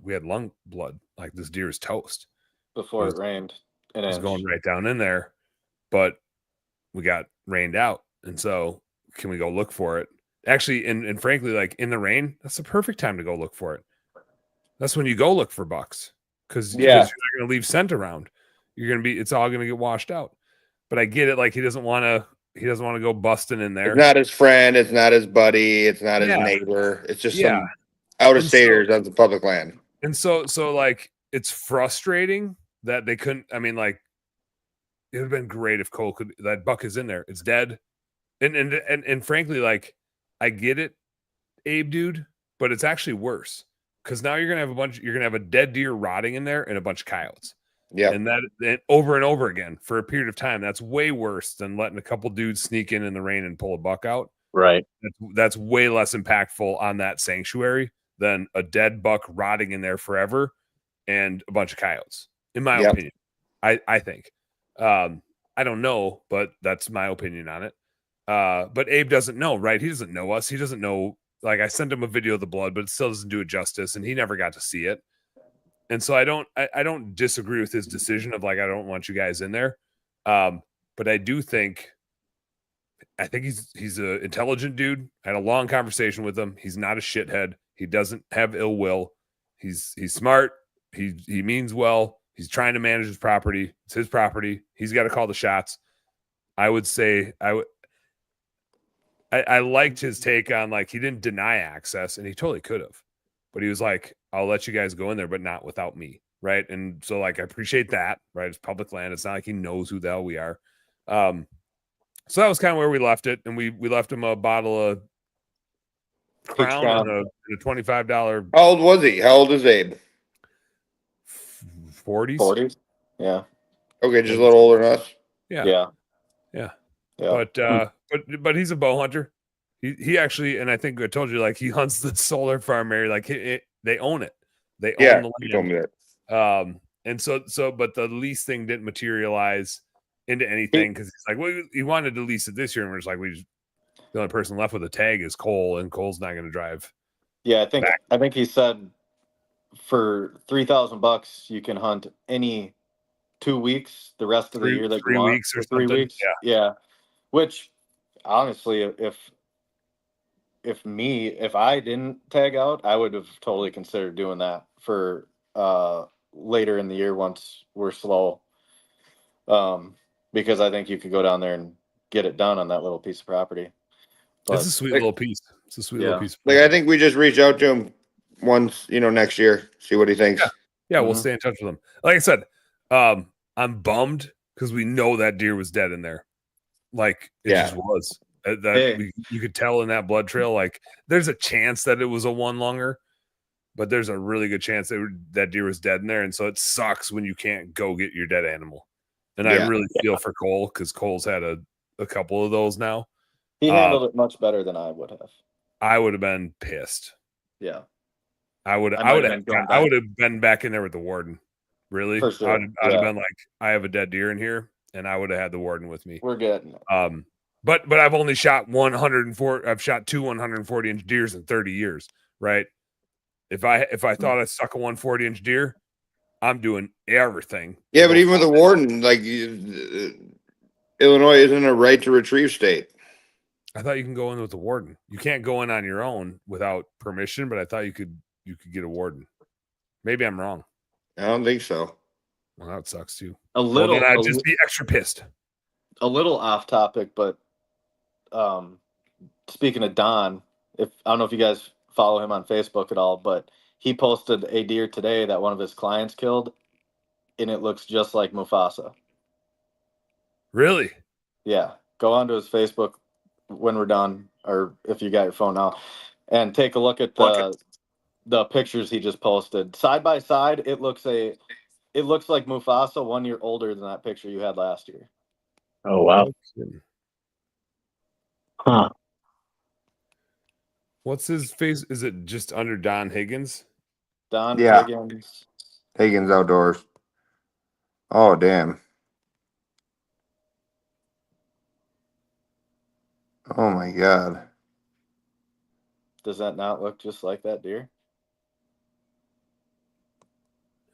we had lung blood. Like, this deer is toast. Before was- it rained. It was going right down in there, but we got rained out. And so can we go look for it? Actually, and frankly, like in the rain, that's the perfect time to go look for it. That's when you go look for bucks because you're not going to leave scent around. It's all going to get washed out. But I get it. Like, he doesn't want to go busting in there. It's not his friend. It's not his buddy. It's not his Yeah. neighbor. It's just Yeah. some out of And so- staters on the public land. And so like, it's frustrating that they couldn't, I mean, like, it would have been great if Cole could. That buck is in there. It's dead, and frankly, like I get it, Abe, dude, but it's actually worse because now you're gonna have a dead deer rotting in there and a bunch of coyotes. Yeah. And that over and over again for a period of time. That's way worse than letting a couple dudes sneak in the rain and pull a buck out. Right. That's way less impactful on that sanctuary than a dead buck rotting in there forever and a bunch of coyotes, in my opinion. I think. I don't know, but that's my opinion on it. But Abe doesn't know, right? He doesn't know us. He doesn't know. Like I sent him a video of the blood, but it still doesn't do it justice, and he never got to see it. And so I don't disagree with his decision of like I don't want you guys in there, but I think he's an intelligent dude. I had a long conversation with him. He's not a shithead. He doesn't have ill will. He's smart. He means well. He's trying to manage his property. It's his property. He's got to call the shots. I would say I liked his take on like he didn't deny access, and he totally could have. But he was like, I'll let you guys go in there, but not without me. Right. And so like I appreciate that. Right. It's public land. It's not like he knows who the hell we are. So that was kind of where we left it. And we left him a bottle of Crown and a $25. How old was he? How old is Abe? 40s. 40s. Yeah. Okay, just a little older than us. Yeah. Yeah. But he's a bow hunter. He actually, and I think I told you, like he hunts the solar farm area. Like they own it. They own the land. You told me that. And so, but the lease thing didn't materialize into anything because he's like, well, he wanted to lease it this year, and we're just like, the only person left with a tag is Cole, and Cole's not going to drive. Yeah, I think he said for $3,000 you can hunt any 2 weeks the rest of the year that 3 you want. weeks or 3 something. weeks. Yeah. Which honestly, if I didn't tag out, I would have totally considered doing that for later in the year once we're slow. Because I think you could go down there and get it done on that little piece of property. But, It's a sweet little piece. It's a sweet little piece. Like I think we just reach out to him once, next year, see what he thinks. Yeah, we'll stay in touch with him. Like I said, I'm bummed because we know that deer was dead in there. Like it just was. You could tell in that blood trail. Like there's a chance that it was a one lunger, but there's a really good chance that deer was dead in there. And so it sucks when you can't go get your dead animal. And I really feel for Cole because Cole's had a couple of those now. He handled it much better than I would have. I would have been pissed. Yeah. I would have been back in there with the warden. Really? For sure. I'd have been like, I have a dead deer in here, and I would have had the warden with me. We're getting it. But I've only shot 104. I've shot 2 140-inch deers in 30 years, right? If I thought I stuck a 140-inch deer, I'm doing everything. Yeah, but even with the warden, like Illinois isn't a right to retrieve state. I thought you can go in with the warden. You can't go in on your own without permission, but I thought you could get a warden. Maybe I'm wrong. I don't think so. Well, that sucks too. Then I'd just be extra pissed. A little off topic, but speaking of Don, I don't know if you guys follow him on Facebook at all, but he posted a deer today that one of his clients killed, and it looks just like Mufasa. Really? Yeah. Go onto his Facebook when we're done, or if you got your phone now, and take a look at the pictures he just posted. Side by side, it looks like Mufasa 1 year older than that picture you had last year. Oh, wow. Huh. What's his face? Is it just under Don Higgins? Don Higgins. Higgins Outdoors. Oh, damn. Oh, my God. Does that not look just like that deer?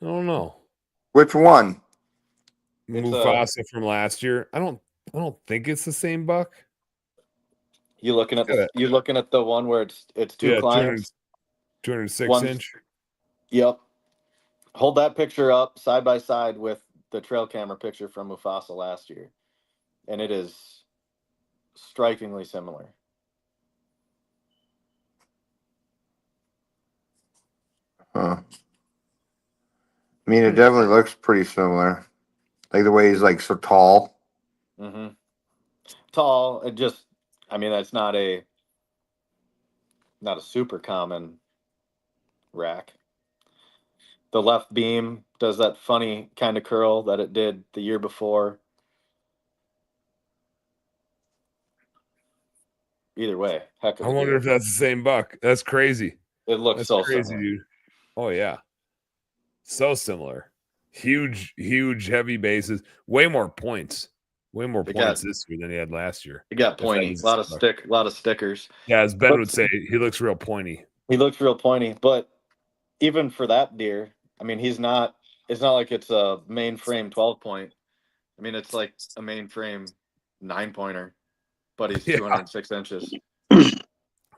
I don't know. Which one? Mufasa from last year. I don't think it's the same buck. You looking at the one where it's two clients? 206 inch. Yep. Hold that picture up side by side with the trail camera picture from Mufasa last year, and it is strikingly similar. Huh. I mean, it definitely looks pretty similar. Like the way he's like so tall. Mm-hmm. Tall. It just, I mean, that's not a super common rack. The left beam does that funny kind of curl that it did the year before. Either way, heck of I a wonder deer. if that's the same buck. That's crazy. It looks That's so crazy, similar. dude. Oh yeah, so similar. Huge, heavy bases. Way more points. Way more They points got- this year than he had last year. He got If that pointy. is A lot of the same buck. stickers. Yeah, as Ben But- would say, he looks real pointy. He looks real pointy, but even for that deer, I mean, he's not. It's not like it's a mainframe 12-point. I mean, it's like a mainframe 9-pointer, but he's Yeah. 206 inches.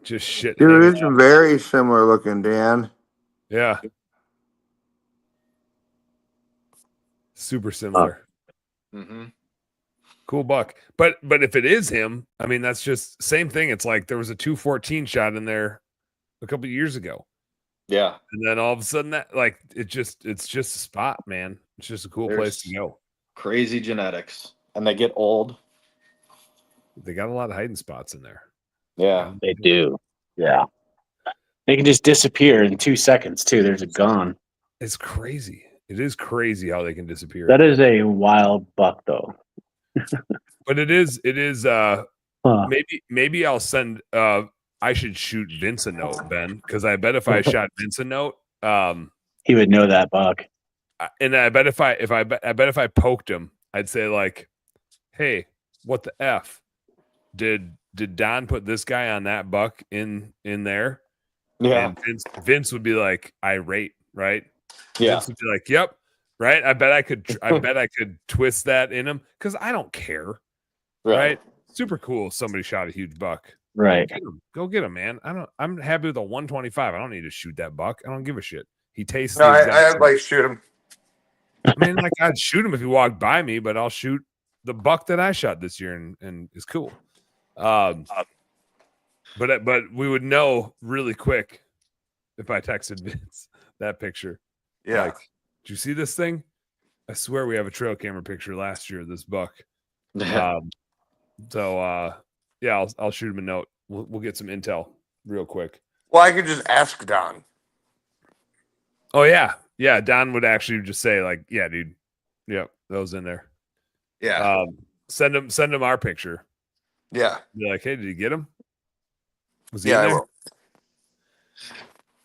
Just shit. Dude, hanging it's out. very similar looking, Dan. Yeah. Super similar. Mm-hmm. Cool buck. But if it is him, I mean, that's just same thing. It's like there was a 214 shot in there a couple of years ago. Yeah, And then all of a sudden that like it's just a spot, man. It's just a cool place to go. crazy genetics, and they get old. They got a lot of hiding spots in there. Yeah, They do. Yeah. They can just disappear in 2 seconds too. There's a gone. It's crazy. It is crazy how they can disappear. That is a wild buck though. But it is Huh. maybe I'll send I should shoot Vince a note, Ben, because I bet if I shot Vince a note, He would know that buck. and I bet if I poked him, I'd say like, "Hey, what the f did Don put this guy on that buck in there?" yeah, And Vince would be like irate, right? yeah. Vince would be like, "Yep, right." I bet I could twist that in him because I don't care, right? Super cool. If somebody shot a huge buck. Right. Go get him, man. I'm happy with a 125. I don't need to shoot that buck. I don't give a shit. He tastes. No, the exact I'd same. like shoot him. I mean, like I'd shoot him if he walked by me, but I'll shoot the buck that I shot this year, and it's cool. But we would know really quick if I texted Vince that picture. Yeah. Like, did you see this thing? I swear we have a trail camera picture last year of this buck. Yeah, I'll shoot him a note. We'll get some intel real quick. Well, I could just ask Don. Oh yeah. Don would actually just say like, "Yeah, dude, yep, those in there." Yeah. Send him our picture. Yeah. Be like, "Hey, did you get him? Was he Yeah, I in will.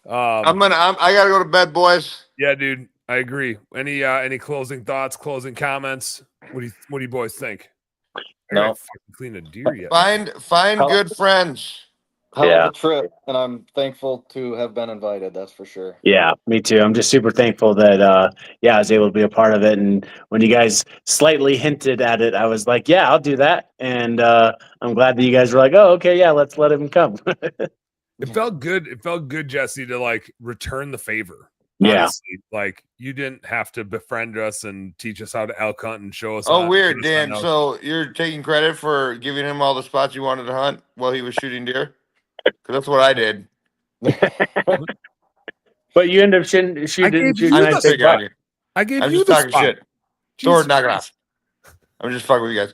there?" I gotta go to bed, boys. Yeah, dude, I agree. Any closing thoughts, closing comments? What do you boys think? I No. haven't fucking cleaned a deer yet. Find good friends. Hell Yeah. of a trip, and I'm thankful to have been invited. That's for sure. Yeah, me too. I'm just super thankful that I was able to be a part of it. And when you guys slightly hinted at it, I was like, yeah, I'll do that. And I'm glad that you guys were like, oh, okay, yeah, let's let him come. It felt good. It felt good, Jesse, to like return the favor. Yeah. Honestly, like you didn't have to befriend us and teach us how to elk hunt and show us. Oh, weird, put us Dan. on elk. So you're taking credit for giving him all the spots you wanted to hunt while he was shooting deer? Because that's what I did. But you end up shooting gave a you I'm nice just big picking on buck. you. I gave I'm you just the talking spot. shit. Jesus Sword, knock it Christ. off. I'm just fucking with you guys.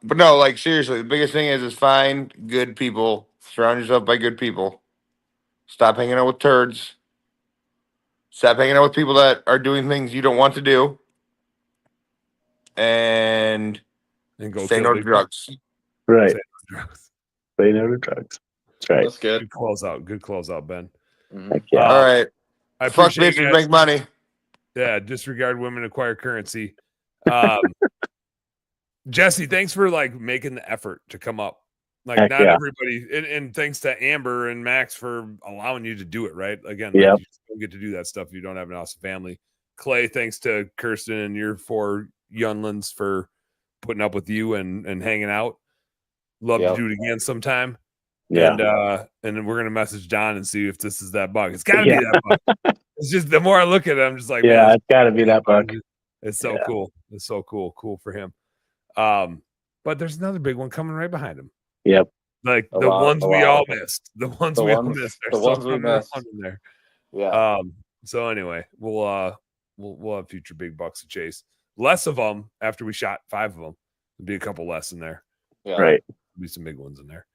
But no, like seriously, the biggest thing is find good people. Surround yourself by good people. Stop hanging out with turds. Stop hanging out with people that are doing things you don't want to do. And And go say kill no to big drugs. Right. bucks. Say no to drugs. That's right. That's good. Good close out. Good close out, Ben. Mhm. Heck yeah. All right. I Fuck appreciate you bitches, guys. make money. Yeah, disregard women, acquire currency. Jesse, thanks for like making the effort to come up. Like Heck not yeah. everybody, and thanks to Amber and Max for allowing you to do it. Right, again, Yep. like, you just don't get to do that stuff if you don't have an awesome family. Clay, thanks to Kirsten and your 4 younglings for putting up with you and hanging out. Love Yep. to do it again sometime. Yeah. And then we're gonna message Don and see if this is that bug. It's gotta Yeah. be that bug. It's just the more I look at it, I'm just like, Yeah, man, it's got to be that buck. it's so Yeah. cool. It's so cool. Cool for him. But there's another big one coming right behind him. Yep. Like A the lot, ones a we lot. all missed. The ones The we all ones- missed. the There's ones we something missed. fun in there. Yeah. So anyway, we'll have future big bucks to chase. less of them after we shot 5 of them. There'd be a couple less in there. Yeah. Right. Be some big ones in there.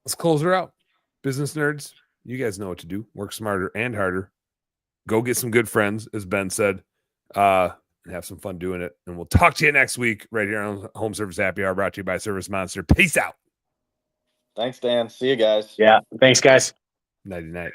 Let's close her out. Business nerds, you guys know what to do. Work smarter and harder. Go get some good friends, as Ben said, and have some fun doing it. And we'll talk to you next week right here on Home Service Happy Hour, brought to you by Service Monster. Peace out. Thanks, Dan. See you guys. Yeah. Thanks, guys. Nighty night.